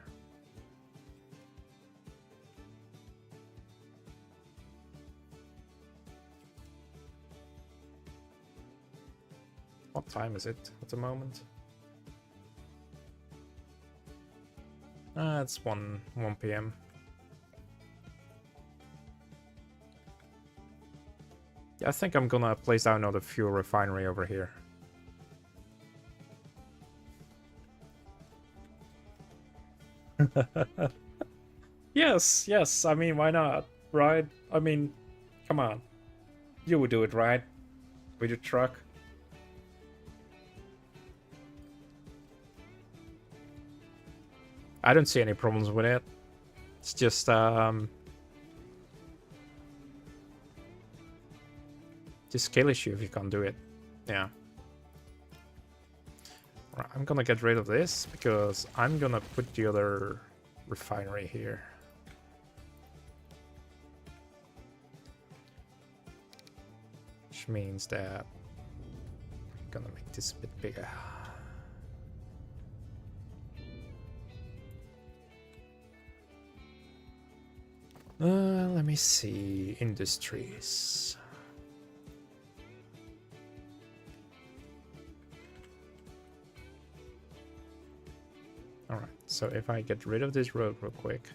What time is it at the moment? It's 1 p.m. Yeah, I think I'm gonna place down another fuel refinery over here. Yes, yes, I mean, why not, right? I mean, come on. You would do it, right? With your truck? I don't see any problems with it. It's just, skill issue if you can't do it. Yeah. Right, I'm gonna get rid of this because I'm gonna put the other refinery here. Which means that I'm gonna make this a bit bigger. Let me see. Industries. Alright, so if I get rid of this road real quick.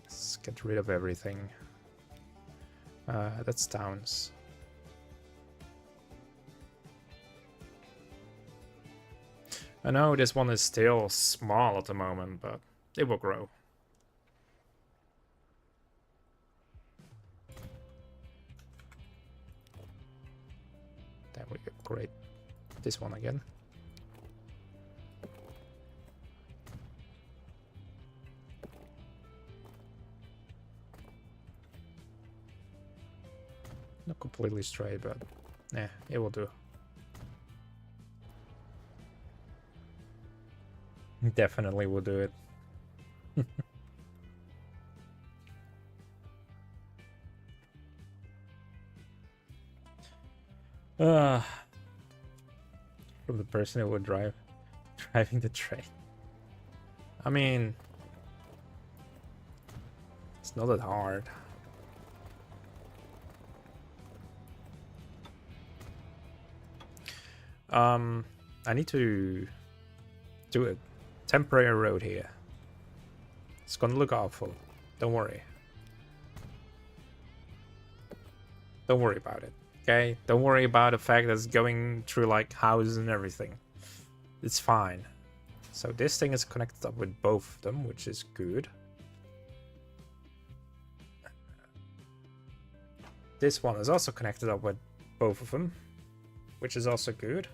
Let's get rid of everything. That's towns. I know this one is still small at the moment, but it will grow. Then we upgrade this one again. Not completely straight, but yeah, it will do. Definitely will do it. From the person who would driving the train. I mean, it's not that hard. I need to do a temporary road here. It's gonna look awful. Don't worry. Don't worry about it. Okay? Don't worry about the fact that it's going through like houses and everything. It's fine. So this thing is connected up with both of them, which is good. This one is also connected up with both of them, which is also good.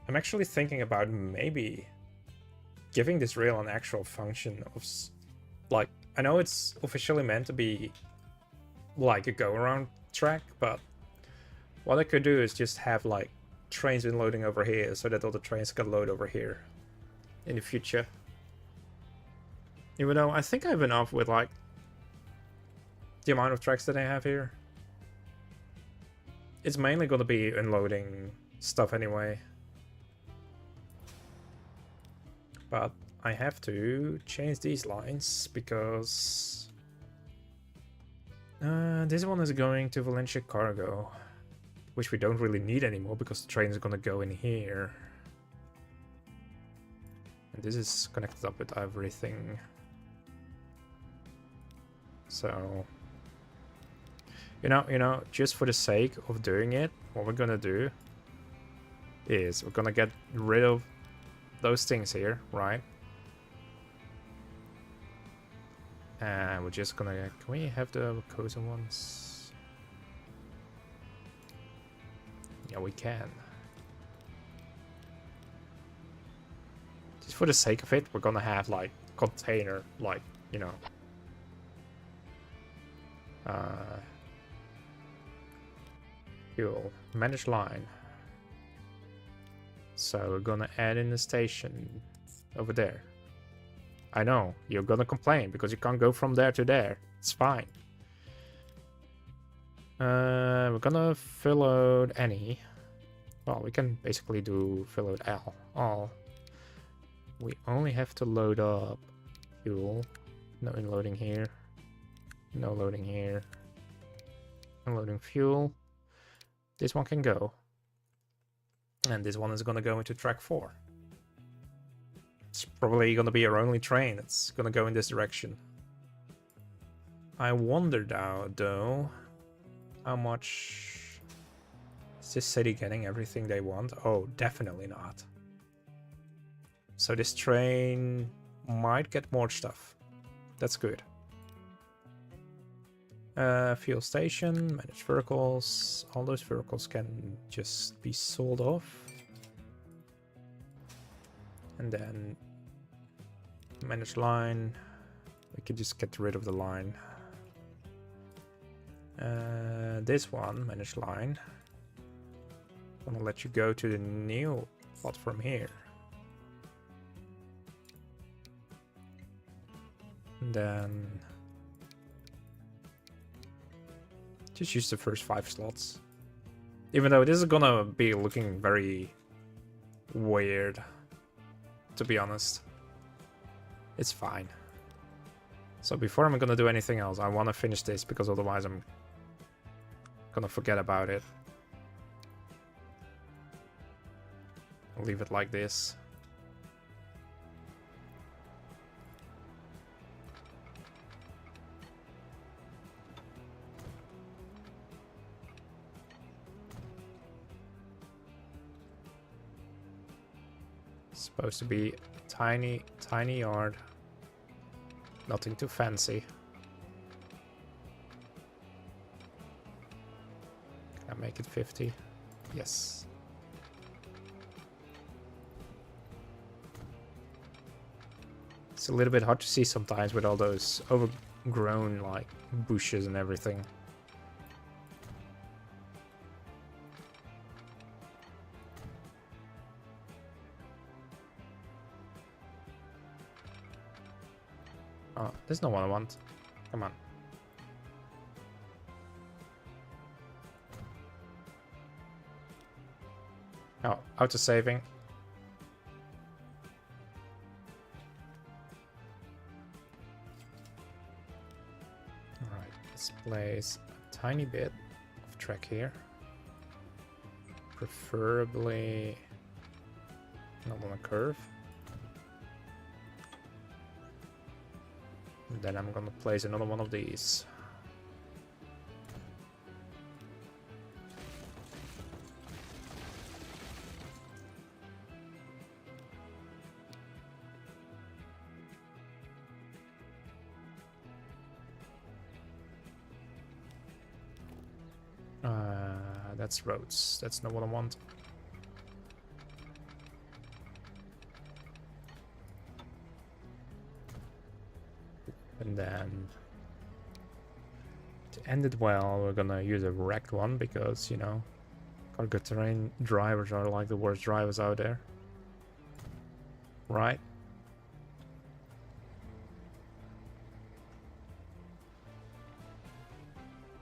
I'm actually thinking about maybe giving this rail an actual function of, like, I know it's officially meant to be like a go-around track, but what I could do is just have like trains unloading over here so that all the trains can load over here in the future. Even though I think I have enough with like the amount of tracks that I have here. It's mainly going to be unloading stuff anyway. But I have to change these lines because this one is going to Valencia Cargo, which we don't really need anymore because the train is going to go in here. And this is connected up with everything. So, you know, just for the sake of doing it, what we're gonna do is we're gonna get rid of those things here, right? And we're just gonna... Can we have the Koza ones? Yeah, we can. Just for the sake of it, we're gonna have like container, like, you know, fuel manage line. So we're gonna add in a station over there. I know you're gonna complain because you can't go from there to there. It's fine. We're gonna fill load any. Well, we can basically do fill load all. We only have to load up fuel. No unloading here. No loading here. Unloading fuel. This one can go. And this one is gonna go into track 4. It's probably gonna be our only train that's gonna go in this direction. I wonder now, though, how much is this city getting everything they want? Oh, definitely not. So this train might get more stuff. That's good. Fuel station, manage vehicles. All those vehicles can just be sold off. And then manage line. We could just get rid of the line. This one, manage line. I'm gonna let you go to the new platform here. And then just use the first 5 slots. Even though this is gonna be looking very weird, to be honest. It's fine. So before I'm gonna do anything else, I wanna finish this because otherwise I'm gonna forget about it. I'll leave it like this. Supposed to be tiny yard. Nothing too fancy. Can I make it 50? Yes. It's a little bit hard to see sometimes with all those overgrown like bushes and everything. Oh, there's no one I want. Come on. Oh, auto-saving. Alright, let's place a tiny bit of track here. Preferably not on a curve. And then I'm gonna place another one of these. That's roads. That's not what I want. And then to end it well, we're gonna use a wrecked one because, you know, cargo terrain drivers are like the worst drivers out there. Right?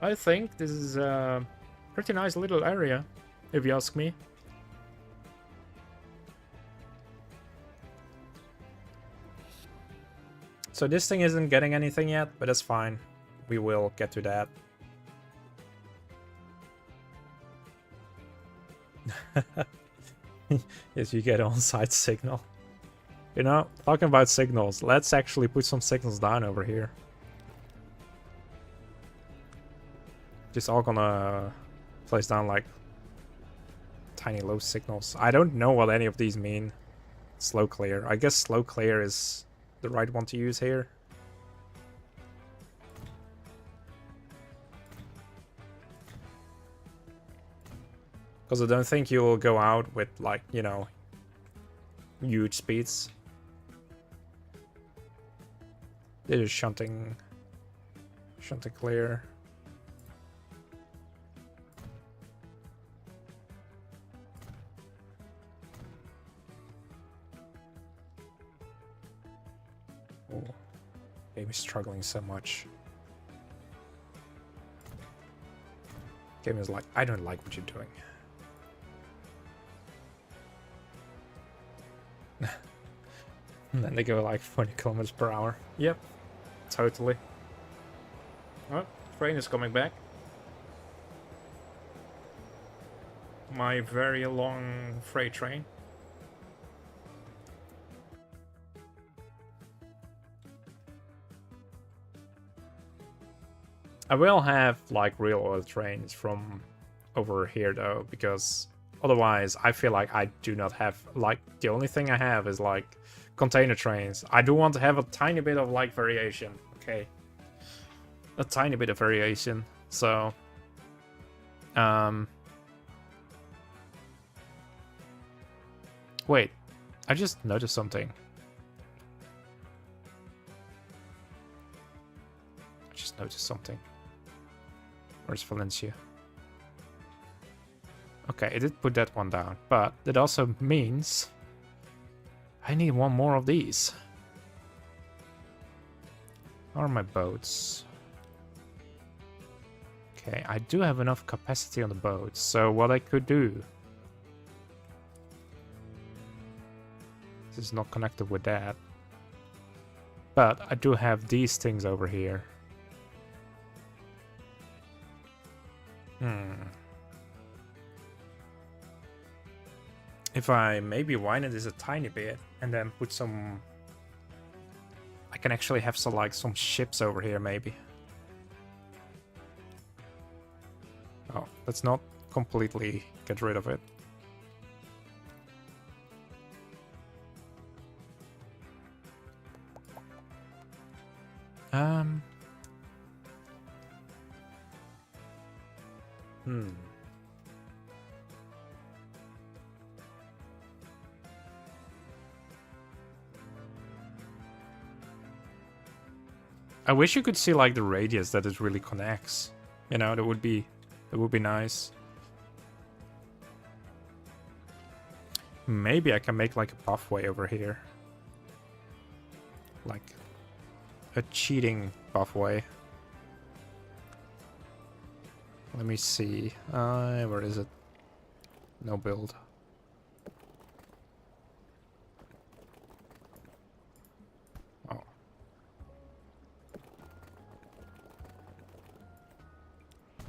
I think this is a pretty nice little area, if you ask me. So this thing isn't getting anything yet, but that's fine. We will get to that. Yes, you get on-site signal. You know, talking about signals, let's actually put some signals down over here. Just all gonna place down like tiny low signals. I don't know what any of these mean. Slow clear. I guess slow clear is the right one to use here. Because I don't think you'll go out with, like, you know, huge speeds. They're just shunting clear. Oh, game is struggling so much. Game is like, I don't like what you're doing. And then they go like 40 kilometers per hour. Yep, totally. Oh, train is coming back. my very long freight train. I will have like real oil trains from over here though, because otherwise I feel like I do not have, like, the only thing I have is like container trains. I do want to have a tiny bit of like variation, okay? A tiny bit of variation. So wait, I just noticed something. Where's Valencia? Okay, it did put that one down, but that also means I need one more of these. How are my boats? Okay, I do have enough capacity on the boats, so what I could do... This is not connected with that. But I do have these things over here. If I maybe widen this a tiny bit and then put some... I can actually have some, like, some ships over here maybe. Oh, let's not completely get rid of it. I wish you could see like the radius that it really connects. You know, that would be nice. Maybe I can make like a pathway over here. Like a cheating pathway. Let me see. Where is it? No build. Oh.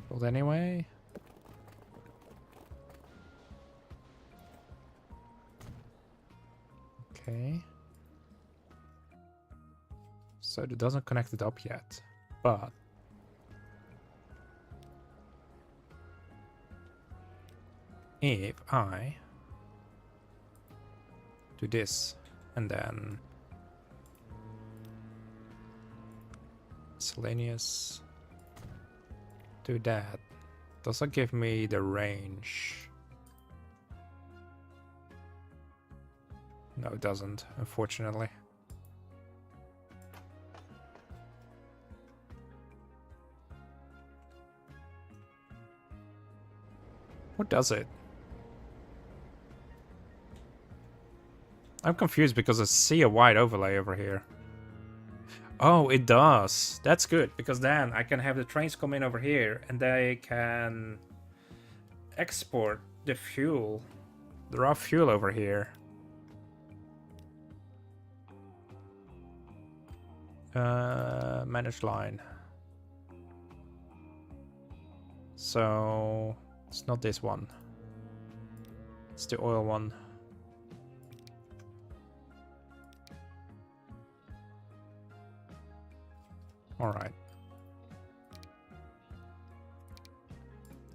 Build anyway. Okay. So it doesn't connect it up yet, but if I do this and then miscellaneous, do that, does that give me the range? No, it doesn't, unfortunately. What does it? I'm confused because I see a wide overlay over here. Oh, it does. That's good, because then I can have the trains come in over here and they can export the fuel, the raw fuel over here. Manage line. So it's not this one. It's the oil one. All right.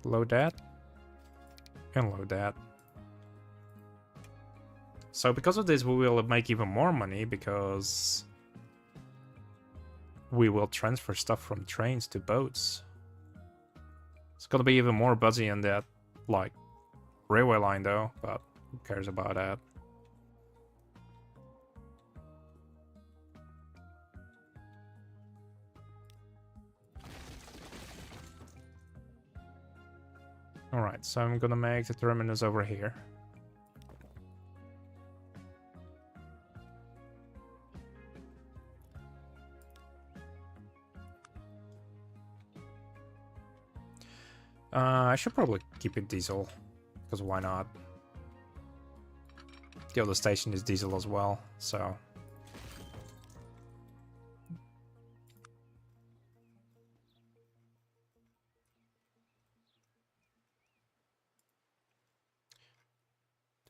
Load that. And load that. So because of this, we will make even more money because we will transfer stuff from trains to boats. It's gonna be even more buzzy in that, like, railway line though, but who cares about that? Alright, so I'm gonna make the terminus over here. I should probably keep it diesel, because why not? The other station is diesel as well, so...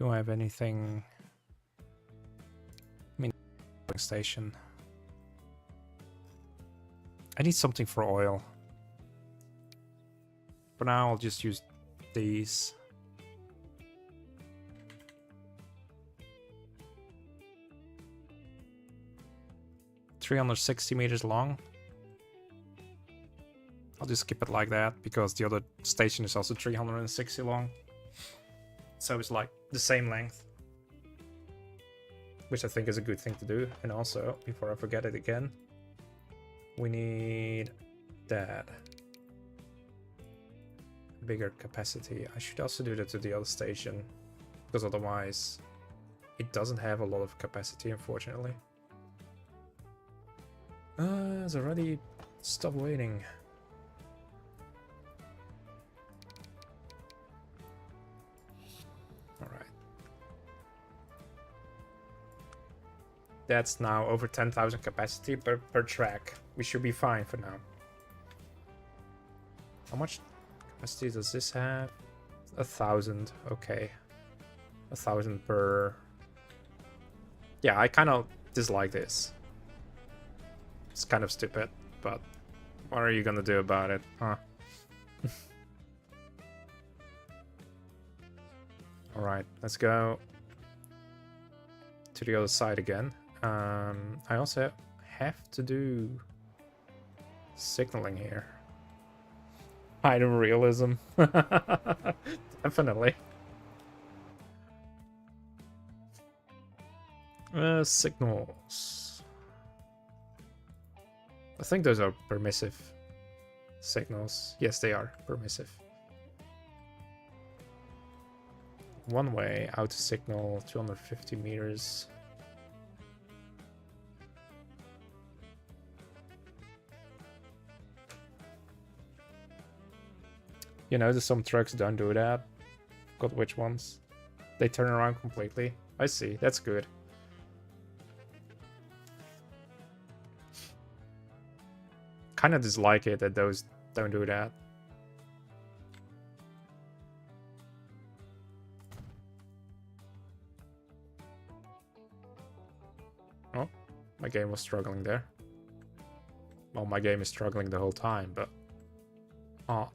Do I have anything? I mean, station. I need something for oil. For now, I'll just use these. $360 meters long. I'll just skip it like that because the other station is also 360 long. So it's like the same length. Which I think is a good thing to do. And also, before I forget it again, we need that. Bigger capacity. I should also do that to the other station. Because otherwise, it doesn't have a lot of capacity, unfortunately. It's already stopped waiting. Alright. That's now over 10,000 capacity per track. We should be fine for now. How much capacity does this have? 1,000. Okay. 1,000 per... Yeah, I kind of dislike this. It's kind of stupid, but what are you gonna do about it, huh? Alright, let's go to the other side again. I also have to do signaling here. Item realism. Definitely. Signals. I think those are permissive signals. Yes, they are permissive. One way, out signal, 250 meters. You know, there's some trucks don't do that. Got which ones? They turn around completely. I see, that's good. Kind of dislike it that those don't do that. Oh, my game was struggling there. Well, my game is struggling the whole time, but... Oh.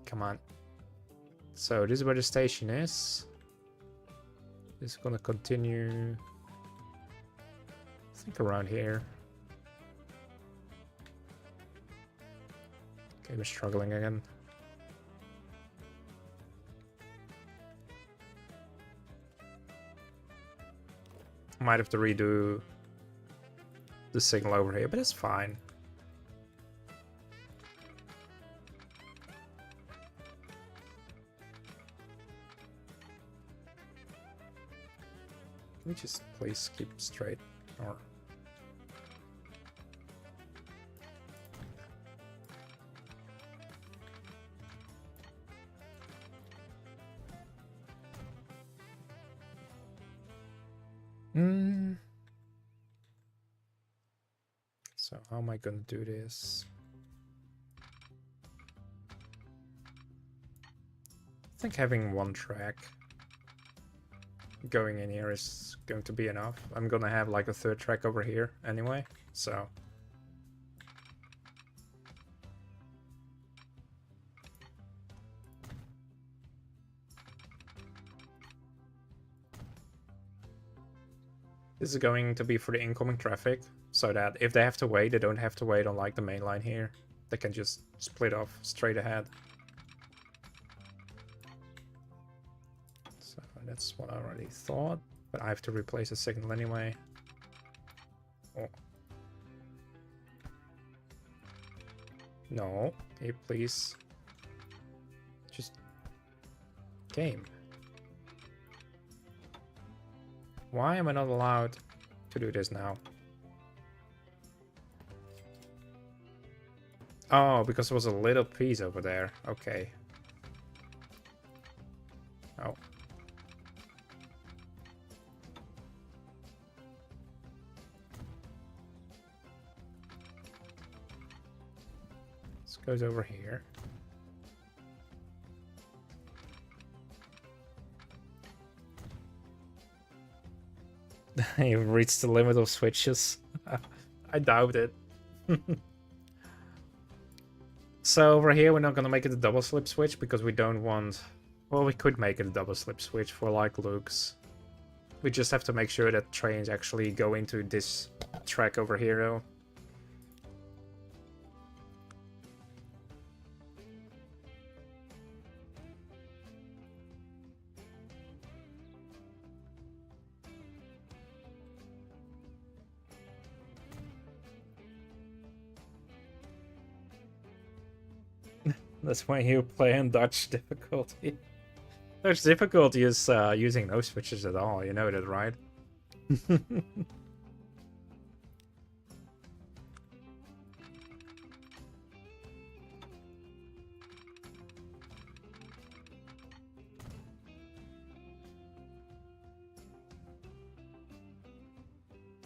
Come on. So, this is where the station is. This is gonna continue... I think around here. Okay, we're struggling again. Might have to redo the signal over here, but it's fine. Can we just please keep straight? Or... So how am I gonna do this? I think having one track going in here is going to be enough. I'm gonna have like a third track over here anyway, so... This is going to be for the incoming traffic, so that if they have to wait, they don't have to wait on like the main line here. They can just split off straight ahead. So that's what I already thought, but I have to replace the signal anyway. Oh. No, hey, please. Just... game. Why am I not allowed to do this now? Oh, because there was a little piece over there. Okay. Oh. This goes over here. You've reached the limit of switches. I doubt it. So over here, we're not gonna make it a double slip switch because we don't want... Well, we could make it a double slip switch for like looks. We just have to make sure that trains actually go into this track over here, though. That's why you play on Dutch difficulty. Dutch difficulty is using no switches at all, you know that, right?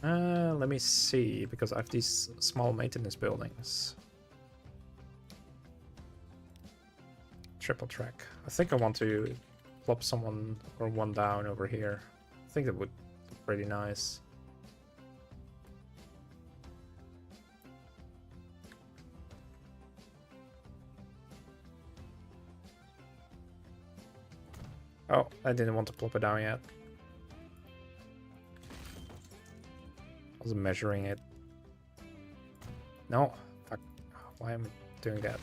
Let me see, because I have these small maintenance buildings. Triple track. I think I want to plop someone or one down over here. I think that would be pretty nice. Oh, I didn't want to plop it down yet. I was measuring it. No, fuck. Why am I doing that?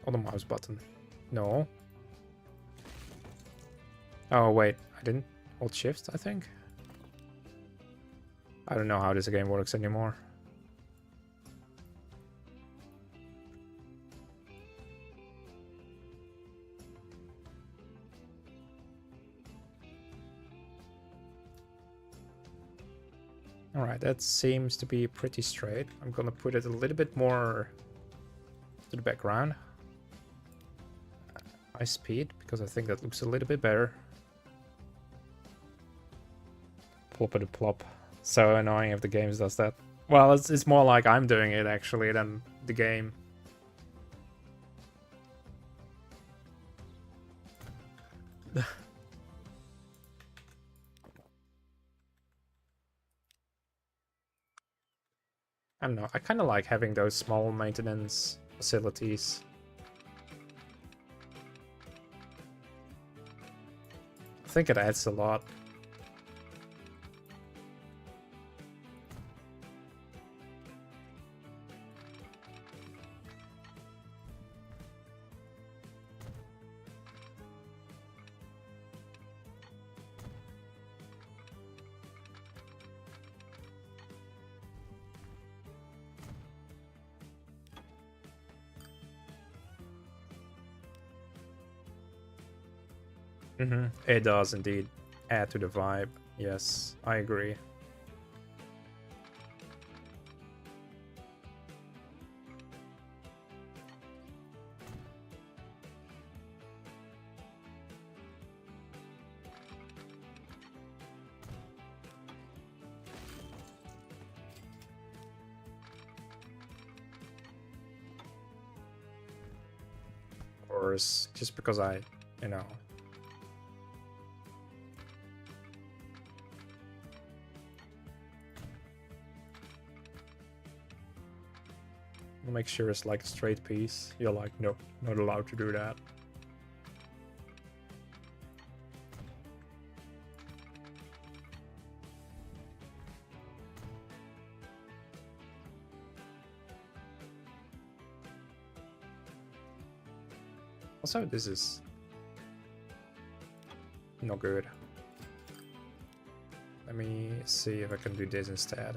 On the mouse button. No. Oh, wait. I didn't hold shift, I think. I don't know how this game works anymore. Alright, that seems to be pretty straight. I'm gonna put it a little bit more to the background. High speed, because I think that looks a little bit better. Ploppity plop. So annoying if the game does that. Well, it's more like I'm doing it actually than the game. I don't know, I kind of like having those small maintenance facilities. I think it adds a lot. It does indeed add to the vibe. Yes, I agree. Of course, just because I, you know, make sure it's like a straight piece. You're like, nope, not allowed to do that. Also, this is not good. Let me see if I can do this instead.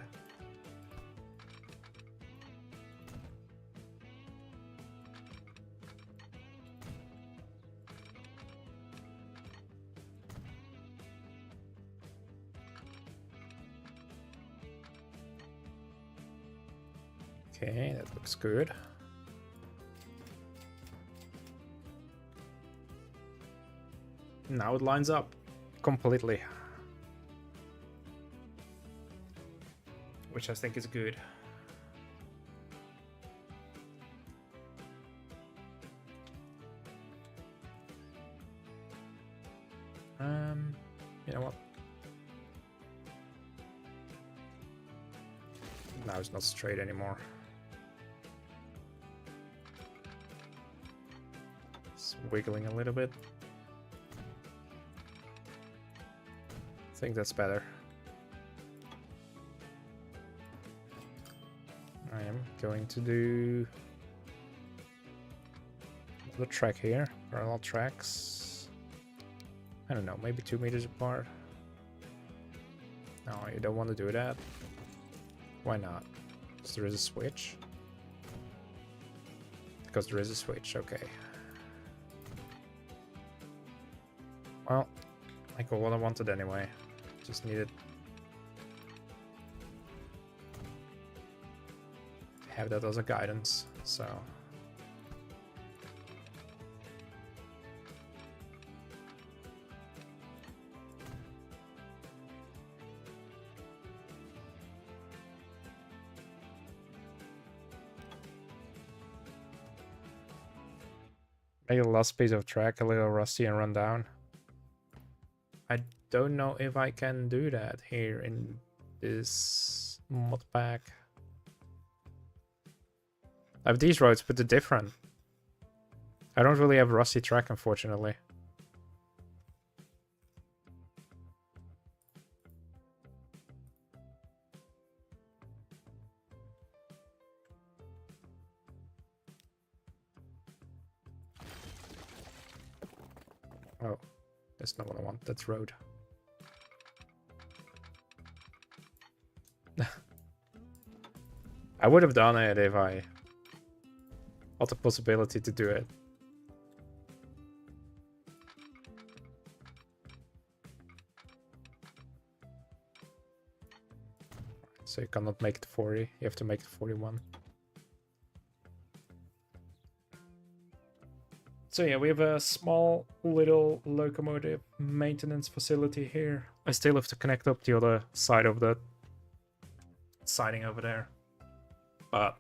Okay, that looks good. Now it lines up completely, which I think is good. You know what? Now it's not straight anymore. It's wiggling a little bit. I think that's better. I am going to do the track here, parallel tracks. I don't know, maybe 2 meters apart. No, you don't want to do that. Why not? Because there is a switch. Because there is a switch, okay. Well, I got what I wanted anyway. Just needed to have that as a guidance, so. Make the last piece of track a little rusty and run down. I don't know if I can do that here in this mod pack. I have these roads, but they're different. I don't really have rusty track, unfortunately. Oh, that's not what I want. That's road. I would have done it if I had the possibility to do it. So you cannot make it 40, you have to make it 41. So yeah, we have a small little locomotive maintenance facility here. I still have to connect up the other side of the siding over there. But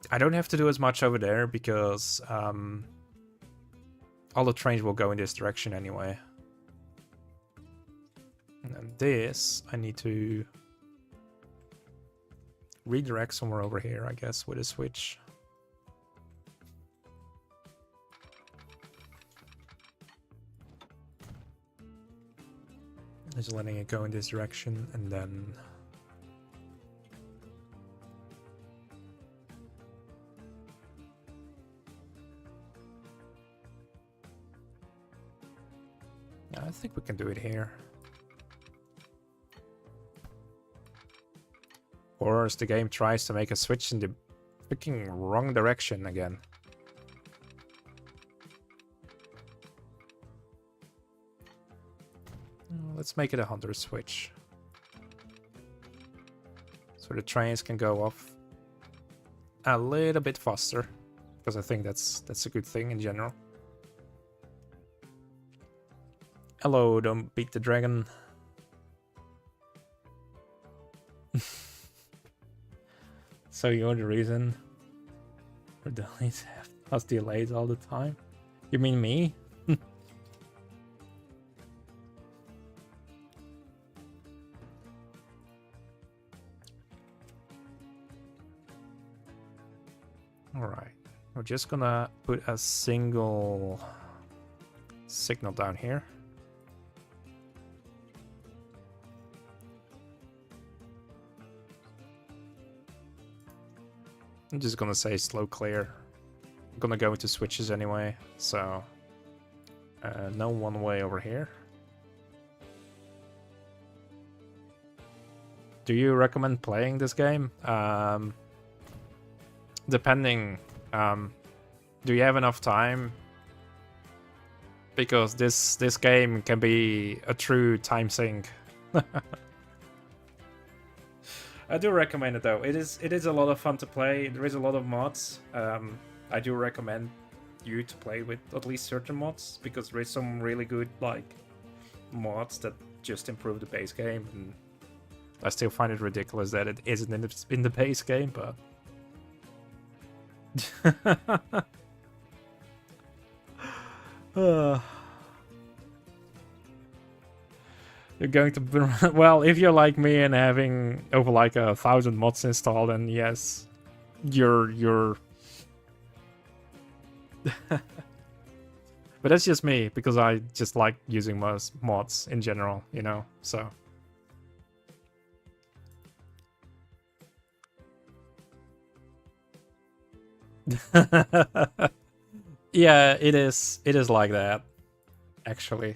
I don't have to do as much over there because all the trains will go in this direction anyway. And then this, I need to redirect somewhere over here, I guess, with a switch. Just letting it go in this direction, and then I think we can do it here. Or as the game tries to make a switch in the freaking wrong direction again. Let's make it a 100 switch. So the trains can go off a little bit faster. Because I think that's a good thing in general. Hello, don't beat the dragon. So you're the reason for delays have us delays all the time? You mean me? Alright, we're just gonna put a single signal down here. I'm just gonna say slow clear. I'm gonna go into switches anyway, so no one way over here. Do you recommend playing this game? Depending, do you have enough time? Because this game can be a true time sink. I do recommend it though. It is a lot of fun to play. There is a lot of mods. I do recommend you to play with at least certain mods because there is some really good like mods that just improve the base game. And I still find it ridiculous that it isn't in the base game, but. You're going to well, if you're like me and having over like 1,000 mods installed, then yes, you're. But that's just me because I just like using most mods in general, you know. So. Yeah, it is. It is like that, actually.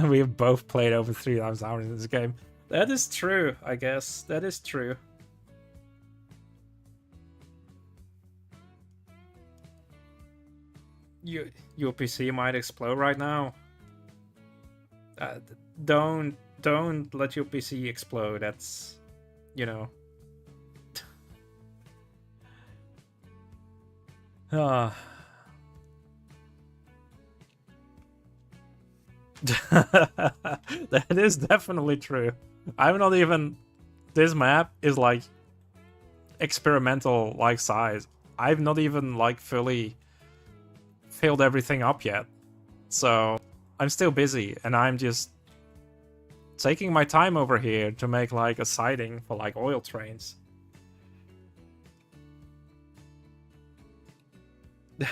We have both played over 3,000 hours in this game. That is true, I guess. That is true. Your PC might explode right now. Don't let your PC explode. That's, you know. Ah. That is definitely true. I'm not even. This map is like experimental like size. I've not even like fully filled everything up yet. So I'm still busy and I'm just taking my time over here to make like a siding for like oil trains.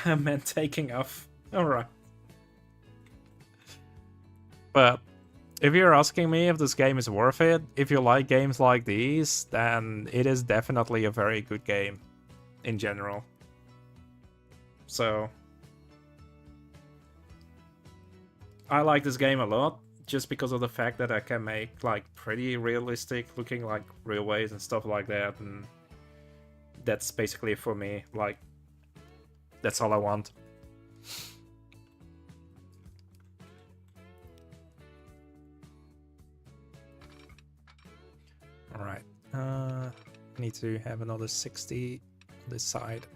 I meant taking off. Alright. But if you're asking me if this game is worth it, if you like games like these, then it is definitely a very good game in general. So I like this game a lot just because of the fact that I can make like pretty realistic looking like railways and stuff like that, and that's basically for me. Like, that's all I want. Alright, I need to have another 60 on this side.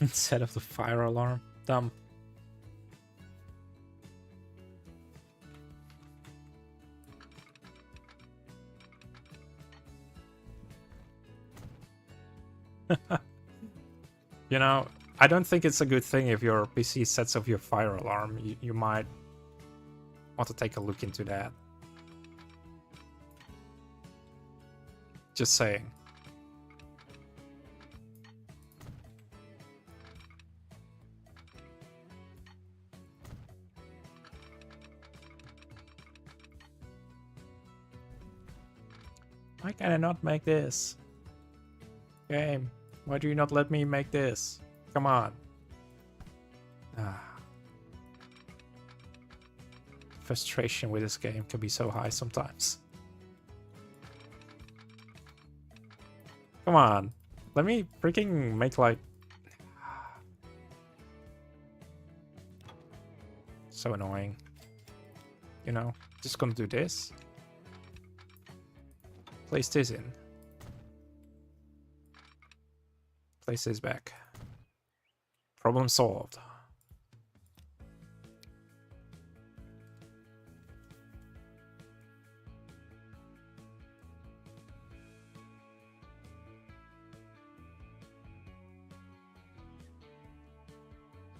Set off the fire alarm. Dumb. You know, I don't think it's a good thing if your PC sets off your fire alarm. You might want to take a look into that. Just saying. Why can I not make this? Game, why do you not let me make this? Come on. Frustration with this game can be so high sometimes. Come on. Let me freaking make like... So annoying. You know, just gonna do this. Place this in. Place this back. Problem solved.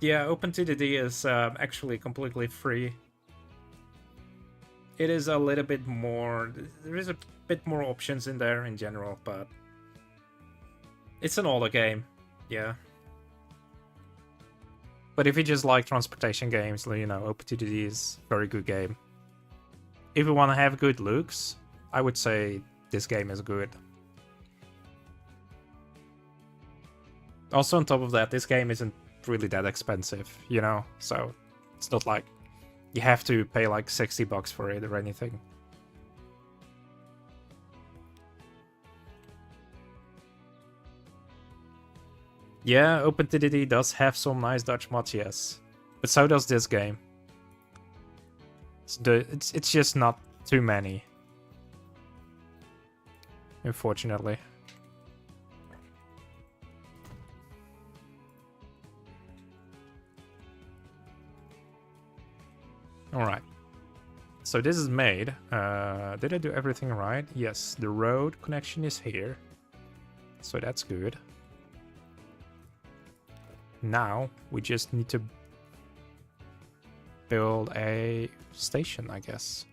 Yeah, OpenTDD is actually completely free. It is a little bit more... There is a bit more options in there in general, but... It's an older game, yeah. But if you just like transportation games, you know, OpenTDD is a very good game. If you want to have good looks, I would say this game is good. Also, on top of that, this game isn't really that expensive, you know? So, it's not like you have to pay like $60 for it or anything. Yeah, OpenTDD does have some nice Dutch mods, yes. But so does this game. It's just not too many. Unfortunately. Alright. So this is made. Did I do everything right? Yes, the road connection is here. So that's good. Now we just need to build a station, I guess.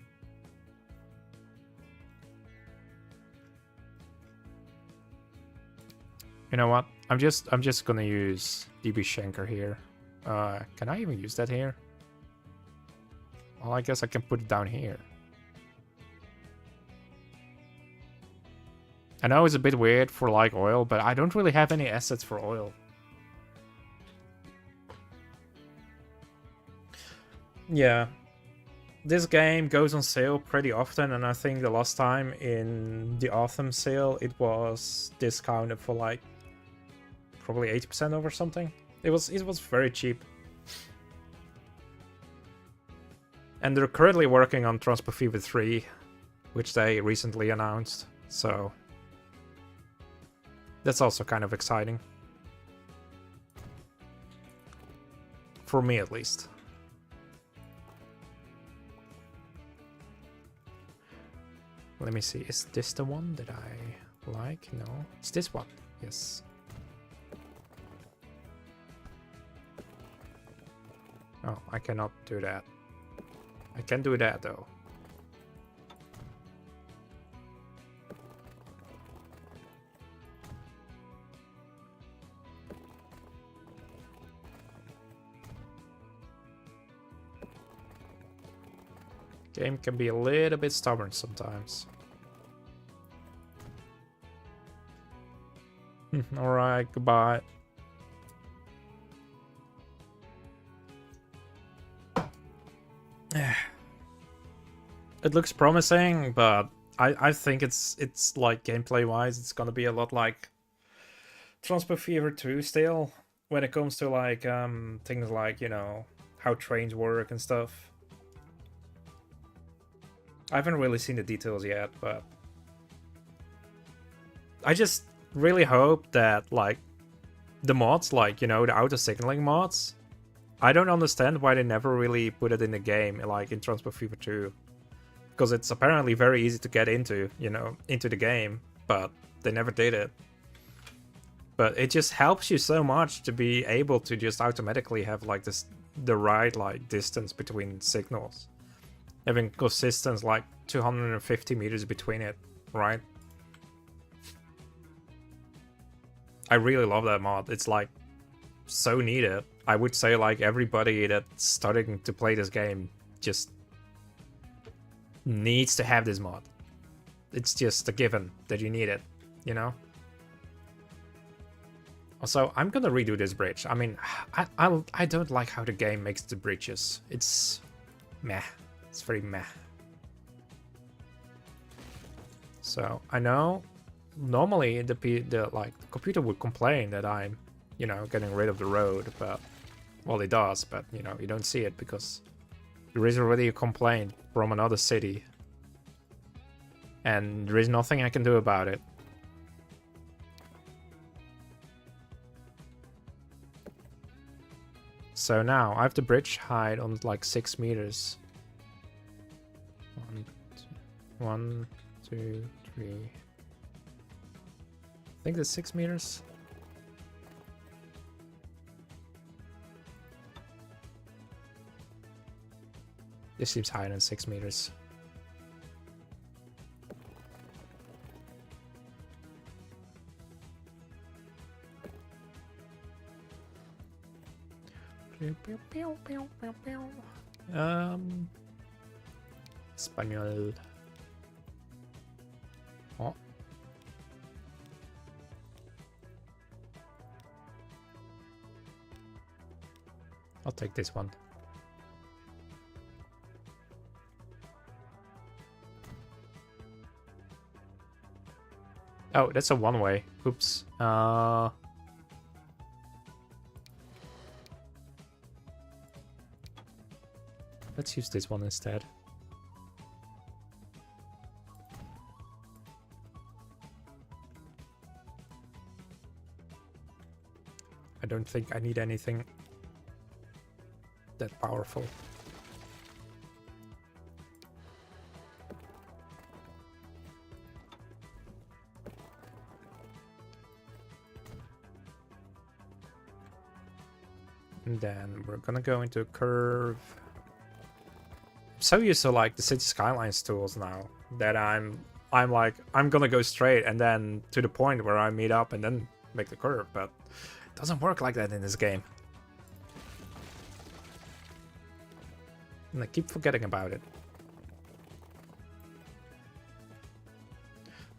You know what? I'm just gonna use DB Schenker here. Can I even use that here? Well, I guess I can put it down here. I know it's a bit weird for like oil, but I don't really have any assets for oil. Yeah. This game goes on sale pretty often, and I think the last time in the Autumn sale it was discounted for like probably 80% off or something. It was very cheap. And they're currently working on Transport Fever 3, which they recently announced, so that's also kind of exciting. For me, at least. Let me see, is this the one that I like? No, it's this one, yes. Oh, I cannot do that. I can do that though. Game can be a little bit stubborn sometimes. Alright, goodbye. It looks promising, but I think it's like gameplay wise it's gonna be a lot like Transport Fever 2 still when it comes to like things like, you know, how trains work and stuff. I haven't really seen the details yet, but I just really hope that like the mods, like, you know, the auto signaling mods, I don't understand why they never really put it in the game, like in Transport Fever 2. Because it's apparently very easy to get into, you know, into the game, but they never did it. But it just helps you so much to be able to just automatically have like the right like distance between signals. Having consistent like 250 meters between it, right? I really love that mod. It's like so needed. I would say like everybody that's starting to play this game just needs to have this mod. It's just a given that you need it, you know? Also, I'm gonna redo this bridge. I mean, I don't like how the game makes the bridges. It's meh. It's very meh. So I know normally the computer would complain that I'm, you know, getting rid of the road, but well, it does, but you know, you don't see it because there is already a complaint from another city, and there is nothing I can do about it. So now I have the bridge height on like 6 meters. 1, 2, 3. I think that's 6 meters. This seems higher than 6 meters. Español. Oh. I'll take this one. Oh, that's a one-way. Oops. Let's use this one instead. I don't think I need anything that powerful. And then we're gonna go into a curve. I'm so used to like the City Skylines tools now that I'm like I'm gonna go straight and then to the point where I meet up and then make the curve, but it doesn't work like that in this game. And I keep forgetting about it.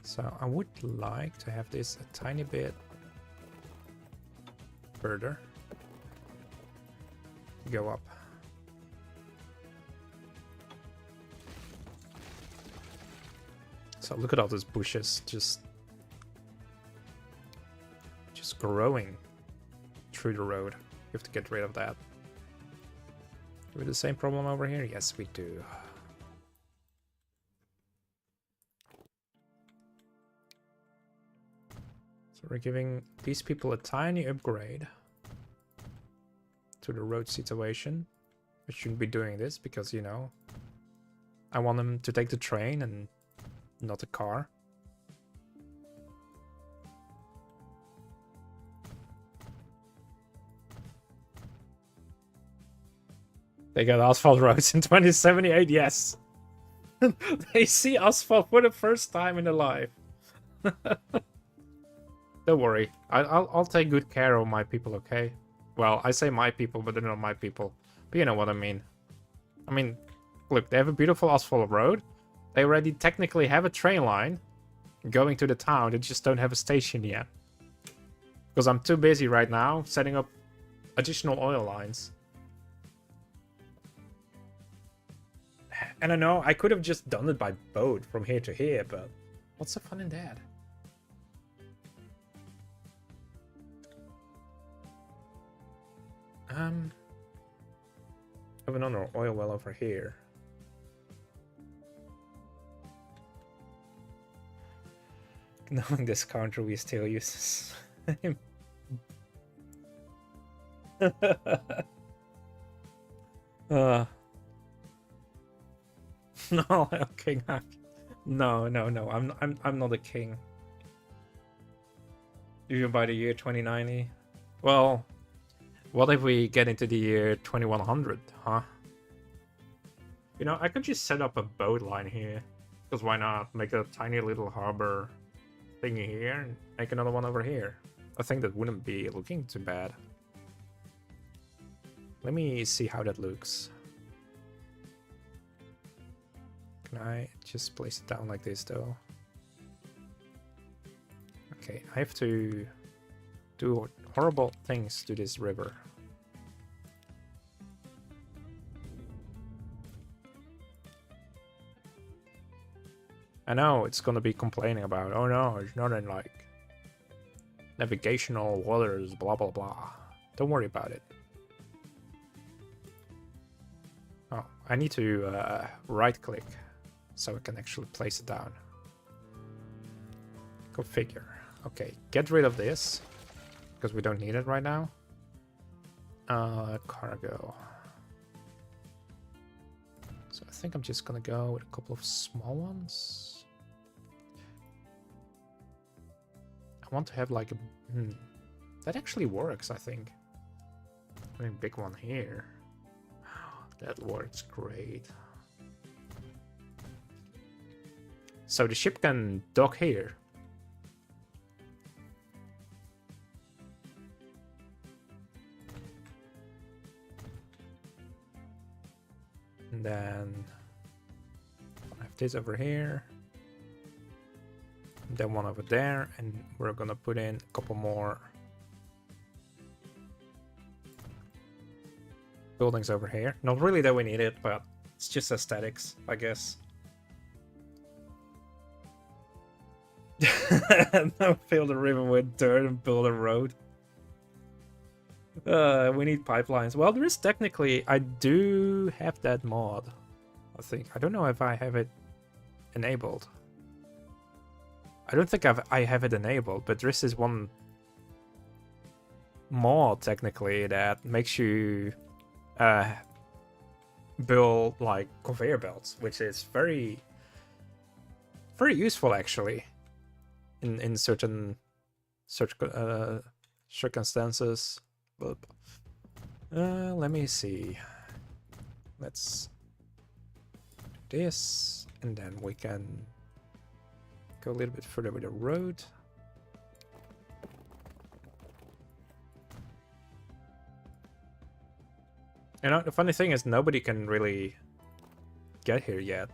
So I would like to have this a tiny bit further. Go up. So look at all those bushes just growing through the road. We have to get rid of that. Do we have the same problem over here? Yes, we do. So we're giving these people a tiny upgrade to the road situation. I shouldn't be doing this because, you know, I want them to take the train and not a car. They got asphalt roads in 2078, yes. They see asphalt for the first time in their life. Don't worry, I'll take good care of my people, okay? Well, I say my people, but they're not my people. But you know what I mean. I mean, look, they have a beautiful asphalt road. They already technically have a train line going to the town. They just don't have a station yet. Because I'm too busy right now setting up additional oil lines. And I know I could have just done it by boat from here to here, but what's the fun in that? Have another oil well over here. Knowing this country, we still use the same. No, King Hack. No. I'm not a king. Even by the year 2090. Well, what if we get into the year 2100, huh? You know, I could just set up a boat line here. Because why not? Make a tiny little harbor thingy here and make another one over here. I think that wouldn't be looking too bad. Let me see how that looks. Can I just place it down like this though? Okay, I have to do horrible things to this river. I know it's gonna be complaining about, oh no, it's not in like navigational waters, blah blah blah. Don't worry about it. Oh, I need to right click so I can actually place it down. Configure. Okay, get rid of this because we don't need it right now. Cargo. So I think I'm just gonna go with a couple of small ones. I want to have like a... that actually works, I think. I mean, big one here. That works great. So the ship can dock here. And then I have this over here. And then one over there. And we're gonna put in a couple more buildings over here. Not really that we need it, but it's just aesthetics, I guess. Now fill the river with dirt and build a road. We need pipelines. Well, there is technically... I do have that mod, I think. I don't know if I have it enabled. I don't think I have it enabled, but there is one mod, technically, that makes you build, like, conveyor belts, which is very useful, actually, in certain circumstances. But let me see. Let's do this, and then we can go a little bit further with the road. You know, the funny thing is nobody can really get here yet.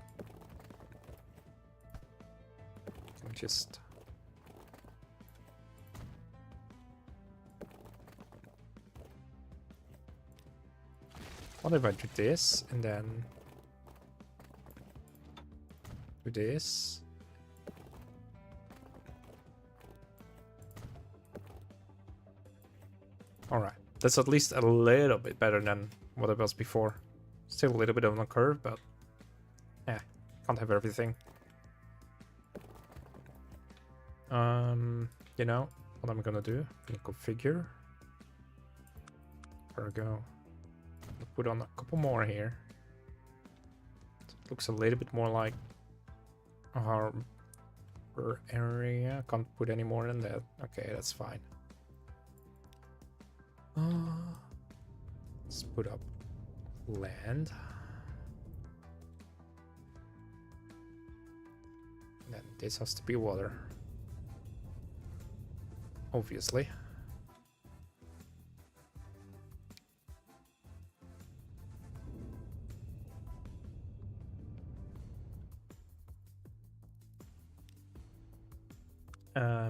Just... What if I do this, and then... do this? Alright, that's at least a little bit better than what it was before. Still a little bit on a curve, but... yeah, can't have everything. You know, what I'm gonna do? I'm gonna configure. There we go. I'll put on a couple more here. It looks a little bit more like a harbor area. Can't put any more than that. Okay, that's fine. Let's put up land. Then this has to be water. Obviously.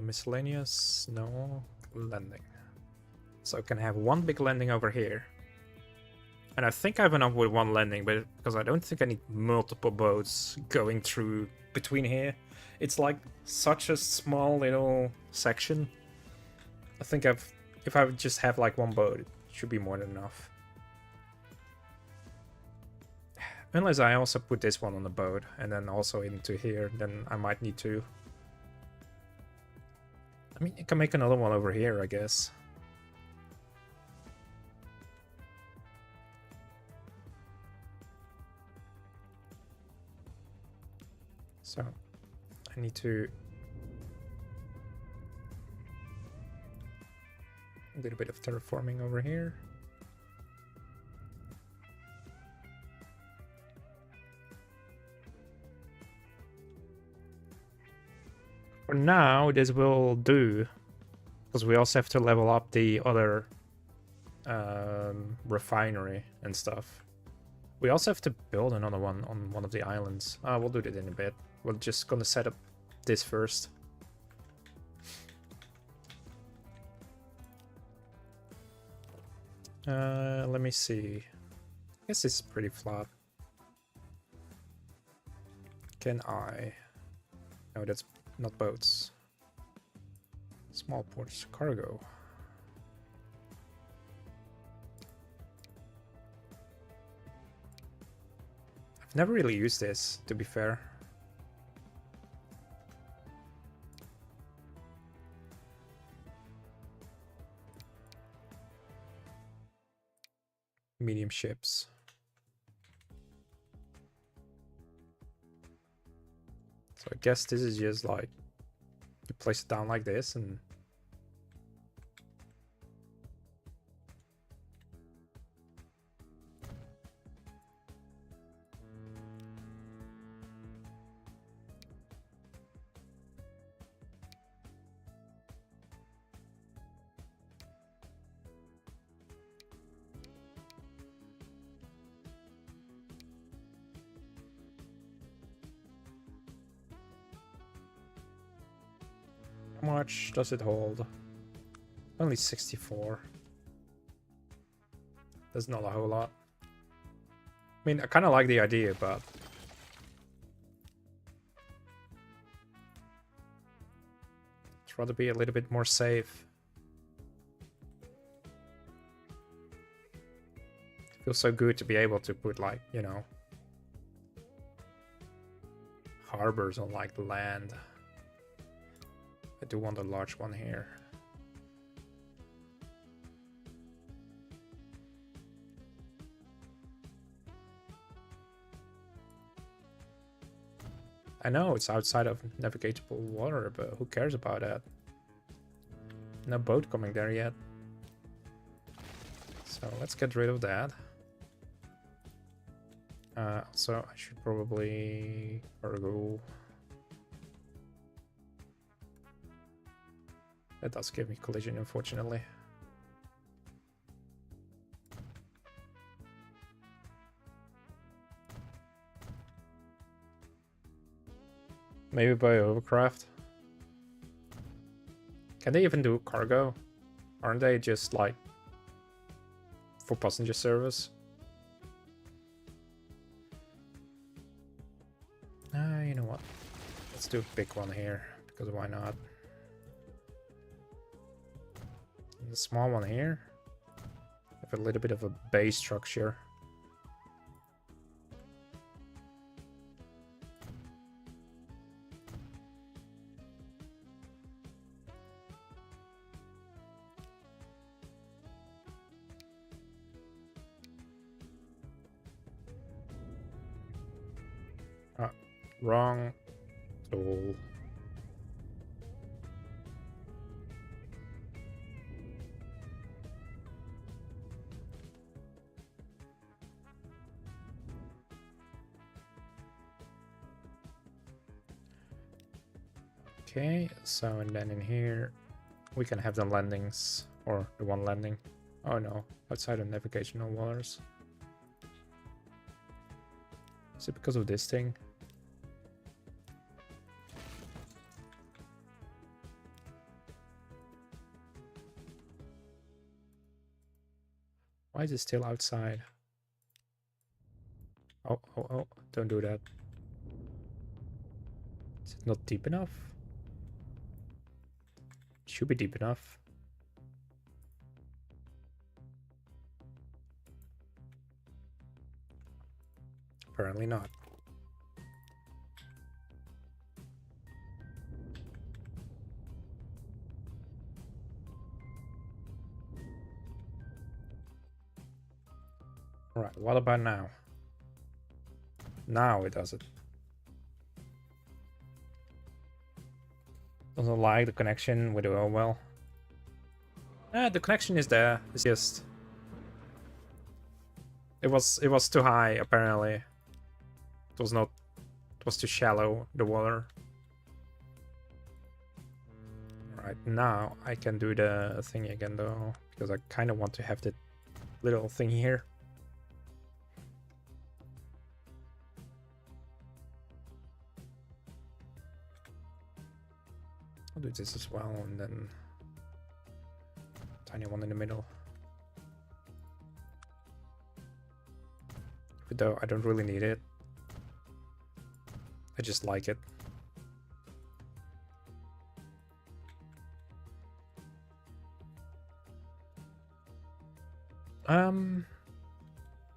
Miscellaneous, no. Landing. So I can have one big landing over here. And I think I have enough with one landing, but because I don't think I need multiple boats going through between here. It's like such a small little section. I think if I would just have like one boat, it should be more than enough. Unless I also put this one on the boat and then also into here, then I might need to. I mean, you can make another one over here, I guess. So, I need to... a little bit of terraforming over here. For now, this will do, because we also have to level up the other refinery and stuff. We also have to build another one on one of the islands. We'll do that in a bit. We're just gonna set up this first. Let me see. I guess it's pretty flat. Can I... No, that's not boats. Small ports, cargo. I've never really used this, to be fair. Medium ships. So I guess this is just like, you place it down like this and... How much does it hold? Only 64. That's not a whole lot. I mean, I kind of like the idea, but... I'd rather be a little bit more safe. Feels so good to be able to put, like, you know, harbors on, like, the land. I do want a large one here. I know it's outside of navigable water, but who cares about that? No boat coming there yet. So let's get rid of that. So I should probably cargo. That does give me collision, unfortunately. Maybe by overcraft. Can they even do cargo? Aren't they just like for passenger service? You know what? Let's do a big one here, because why not? And the small one here. Have a little bit of a base structure. Wrong tool. Okay, so and then in here we can have the landings, or the one landing. Oh no, outside of navigational waters. Is it because of this thing? Why is it still outside? Oh, don't do that. Is it not deep enough? It should be deep enough. Apparently not. Alright, what about now? Now it does it. Doesn't like the connection with the oil well. The connection is there. It's just it was too high apparently. It was not. It was too shallow, the water. Right now I can do the thing again though, because I kind of want to have that little thing here. I'll do this as well, and then tiny one in the middle. But though I don't really need it. I just like it.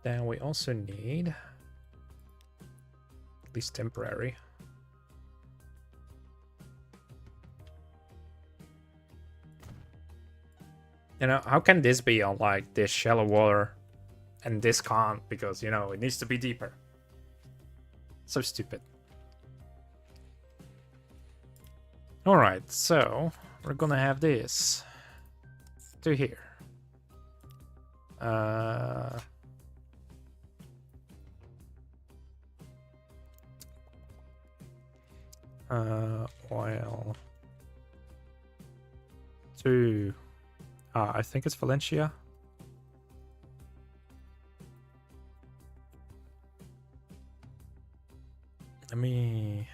Then we also need, at least temporary, you know, how can this be on like this shallow water and this can't, because, you know, it needs to be deeper. So stupid. Alright, so we're gonna have this to here. Oil to I think it's Valencia. Let me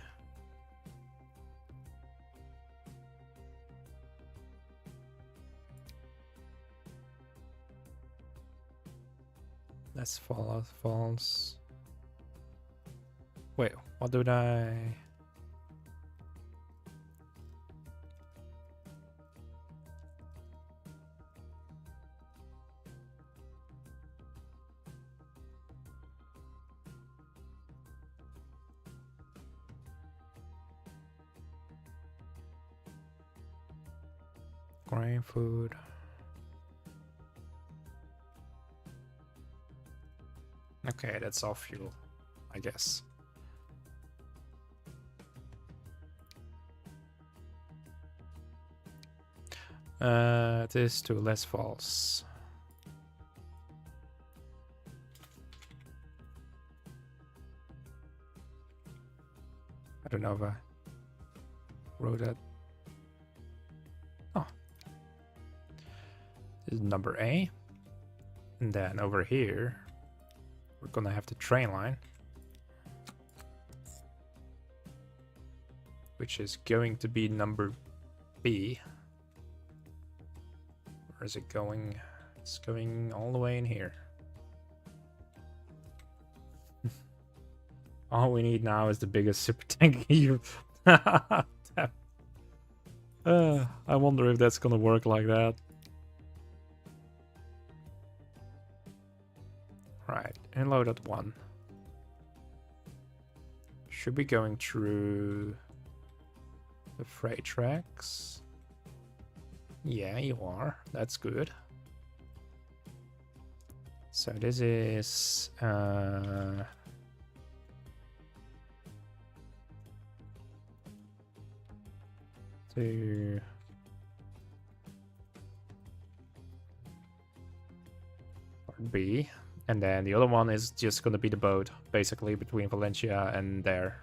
let's follow false. Wait, what did I? grain food. Okay, that's all fuel, I guess. This to less false. I don't know if I wrote that. Oh. This is number A. And then over here, we're gonna have the train line, which is going to be number B. Where is it going? It's going all the way in here. All we need now is the biggest super tank here. I wonder if that's gonna work like that. Right, unload at 1. Should be going through the freight tracks. Yeah, you are. That's good. So this is to part B, and then the other one is just going to be the boat, basically between Valencia and there.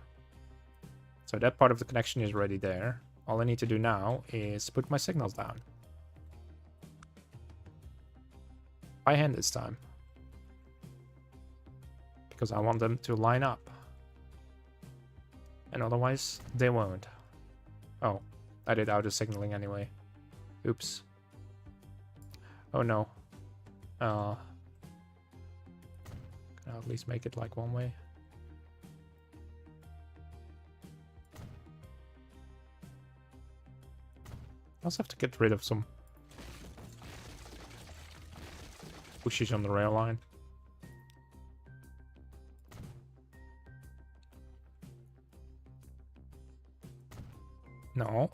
So that part of the connection is already there. All I need to do now is put my signals down. By hand this time. Because I want them to line up. And otherwise, they won't. Oh, I did auto signaling anyway. Oops. Oh no. Can I at least make it like one way? I also have to get rid of some pushes on the rail line. No.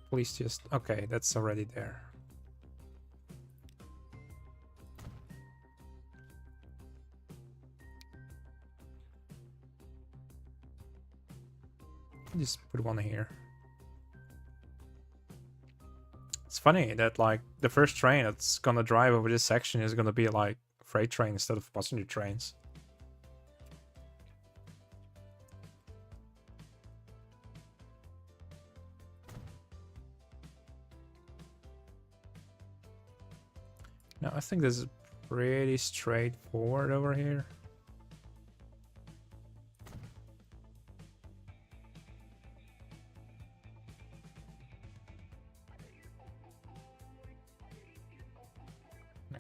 Please just... Okay, that's already there. Just put one here. It's funny that like the first train that's gonna drive over this section is gonna be like freight train instead of passenger trains. No, I think this is pretty straightforward over here.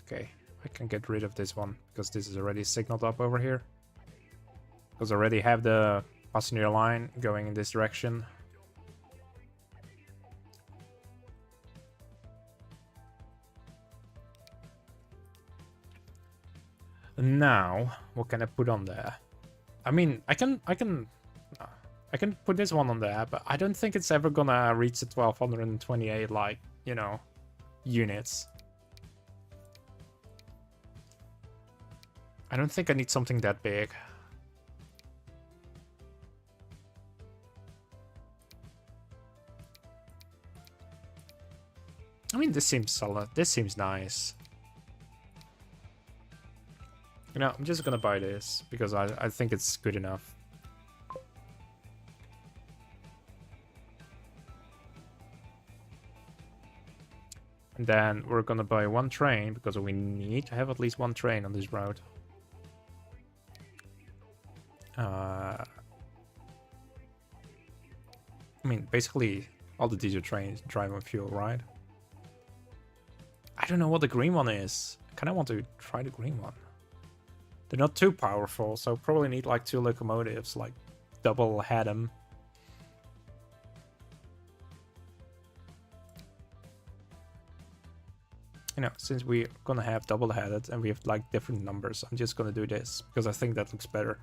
Okay, I can get rid of this one because this is already signaled up over here. Because I already have the passenger line going in this direction. Now, what can I put on there? I mean, I can put this one on there, but I don't think it's ever gonna reach the 1228, like, you know, units. I don't think I need something that big. I mean, this seems solid. This seems nice. You know, I'm just gonna buy this because I think it's good enough. And then we're gonna buy one train because we need to have at least one train on this route. I mean, basically, all the diesel trains drive on fuel, right? I don't know what the green one is. I kind of want to try the green one. They're not too powerful, so probably need like 2 locomotives, like double head them. You know, since we're gonna have double headed and we have like different numbers, I'm just gonna do this because I think that looks better.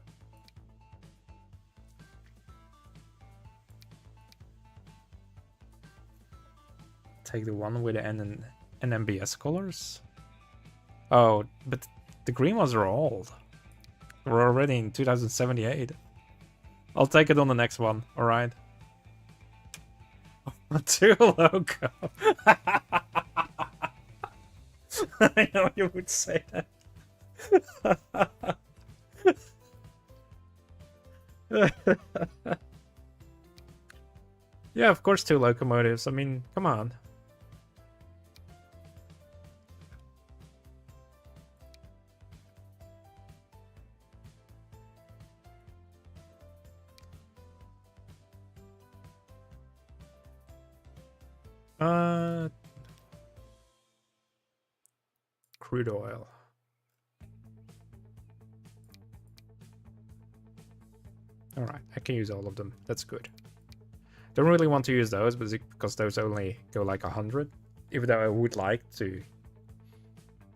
take the one with the NMBS colors. Oh, but the green ones are old. We're already in 2078. I'll take it on the next one, alright? Too loco. I know you would say that. Yeah, of course, 2 locomotives. I mean, come on. Crude oil. Alright, I can use all of them. That's good. Don't really want to use those, but because those only go like 100. Even though I would like to.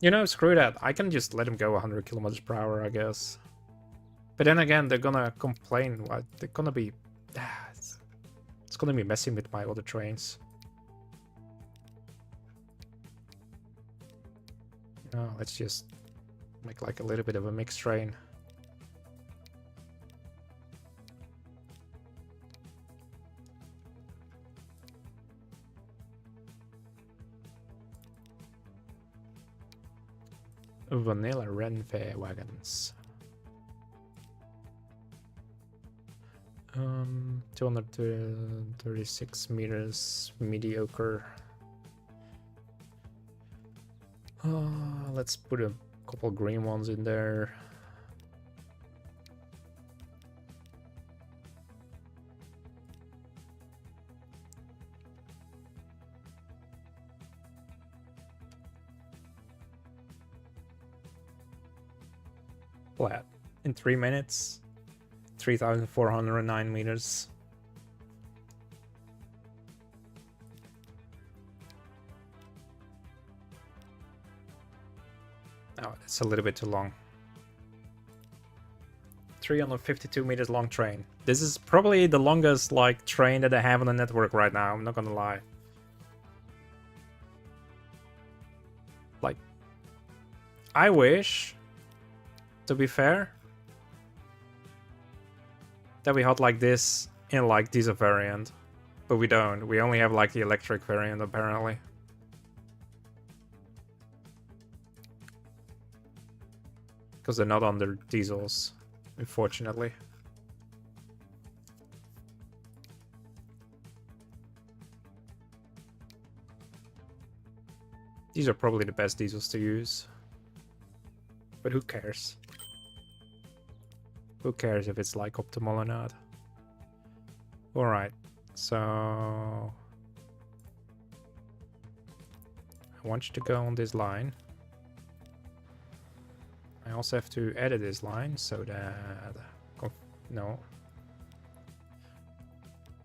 You know, screw that. I can just let them go 100 kilometers per hour, I guess. But then again, they're gonna complain. What? They're gonna be... It's gonna be messing with my other trains. No, let's just make like a little bit of a mixed train. Vanilla Renfe wagons. 236 meters, mediocre. Let's put a couple green ones in there. Flat. In 3 minutes, 3,409 meters. Oh, it's a little bit too long. 352 meters long train. This is probably the longest like train that I have on the network right now, I'm not gonna lie. Like, I wish, to be fair, that we had like this in like diesel variant, but we don't. We only have like the electric variant apparently. Because they're not under diesels, unfortunately. These are probably the best diesels to use. But who cares? Who cares if it's like optimal or not? Alright, so... I want you to go on this line. I also have to edit this line so that... no.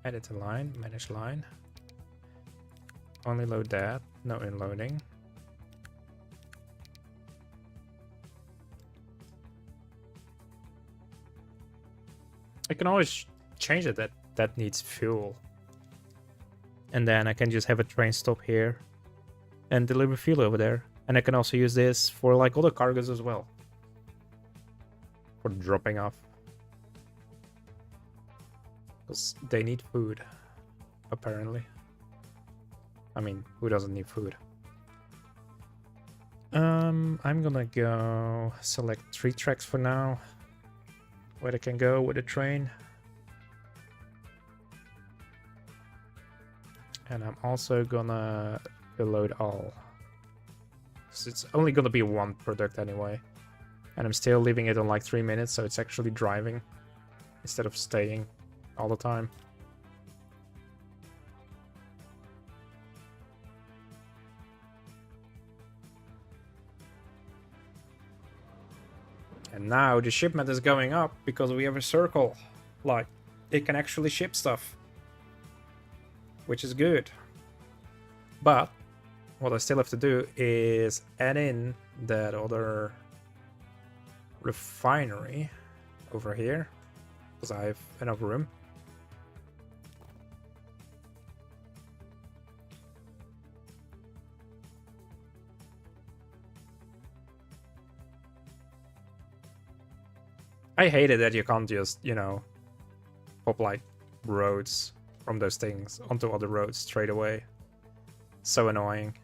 Edit a line, manage line. Only load that, no inloading. I can always change it that needs fuel. And then I can just have a train stop here and deliver fuel over there. And I can also use this for like other cargoes as well. For dropping off. Because they need food, apparently. I mean, who doesn't need food? I'm gonna go select 3 tracks for now. Where they can go with the train. And I'm also gonna load all. So it's only gonna be 1 product anyway. And I'm still leaving it on like 3 minutes, so it's actually driving instead of staying all the time. And now the shipment is going up because we have a circle. Like, it can actually ship stuff. Which is good. But what I still have to do is add in that other refinery over here. Because I have enough room. I hate it that you can't just, you know, pop like roads from those things onto other roads straight away. So annoying.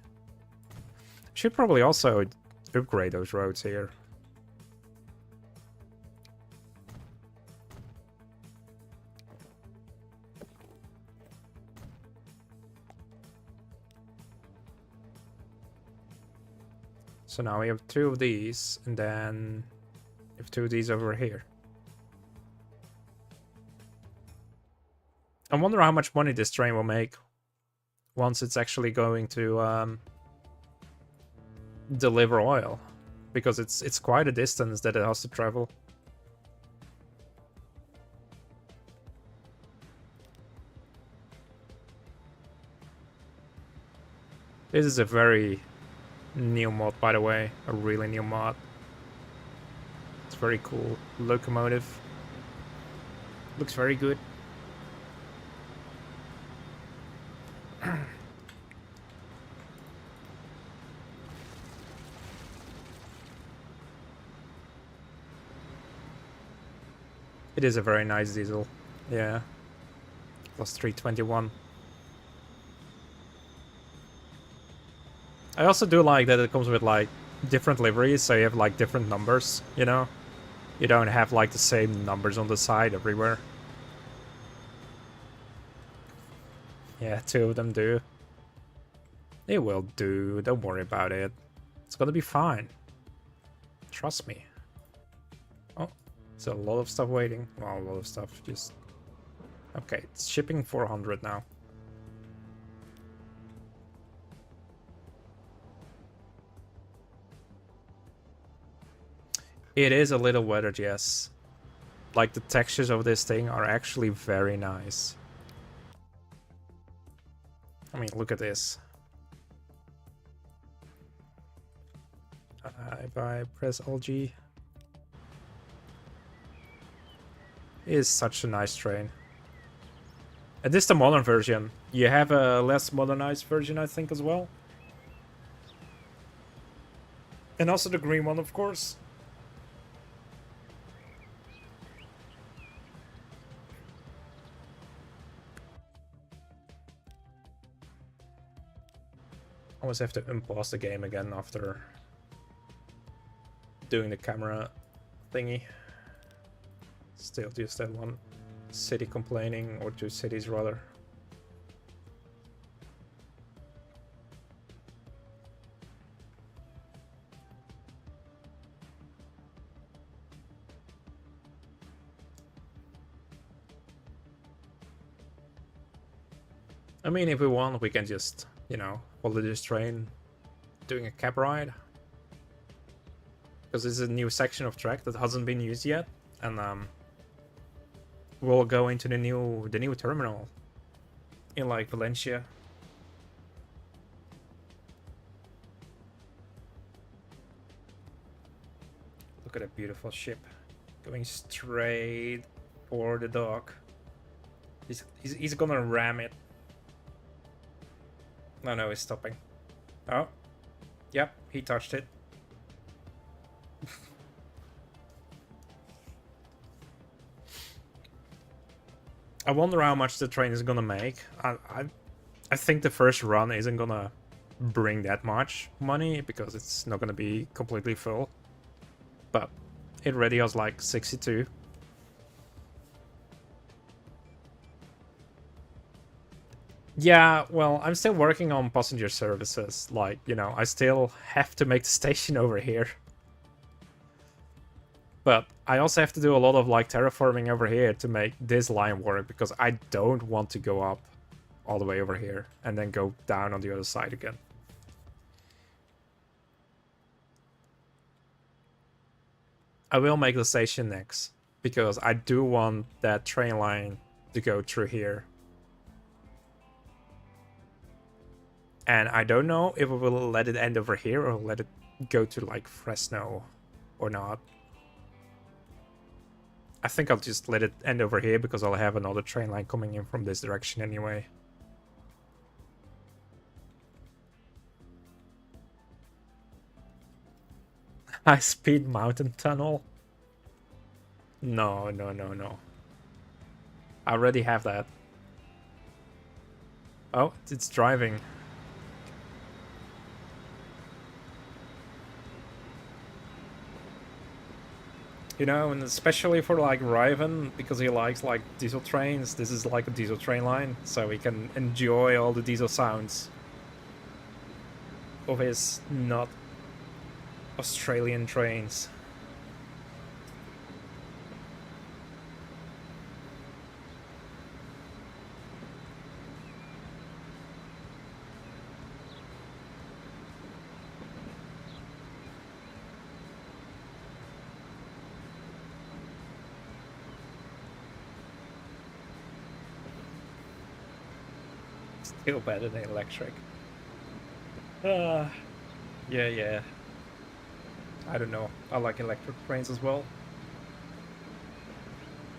Should probably also upgrade those roads here. So now we have 2 of these, and then we have 2 of these over here. I wonder how much money this train will make once it's actually going to deliver oil, because it's quite a distance that it has to travel. This is a very new mod, by the way, a really new mod. It's very cool. Locomotive. Looks very good. It is a very nice diesel. Yeah. Plus 321. I also do like that it comes with like different liveries, so you have like different numbers, you know? You don't have like the same numbers on the side everywhere. Yeah, 2 of them do. They will do, don't worry about it. It's gonna be fine. Trust me. Oh, it's a lot of stuff waiting. Well, a lot of stuff, just... Okay, it's shipping 400 now. It is a little weathered, yes. Like, the textures of this thing are actually very nice. I mean, look at this. If I press LG... It is such a nice train. And this is the modern version. You have a less modernized version, I think, as well. And also the green one, of course. I always have to unpause the game again after doing the camera thingy. Still just that one city complaining, or 2 cities rather. I mean, if we want, we can just, you know, follow this train doing a cab ride. Because this is a new section of track that hasn't been used yet, and we'll go into the new terminal in like Valencia. Look at a beautiful ship going straight for the dock. He's gonna ram it. No, he's stopping. Oh, yep, he touched it. I wonder how much the train is gonna make. I think the first run isn't gonna bring that much money because it's not gonna be completely full. But it already has like 62. Yeah, well, I'm still working on passenger services. Like, you know, I still have to make the station over here. But I also have to do a lot of like terraforming over here to make this line work, because I don't want to go up all the way over here and then go down on the other side again. I will make the station next, because I do want that train line to go through here. And I don't know if we will let it end over here or let it go to like Fresno or not. I think I'll just let it end over here because I'll have another train line coming in from this direction anyway. High-speed mountain tunnel. No, no, no, no. I already have that. Oh, it's driving. You know, and especially for like Riven, because he likes like diesel trains, this is like a diesel train line, so he can enjoy all the diesel sounds of his not Australian trains. Still better than electric. Yeah, yeah. I don't know. I like electric trains as well.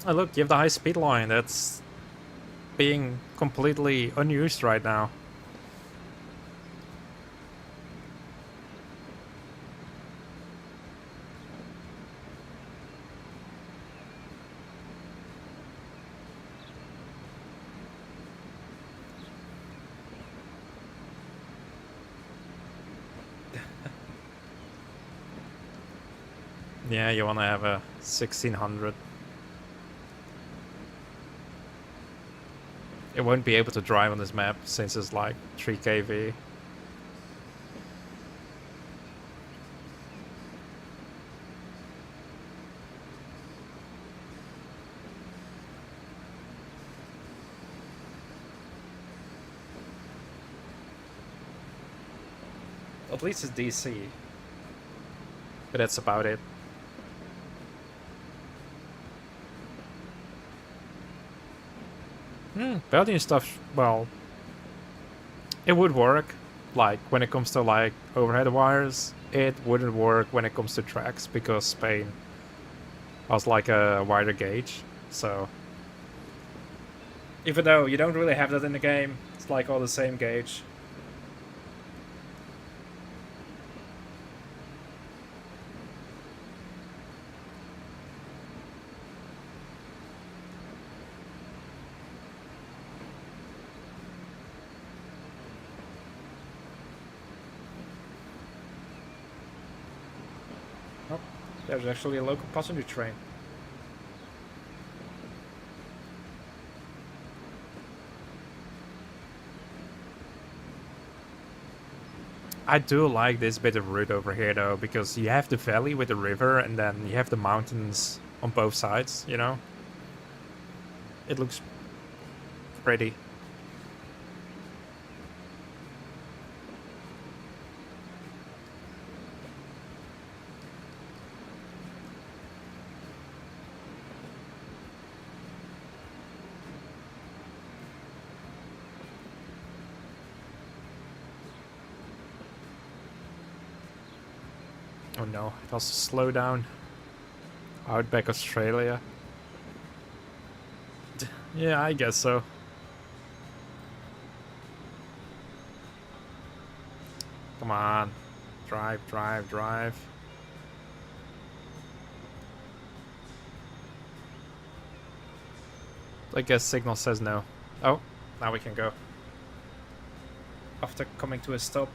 Oh, look, you have the high speed line that's being completely unused right now. Yeah, you want to have a 1600. It won't be able to drive on this map since it's like 3 kV. At least it's DC. But that's about it. Belgian stuff, well, it would work. Like, when it comes to, like, overhead wires, it wouldn't work when it comes to tracks, because Spain has, like, a wider gauge, so... Even though you don't really have that in the game, it's, like, all the same gauge. There's actually a local passenger train. I do like this bit of route over here though, because you have the valley with the river and then you have the mountains on both sides, you know? It looks pretty. Oh no, it has to slow down. Outback Australia. Yeah, I guess so. Come on. Drive, drive, drive. I guess signal says no. Oh, now we can go. After coming to a stop.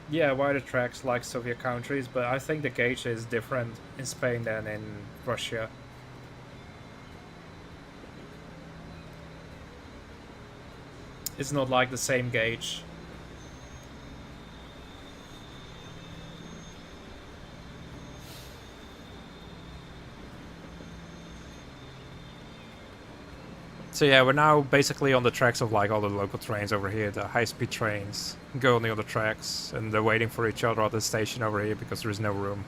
Yeah, wider tracks like Soviet countries, but I think the gauge is different in Spain than in Russia. It's not like the same gauge. So yeah, we're now basically on the tracks of like all the local trains over here, the high-speed trains go on the other tracks, and they're waiting for each other at the station over here because there is no room.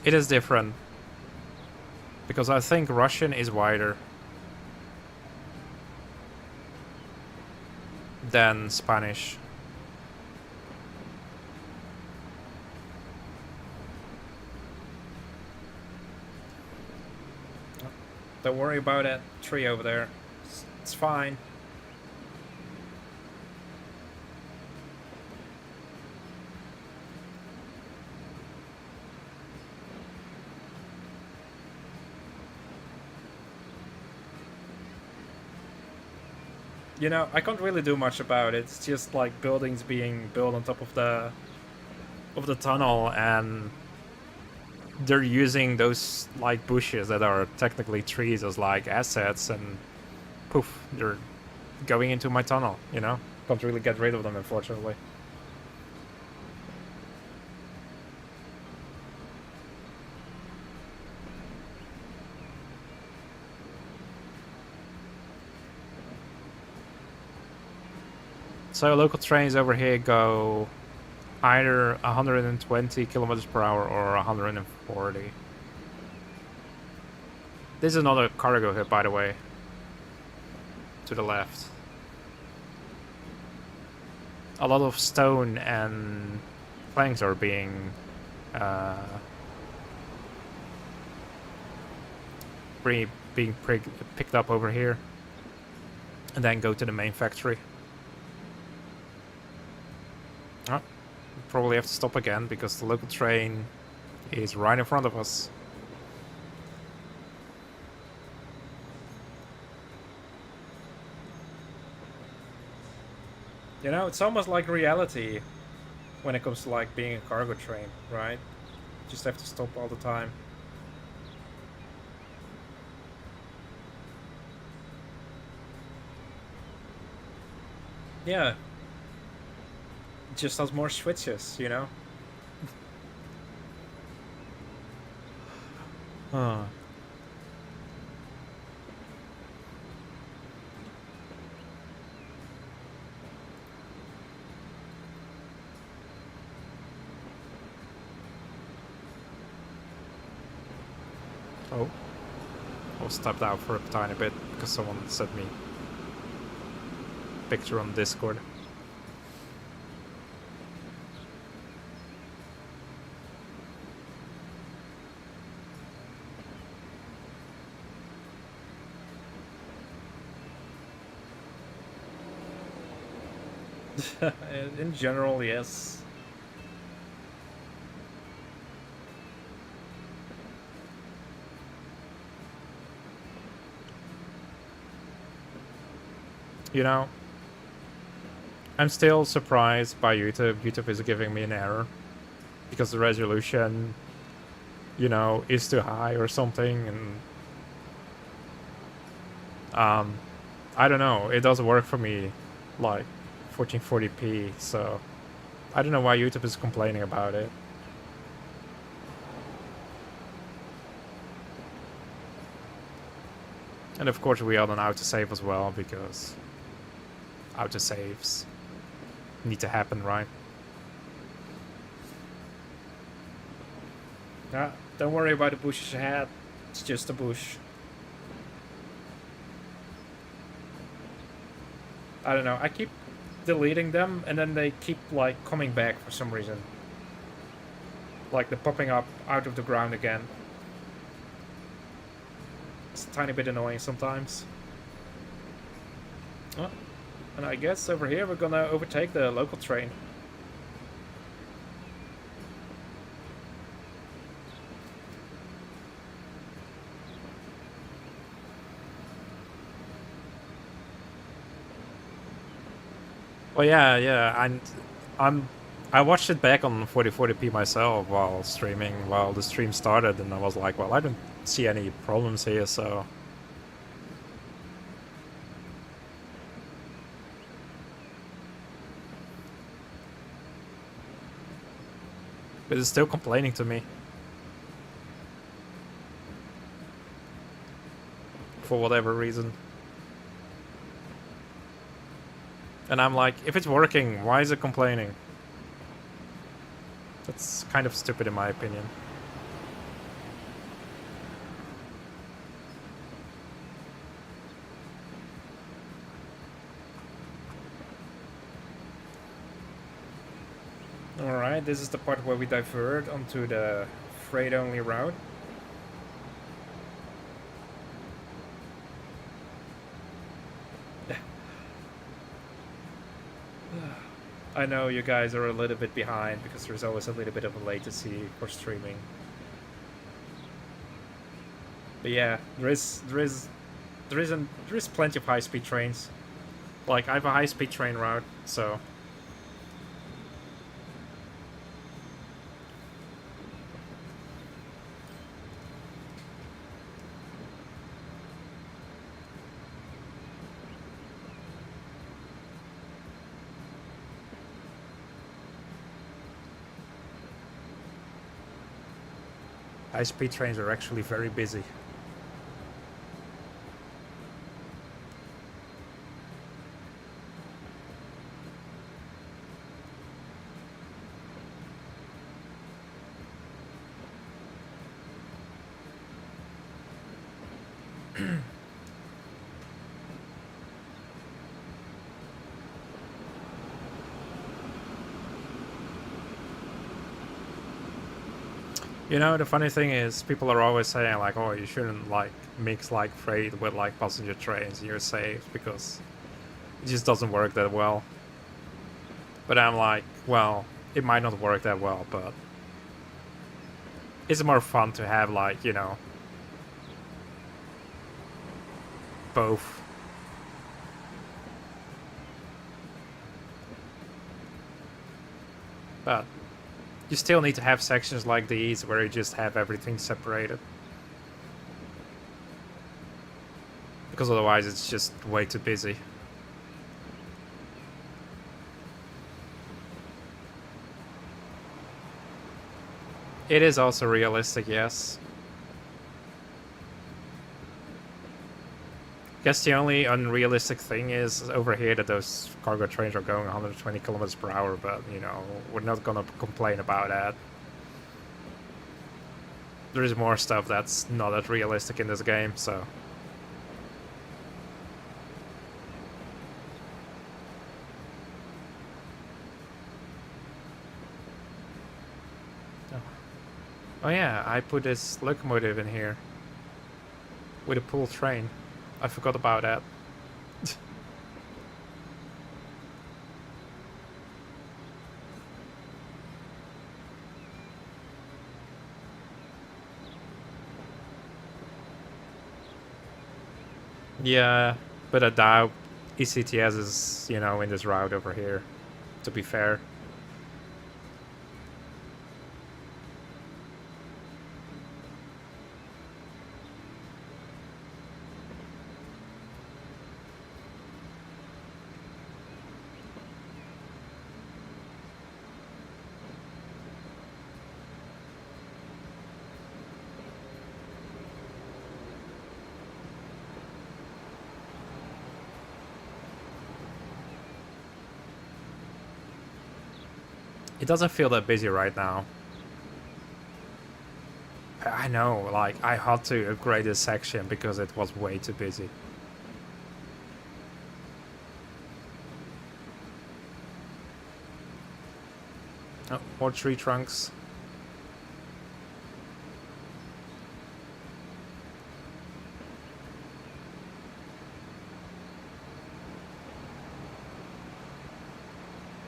It is different, because I think Russian is wider than Spanish. Don't worry about that tree over there. It's fine. You know, I can't really do much about it. It's just like buildings being built on top of the tunnel, and they're using those like bushes that are technically trees as like assets, and poof, they're going into my tunnel. You know, can't really get rid of them, unfortunately. So local trains over here go either 120 kilometers per hour or 140. This is another cargo here, by the way. To the left. A lot of stone and planks are being picked up over here, and then go to the main factory. Oh, probably have to stop again because the local train is right in front of us. You know, it's almost like reality when it comes to like being a cargo train, right? You just have to stop all the time. Yeah. It just has more switches, you know? Huh. Oh. I was tapped out for a tiny bit because someone sent me a picture on Discord. In general, yes. You know, I'm still surprised by YouTube. YouTube is giving me an error because the resolution, you know, is too high or something, and I don't know. It doesn't work for me, like 1440p. So I don't know why YouTube is complaining about it. And of course, we are on autosave as well because autosaves need to happen, right? Yeah, don't worry about the bushes ahead. It's just a bush. I don't know. I keep deleting them, and then they keep like coming back for some reason. Like they're popping up out of the ground again. It's a tiny bit annoying sometimes. Oh, and I guess over here we're gonna overtake the local train. Well, yeah, and I watched it back on 4040p myself while streaming, while the stream started, and I was like, well, I don't see any problems here, so. But it's still complaining to me. For whatever reason. And I'm like, if it's working, why is it complaining? That's kind of stupid in my opinion. Alright, this is the part where we divert onto the freight-only route. I know you guys are a little bit behind because there's always a little bit of a latency for streaming. But yeah, there is plenty of high-speed trains. Like I have a high-speed train route, so high-speed trains are actually very busy. You know, the funny thing is, people are always saying like, "Oh, you shouldn't like mix like freight with like passenger trains. You're safe because it just doesn't work that well." But I'm like, well, it might not work that well, but it's more fun to have like, you know, both. But you still need to have sections like these where you just have everything separated. Because otherwise it's just way too busy. It is also realistic, yes. Guess the only unrealistic thing is over here that those cargo trains are going 120 kilometers per hour, but you know, we're not gonna complain about that. There is more stuff that's not that realistic in this game, so. Oh yeah, I put this locomotive in here with a pull train. I forgot about that. Yeah, but I doubt ECTS is, you know, in this route over here, to be fair. It doesn't feel that busy right now. I know, like, I had to upgrade this section because it was way too busy. Oh, more tree trunks.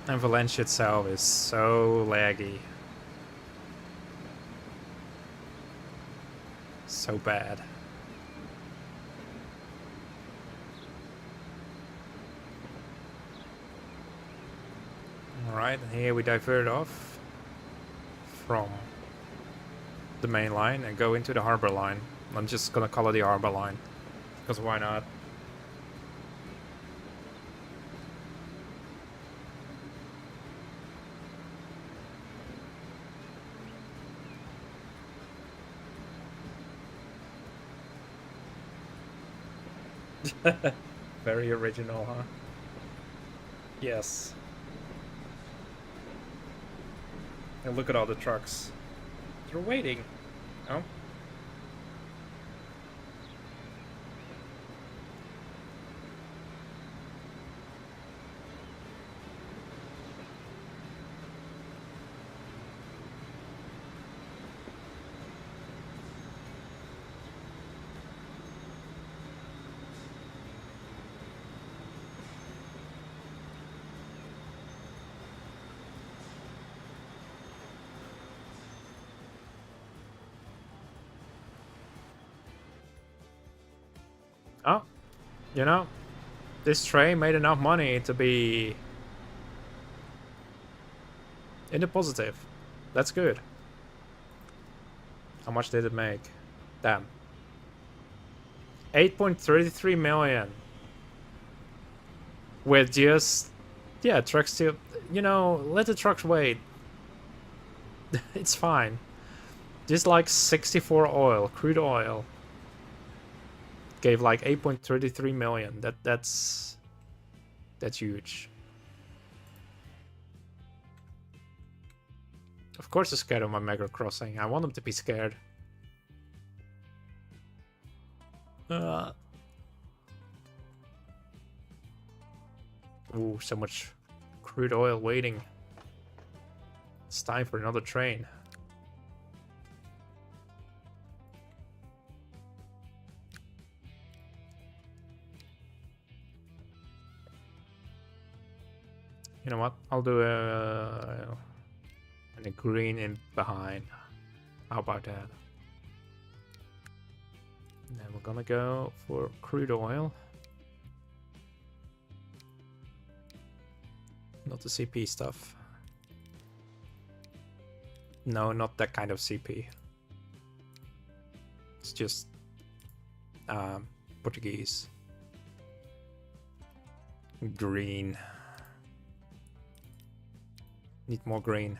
And Valencia itself is so laggy. So bad. Alright, and here we divert off from the main line and go into the harbor line. I'm just gonna call it the harbor line, because why not? Very original, huh? Yes. And look at all the trucks. They're waiting. Oh? Oh, you know, this train made enough money to be in the positive. That's good. How much did it make? Damn. 8.33 million. With just... Yeah, trucks still... You know, let the trucks wait. It's fine. Just like 64 oil, crude oil. Gave like 8.33 million. That's huge. Of course they're scared of my Mega Crossing. I want them to be scared. Ooh, so much crude oil waiting. It's time for another train. You know what? I'll do a green in behind. How about that? And then we're gonna go for crude oil. Not the CP stuff. No, not that kind of CP. It's just Portuguese. Green. Need more green.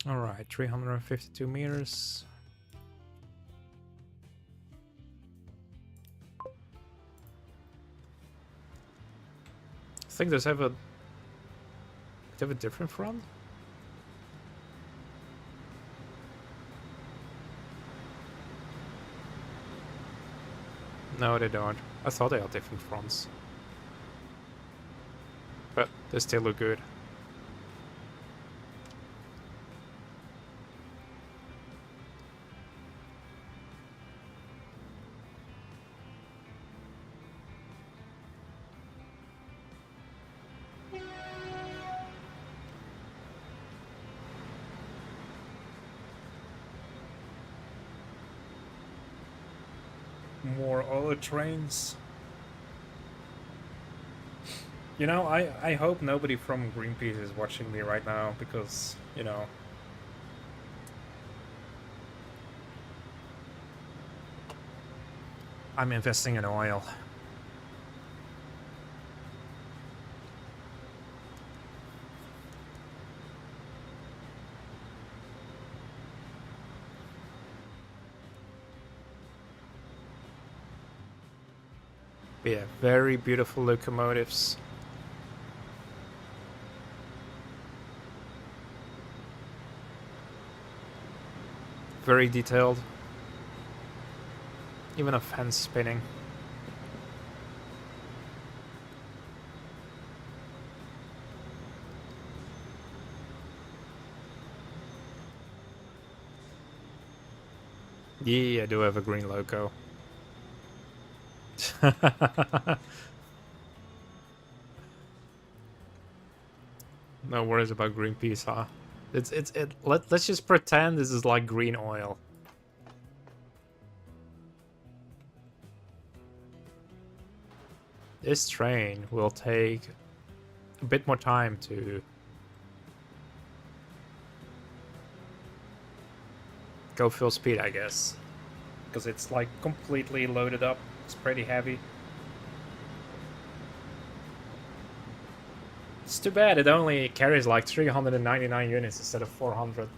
All right, 352 meters. I think those have a different front. No, they don't. I thought they had different fronts, but they still look good. More oil trains. You know, I hope nobody from Greenpeace is watching me right now because, you know, I'm investing in oil. But yeah, very beautiful locomotives. Very detailed. Even a fan spinning. Yeah, I do have a green loco. No worries about Greenpeace, huh? Let's just pretend this is like green oil. This train will take a bit more time to go full speed, I guess. Because it's like completely loaded up. It's pretty heavy. It's too bad it only carries like 399 units instead of 400.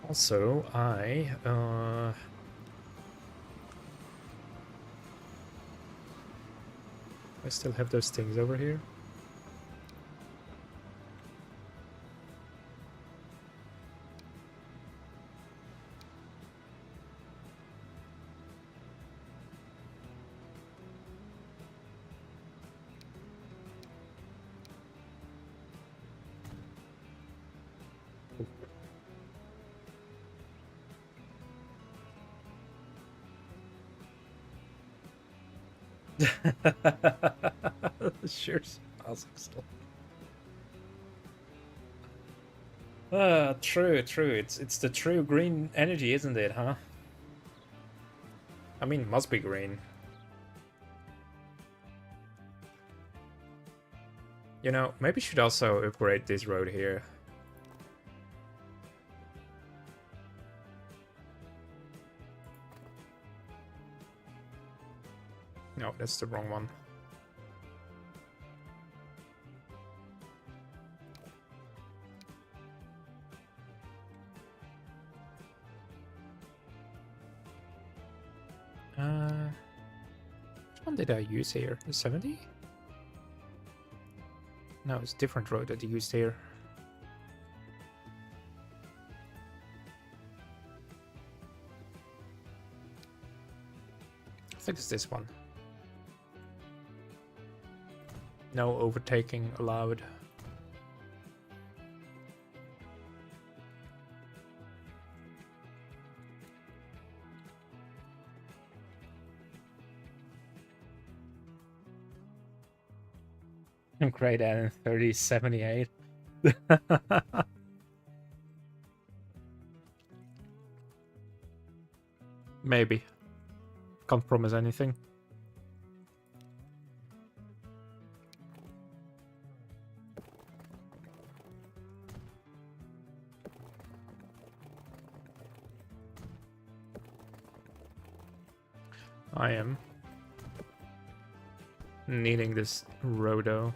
Also, I still have those things over here. Sure smells still. True, true. It's the true green energy, isn't it, huh? I mean, it must be green. You know, maybe should also upgrade this road here. No, that's the wrong one. Which one did I use here? The 70? No, it's a different road that I used here. I think it's this one. No overtaking allowed. Great at 3078. Maybe. Can't promise anything. I am needing this rodo.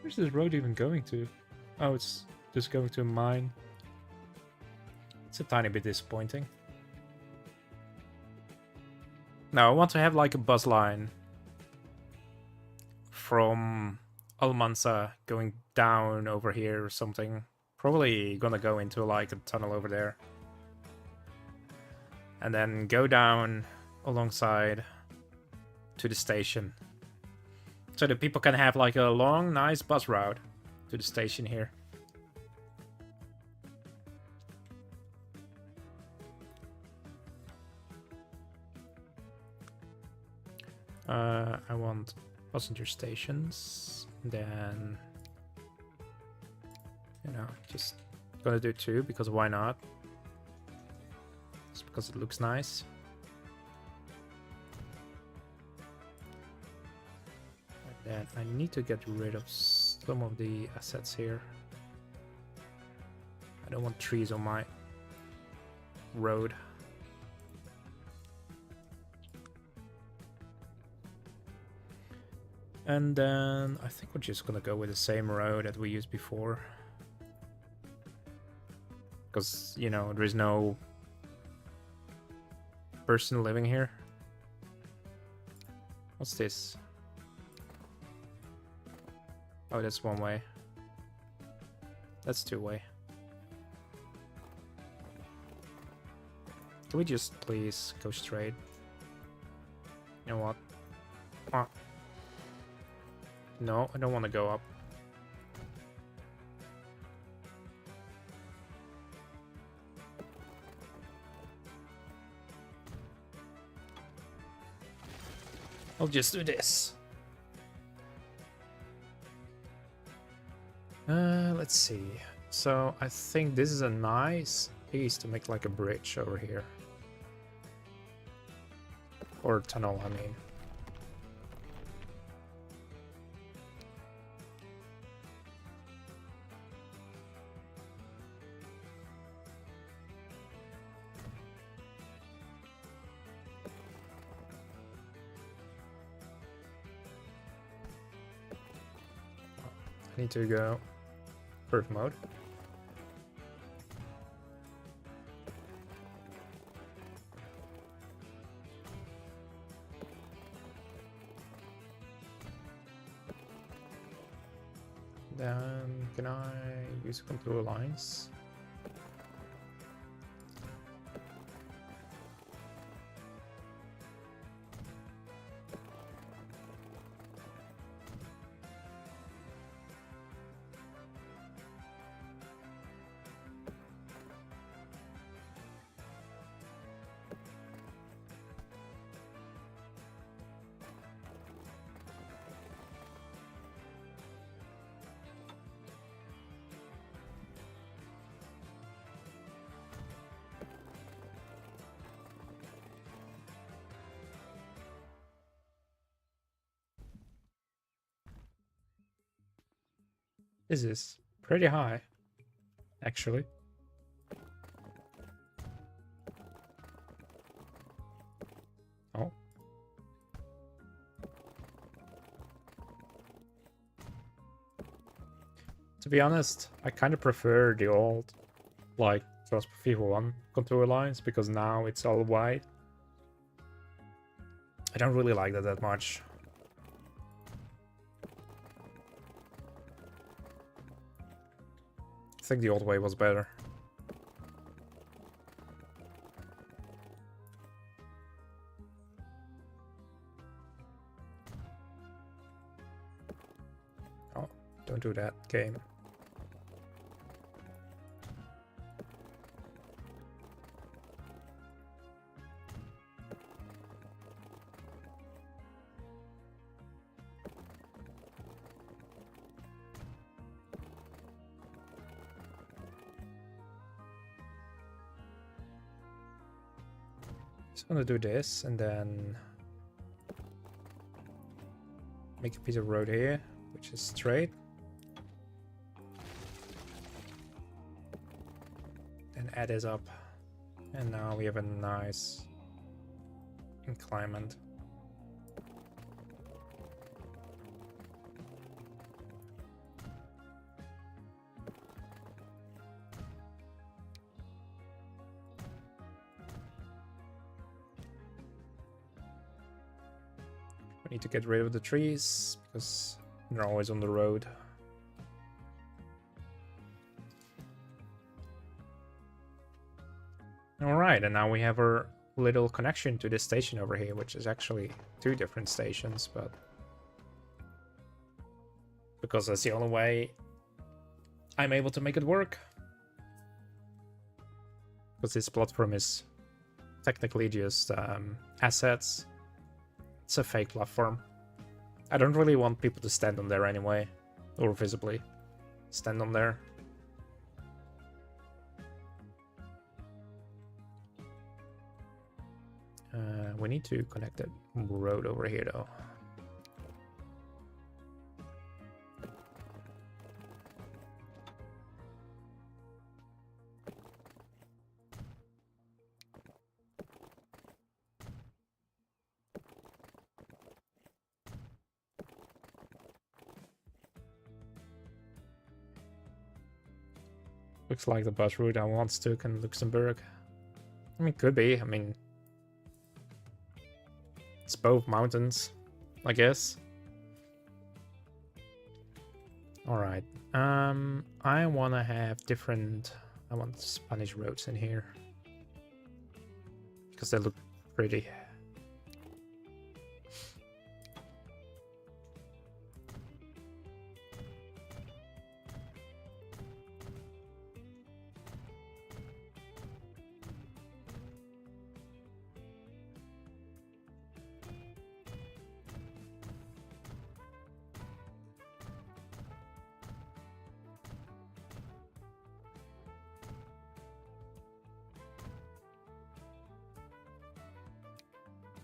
Where's this road even going to? Oh, it's just going to a mine. It's a tiny bit disappointing. Now, I want to have like a bus line from Almansa going down over here or something. Probably gonna go into like a tunnel over there. And then go down alongside to the station. So that people can have like a long, nice bus route to the station here. I want passenger stations, then, you know, just gonna do 2 because why not? Just because it looks nice. And then I need to get rid of some of the assets here. I don't want trees on my road. And then I think we're just gonna go with the same road that we used before. Because, you know, there is no person living here. What's this? Oh, that's one way. That's 2 way. Can we just please go straight? You know what? No, I don't want to go up. I'll just do this. Let's see. So I think this is a nice piece to make like a bridge over here. Or tunnel, I mean. I need to go first mode. Then can I use contour lines? This is pretty high, actually. Oh. To be honest, I kind of prefer the old, like, just FIFA 1 contour lines, because now it's all white. I don't really like that much. I think the old way was better. Oh, don't do that, game. Just gonna do this and then make a piece of road here, which is straight. Then add this up. And now we have a nice inclement. We need to get rid of the trees because they're always on the road. Alright, and now we have our little connection to this station over here, which is actually 2 different stations, but because that's the only way I'm able to make it work. Because this platform is technically just assets. It's a fake platform. I don't really want people to stand on there anyway, or visibly stand on there. We need to connect that road over here though. Looks like the bus route I once took in Luxembourg. I mean, could be. I mean, it's both mountains, I guess. Alright. I want to have different... I want Spanish roads in here. Because they look pretty.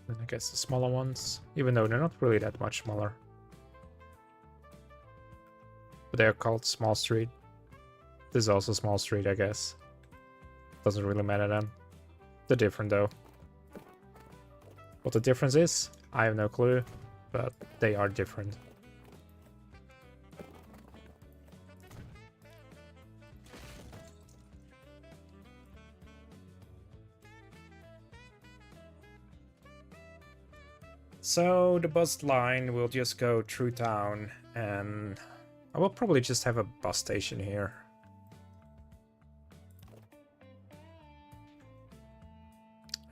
And I guess the smaller ones, even though they're not really that much smaller. But they're called Small Street. This is also Small Street, I guess. Doesn't really matter then. They're different though. What the difference is, I have no clue, but they are different. So the bus line will just go through town and I will probably just have a bus station here.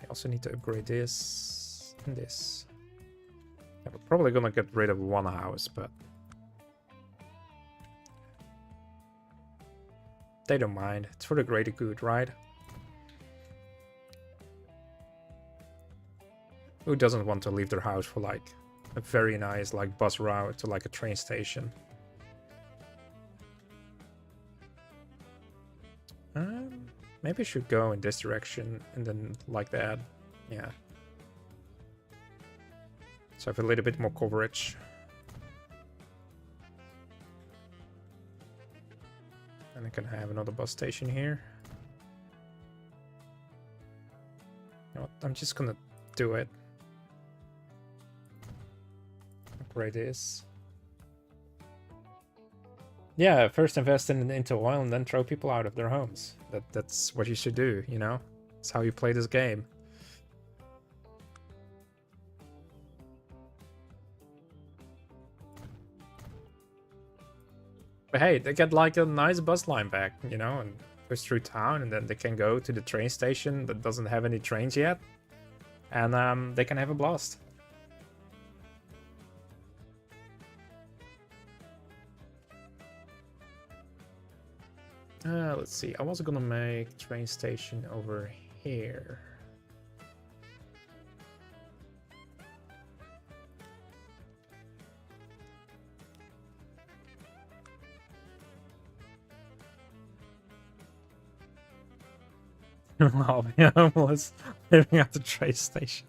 I also need to upgrade this and this. Yeah, we're probably gonna get rid of one house, but they don't mind. It's for the greater good, right? Who doesn't want to leave their house for like a very nice like bus route to like a train station? Maybe I should go in this direction and then like that. Yeah. So I have a little bit more coverage. And I can have another bus station here. You know what? I'm just gonna do it. Upgrade this. Yeah, first invest into oil and then throw people out of their homes. That's what you should do, you know? That's how you play this game. But hey, they get like a nice bus line back, you know, and push through town, and then they can go to the train station that doesn't have any trains yet. And they can have a blast. Let's see. I was gonna make train station over here. I'll be homeless living at the train station.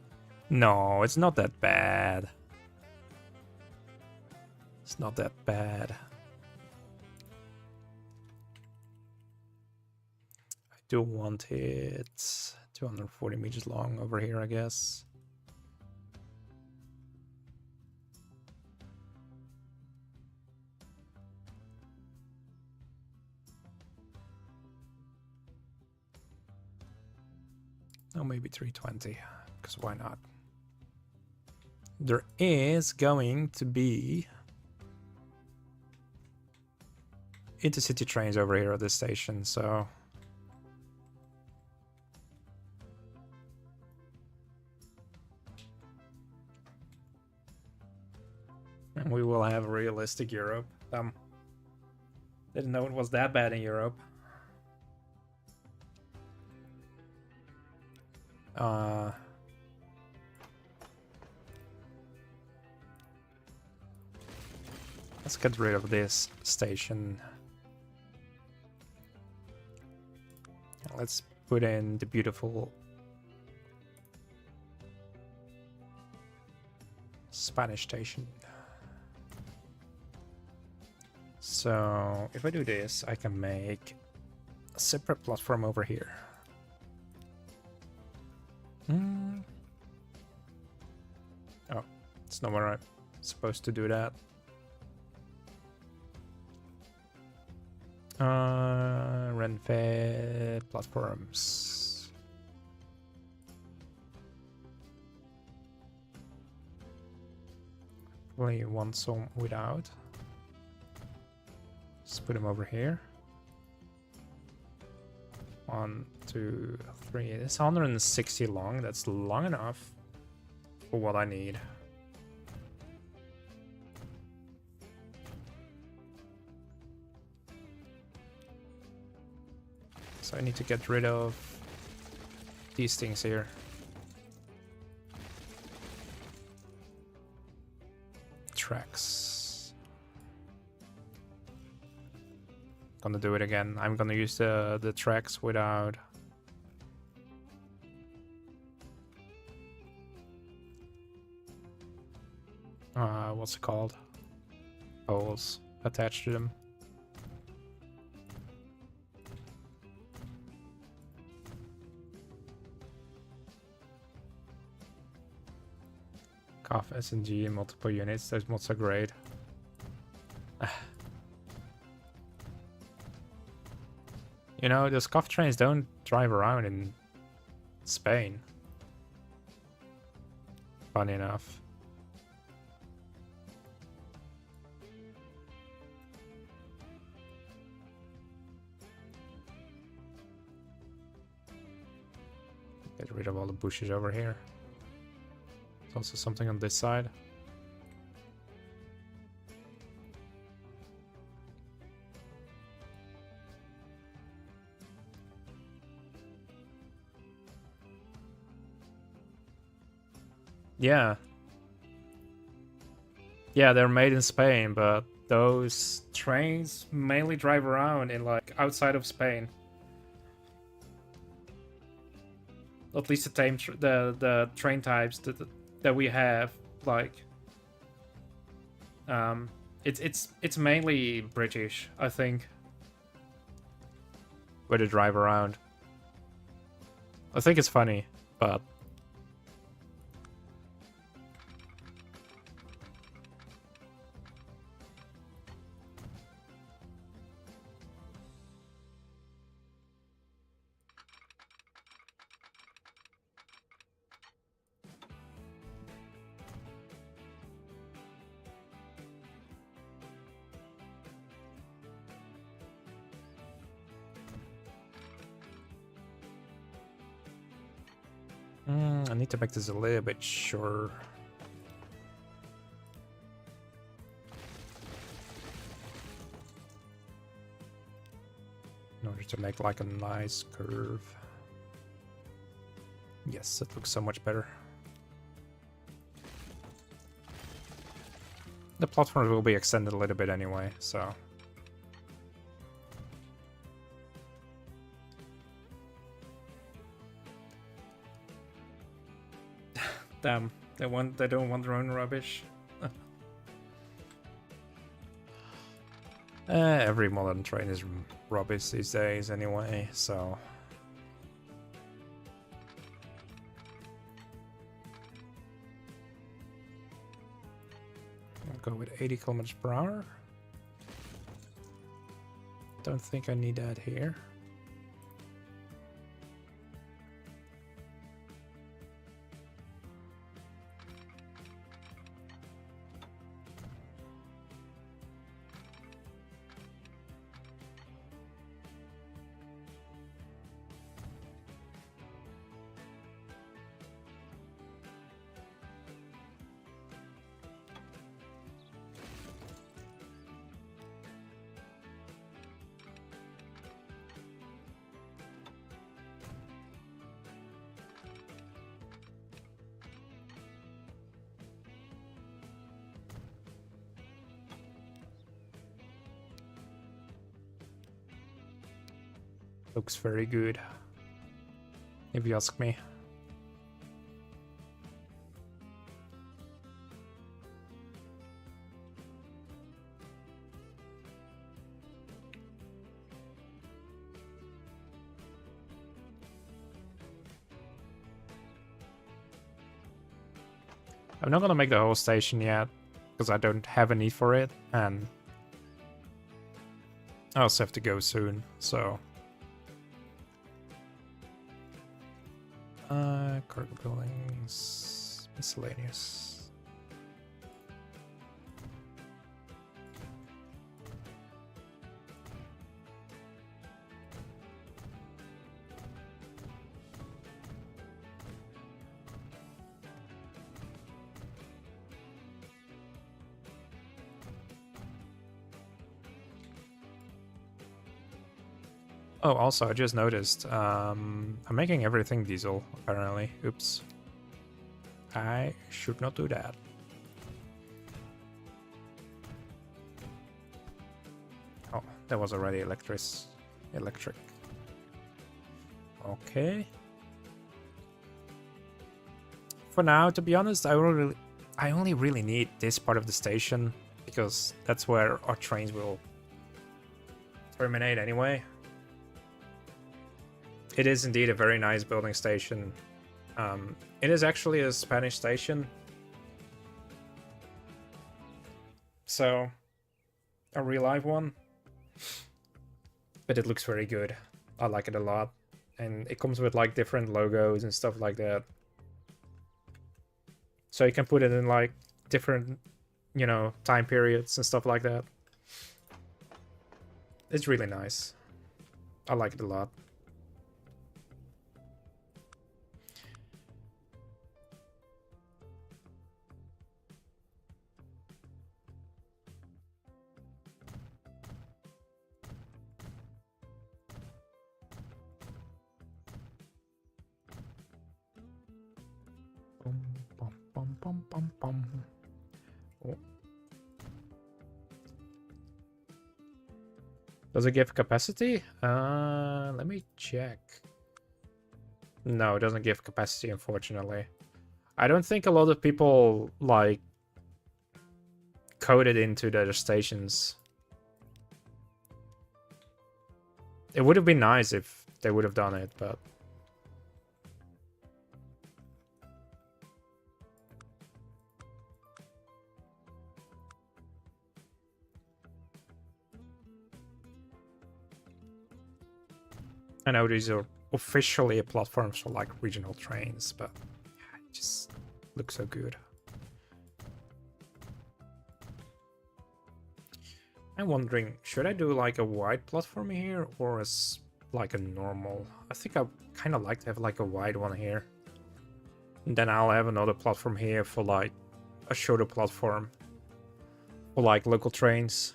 No, it's not that bad. It's not that bad. I do want it 240 meters long over here, I guess. Oh, maybe 320, because why not? There is going to be intercity trains over here at this station, so and we will have a realistic Europe. Didn't know it was that bad in Europe. Let's get rid of this station. Let's put in the beautiful Spanish station. So if I do this, I can make a separate platform over here. Oh, it's not where I'm supposed to do that. Renfed platforms. Probably want some without. Just put them over here. 1, 2, 3. It's 160 long. That's long enough for what I need. So I need to get rid of these things here. Tracks. Gonna do it again. I'm gonna use the tracks without what's it called? Poles attached to them. COF SNG in multiple units. Those mods are great. You know, those COF trains don't drive around in Spain. Funny enough. Get rid of all the bushes over here. There's also something on this side. Yeah. Yeah, they're made in Spain, but those trains mainly drive around in like outside of Spain. At least the train types that we have, like it's mainly British, I think, where they drive around. I think it's funny, but I need to make this a little bit shorter. In order to make like a nice curve. Yes, it looks so much better. The platforms will be extended a little bit anyway, so... Damn, they don't want their own rubbish. Every modern train is rubbish these days anyway, so... I'll go with 80 kilometers per hour. Don't think I need that here. Looks very good, if you ask me. I'm not gonna make the whole station yet, because I don't have a need for it, and I also have to go soon, so... Cargo buildings, miscellaneous. Oh, also, I just noticed, I'm making everything diesel, apparently. Oops. I should not do that. Oh, that was already electric. Okay. For now, to be honest, I only really need this part of the station, because that's where our trains will terminate anyway. It is indeed a very nice building station. It is actually a Spanish station. So, a real live one. But it looks very good. I like it a lot. And it comes with like different logos and stuff like that. So you can put it in like different, you know, time periods and stuff like that. It's really nice. I like it a lot. bum, bum, bum, bum, bum. Oh. Does it give capacity? Let me check. No, it doesn't give capacity, unfortunately. I don't think a lot of people, like, coded into their stations. It would have been nice if they would have done it, but... I know these are officially platforms for, like, regional trains, but it just looks so good. I'm wondering, should I do like a wide platform here or like a normal? I think I kind of like to have like a wide one here. And then I'll have another platform here for like a shorter platform for like local trains.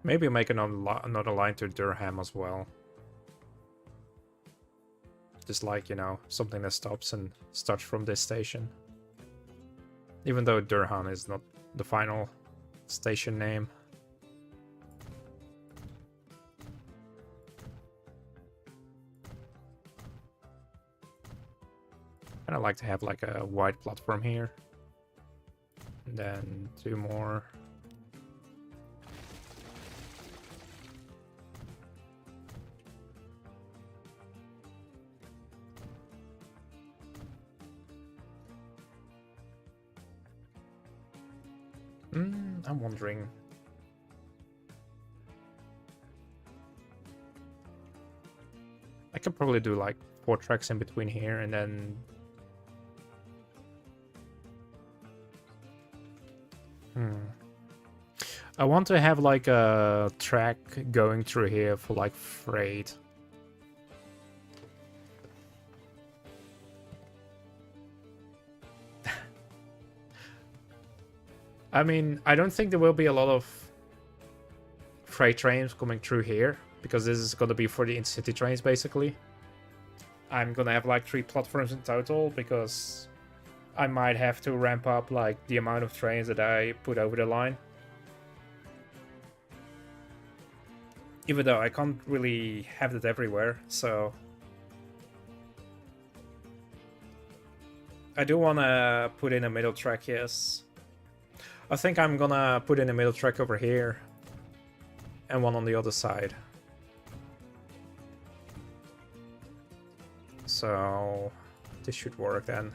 Maybe make another line to Durham as well. Just like, you know, something that stops and starts from this station. Even though Durham is not the final station name. And I like to have like a wide platform here. And then 2 more. I'm wondering. I could probably do like 4 tracks in between here and then... I want to have like a track going through here for like freight. I mean, I don't think there will be a lot of freight trains coming through here, because this is going to be for the intercity trains, basically. I'm going to have like 3 platforms in total, because I might have to ramp up like the amount of trains that I put over the line. Even though I can't really have that everywhere, so... I do want to put in a middle track, yes. I think I'm gonna put in a middle track over here and one on the other side. So this should work then.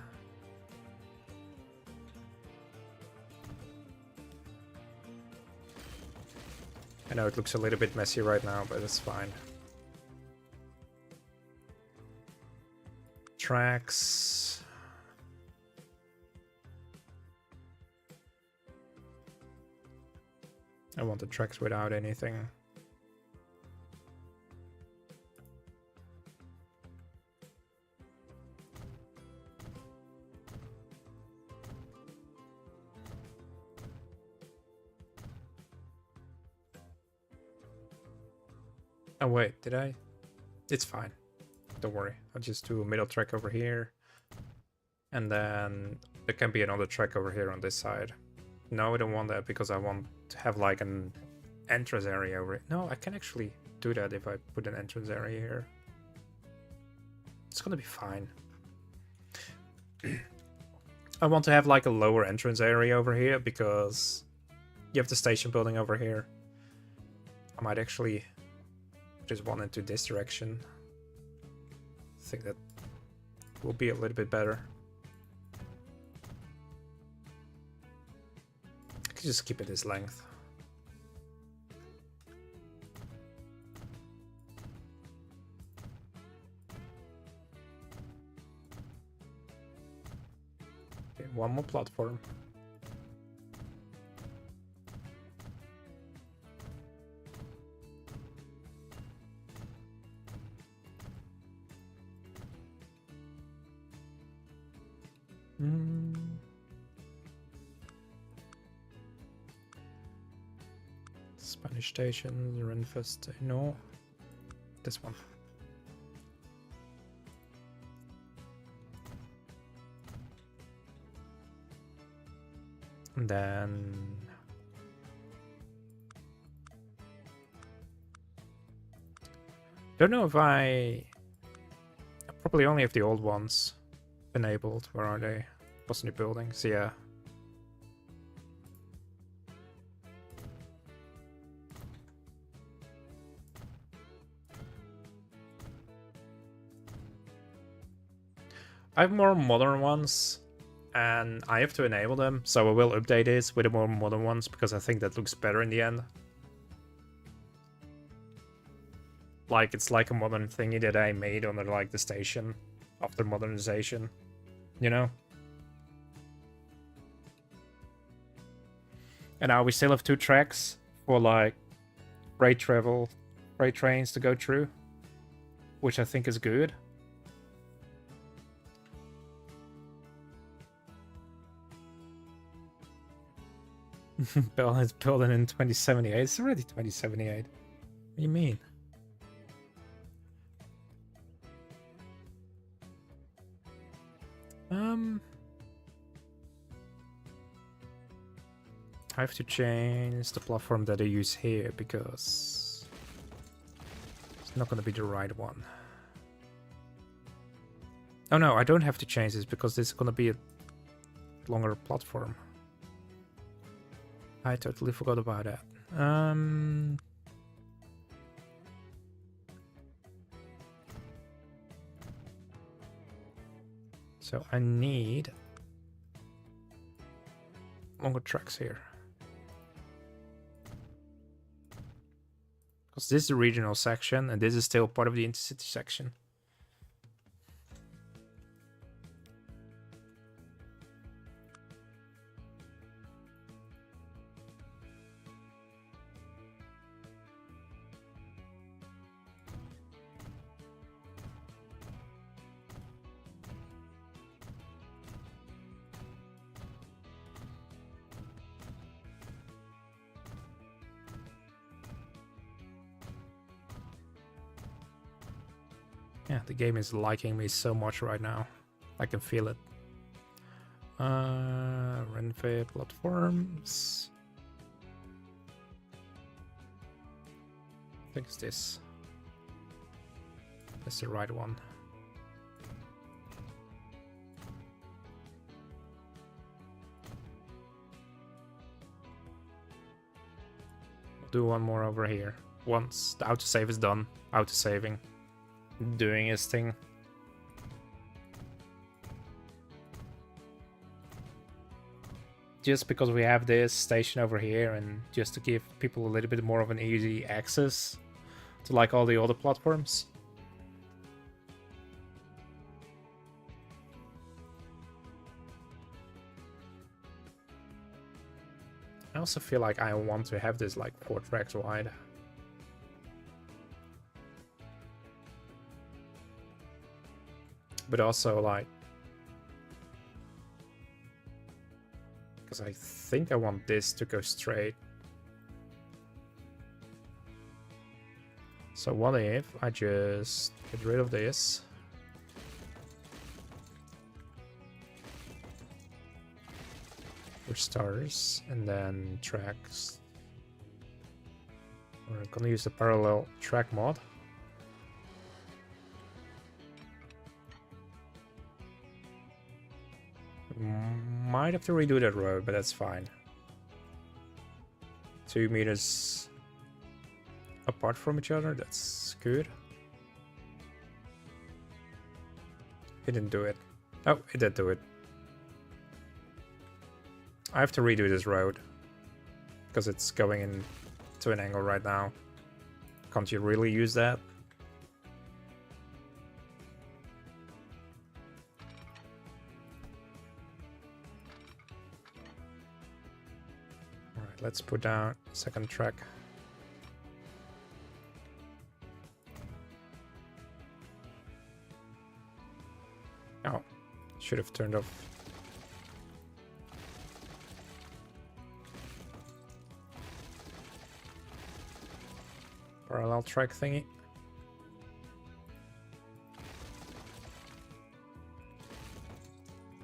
I know it looks a little bit messy right now, but it's fine. Tracks. I want the tracks without anything. Oh wait, did I? It's fine. Don't worry. I'll just do a middle track over here. And then there can be another track over here on this side. No, I don't want that because I want to have like an entrance area over it. No, I can actually do that if I put an entrance area here. It's gonna be fine. I want to have like a lower entrance area over here because you have the station building over here. I might actually just one into this direction. I think that will be a little bit better. I could just keep it this length. Okay, one more platform. Spanish station, Renfest, no. This one. And then don't know if I probably only have the old ones enabled. Where are they? What's new buildings? Yeah. I have more modern ones, and I have to enable them, so I will update this with the more modern ones, because I think that looks better in the end. Like, it's like a modern thingy that I made on the, like, the station after modernization, you know? And now we still have 2 tracks for, like, freight travel, freight trains to go through, which I think is good. Bell is built in 2078. It's already 2078. What do you mean? I have to change the platform that I use here because it's not going to be the right one. Oh no, I don't have to change this because this is going to be a longer platform. I totally forgot about that. So I need longer tracks here. Because this is the regional section and this is still part of the intercity section. Yeah, the game is liking me so much right now. I can feel it. Renfe platforms. I think it's this. That's the right one. I'll do one more over here. Once the autosave is done, autosaving. Doing his thing. Just because we have this station over here and just to give people a little bit more of an easy access to like all the other platforms. I also feel like I want to have this like 4 tracks wide. But also like, because I think I want this to go straight. So what if I just get rid of this? For stars and then tracks. We're gonna use the parallel track mod. Might have to redo that road, but that's fine. 2 meters apart from each other, that's good. It didn't do it. Oh, it did do it. I have to redo this road because it's going into an angle right now. Can't you really use that? Let's put down second track. Oh, should have turned off. parallel track thingy.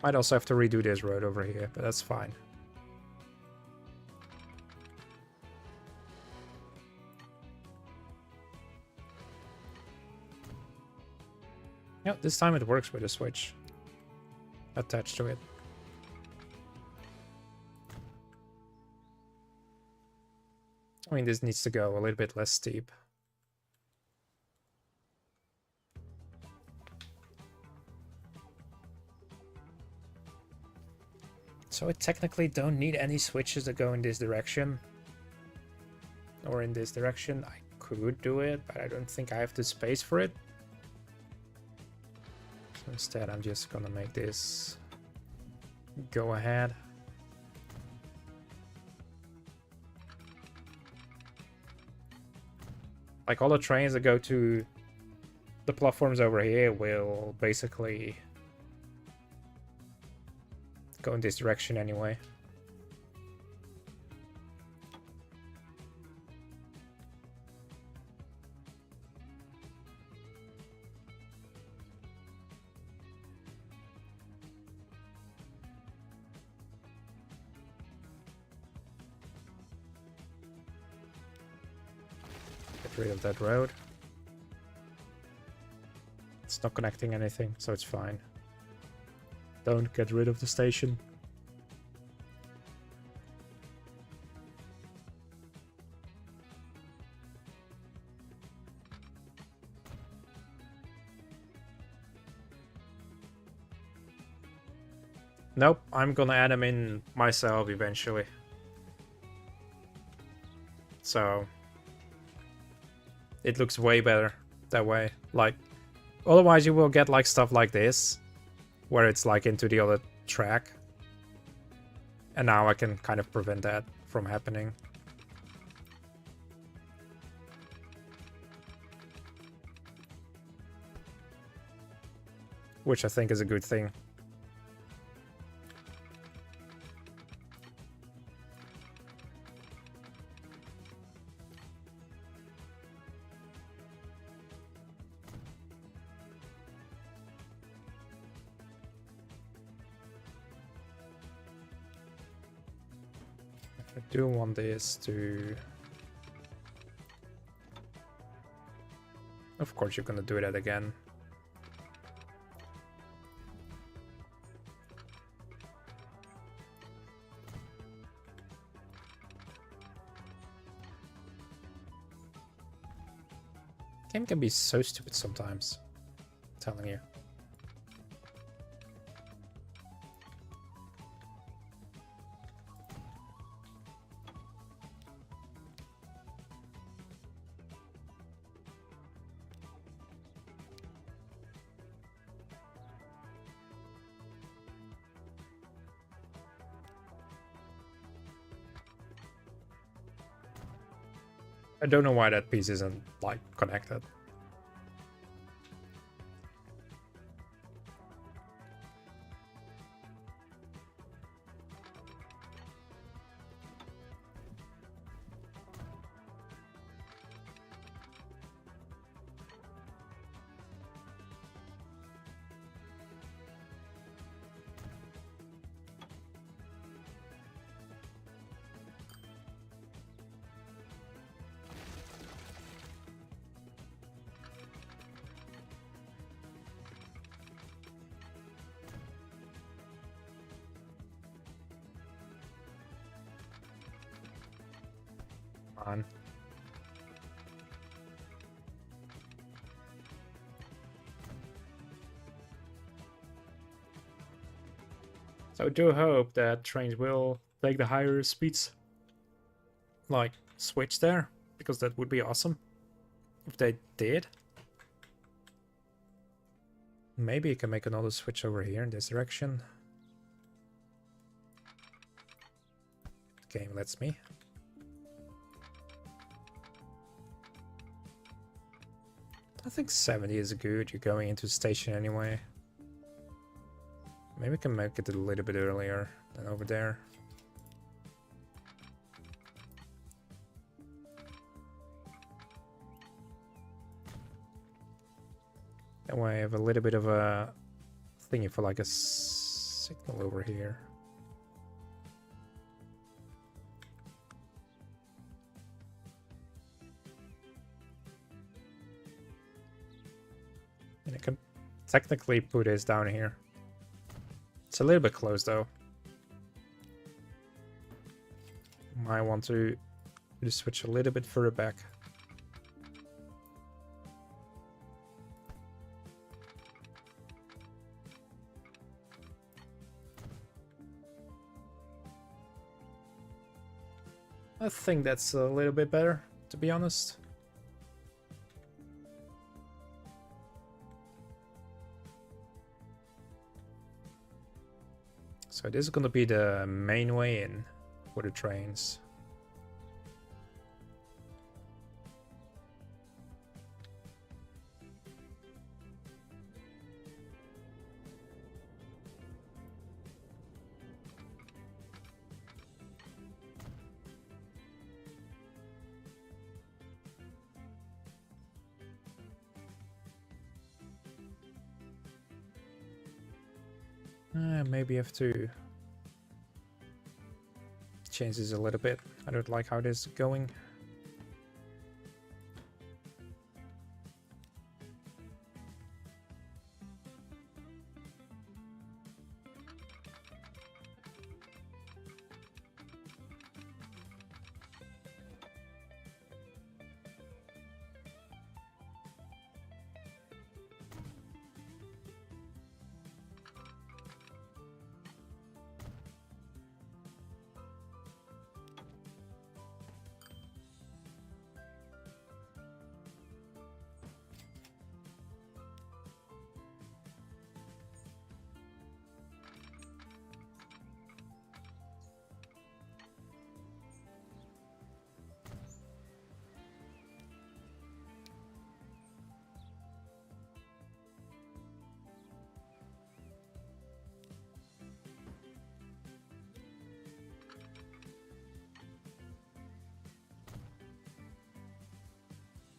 Might also have to redo this road over here, but that's fine. Yep, this time it works with a switch attached to it. I mean, this needs to go a little bit less steep. So I technically don't need any switches that go in this direction. Or in this direction. I could do it, but I don't think I have the space for it. So instead I'm just gonna make this go ahead. Like all the trains that go to the platforms over here will basically go in this direction anyway. Get rid of that road. It's not connecting anything, so it's fine. Don't get rid of the station. Nope, I'm gonna add them in myself eventually. So it looks way better that way. Like, otherwise you will get like stuff like this, where it's like into the other track. And now I can kind of prevent that from happening. Which I think is a good thing. I do want this to... Of course you're gonna do that again. Game can be so stupid sometimes, I'm telling you. I don't know why that piece isn't, like, connected. On. So I do hope that trains will take the higher speeds, like, switch there, because that would be awesome if they did. Maybe you can make another switch over here in this direction. The game lets me. I think 70 is good. You're going into the station anyway. Maybe we can make it a little bit earlier than over there. That way I have a little bit of a thingy for like a signal over here. And I can technically put this down here. It's a little bit close though. Might want to switch a little bit further back. I think that's a little bit better, to be honest. So this is gonna be the main way in for the trains. Maybe I have to change this a little bit. I don't like how this is going.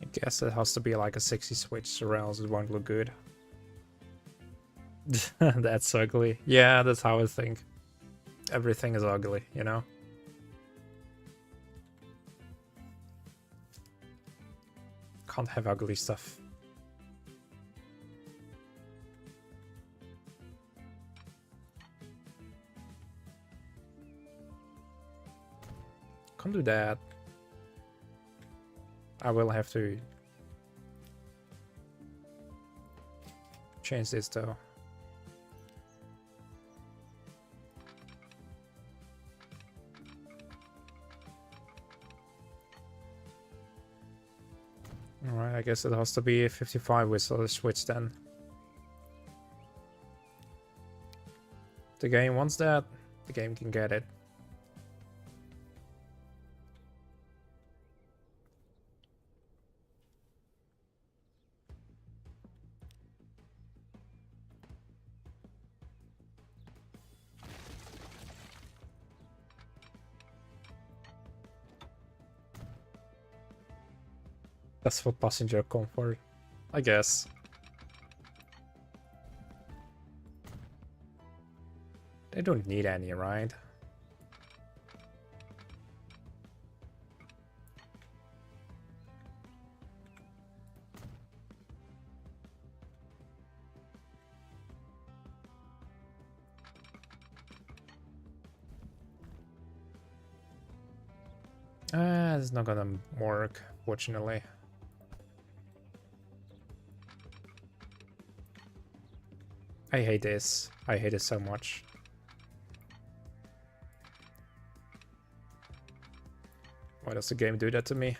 I guess it has to be like a 60 switch or else it won't look good. That's ugly. Yeah, that's how I think. Everything is ugly, you know? Can't have ugly stuff. Can't do that. I will have to change this though. Alright, I guess it has to be a 55 with the switch then. The game wants that, the game can get it. That's for passenger comfort, I guess. They don't need any, right? It's not gonna work, fortunately. I hate this. I hate it so much. Why does the game do that to me?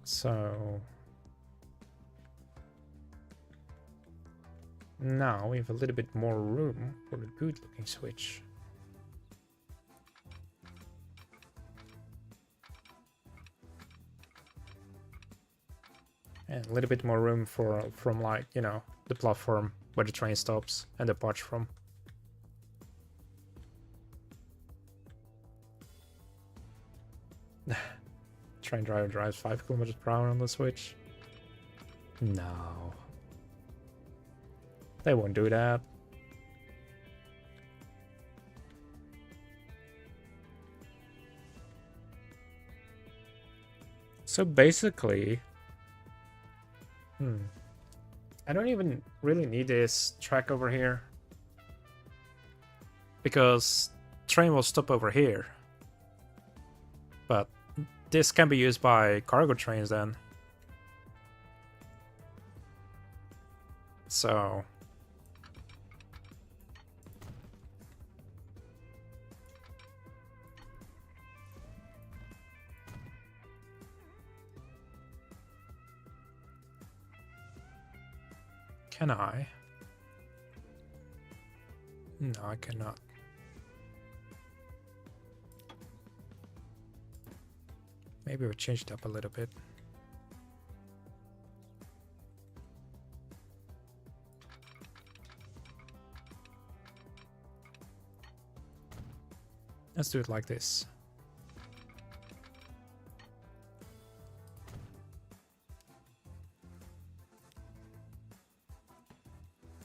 So now we have a little bit more room for a good looking switch. And a little bit more room from like, you know, the platform where the train stops and departs from. Train driver drives 5 kilometers per hour on the Switch. No. They won't do that. So basically, I don't even really need this track over here, because train will stop over here. But this can be used by cargo trains then. So can I? No, I cannot. Maybe we'll change it up a little bit. Let's do it like this.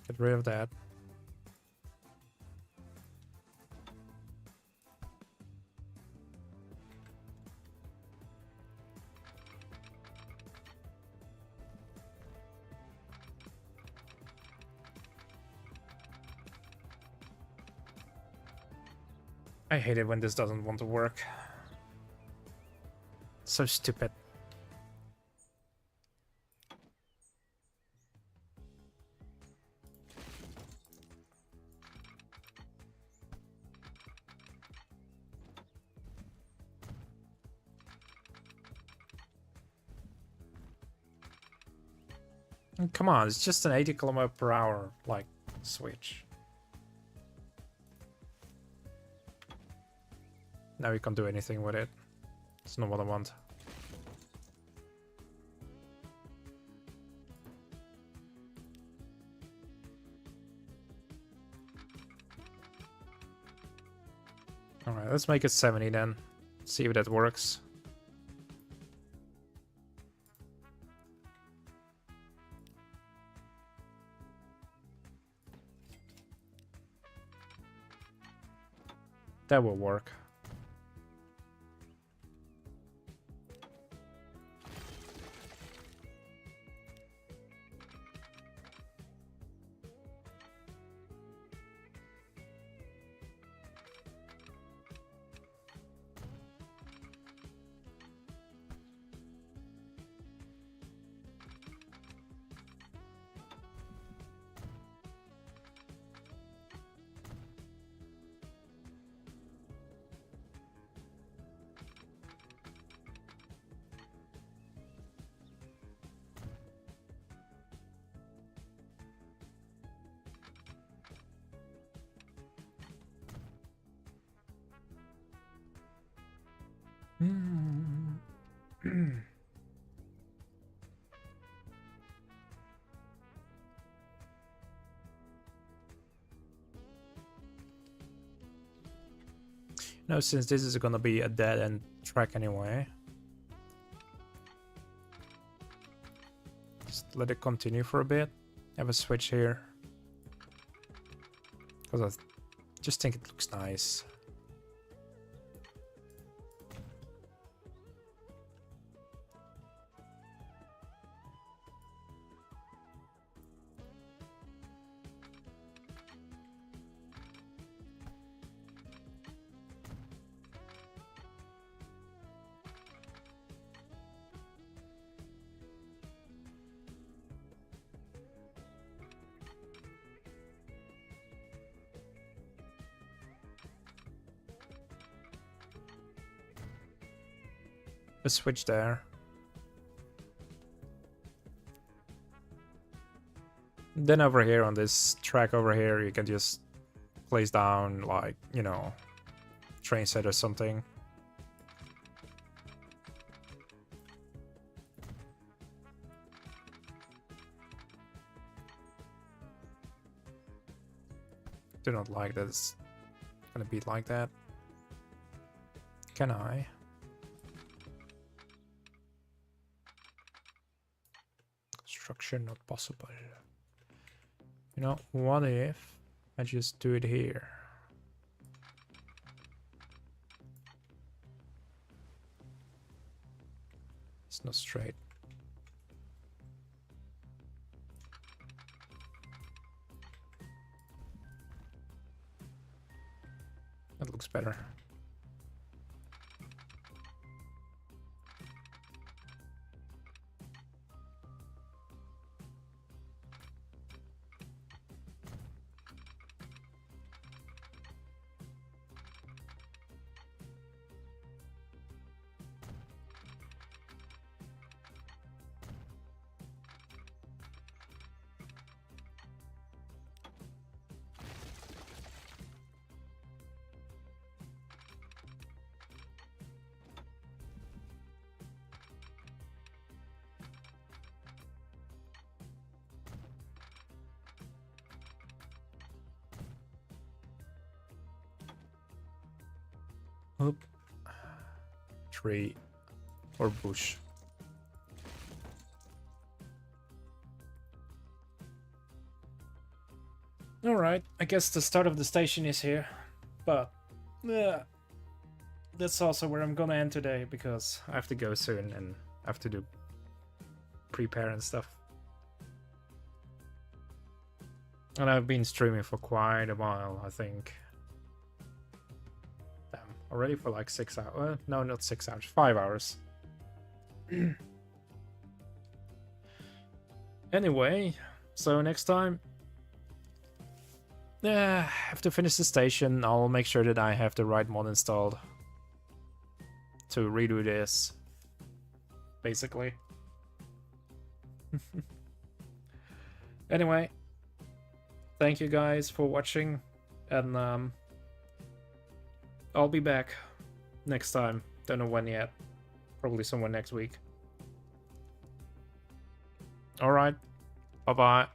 Get rid of that. I hate it when this doesn't want to work. So stupid. Come on, it's just an 80 kilometer per hour, like, switch. Now you can't do anything with it. It's not what I want. Alright, let's make it 70 then. See if that works. That will work. No, since this is gonna be a dead end track anyway, just let it continue for a bit. Have a switch here, because I just think it looks nice. A switch there. Then over here on this track over here, you can just place down, like, you know, train set or something. Do not like that it's gonna be like that. Can I? Construction not possible. You know, what if I just do it here? It's not straight. That looks better. Oop. Tree or bush. Alright, I guess the start of the station is here, but that's also where I'm gonna end today because I have to go soon and I have to do prepare and stuff. And I've been streaming for quite a while, I think. Damn, already for like 6 hours. No, not 6 hours, 5 hours. Anyway, so next time, I have to finish the station. I'll make sure that I have the right mod installed to redo this, basically. Anyway, thank you guys for watching, and I'll be back next time. Don't know when yet. Probably somewhere next week. Alright, bye-bye.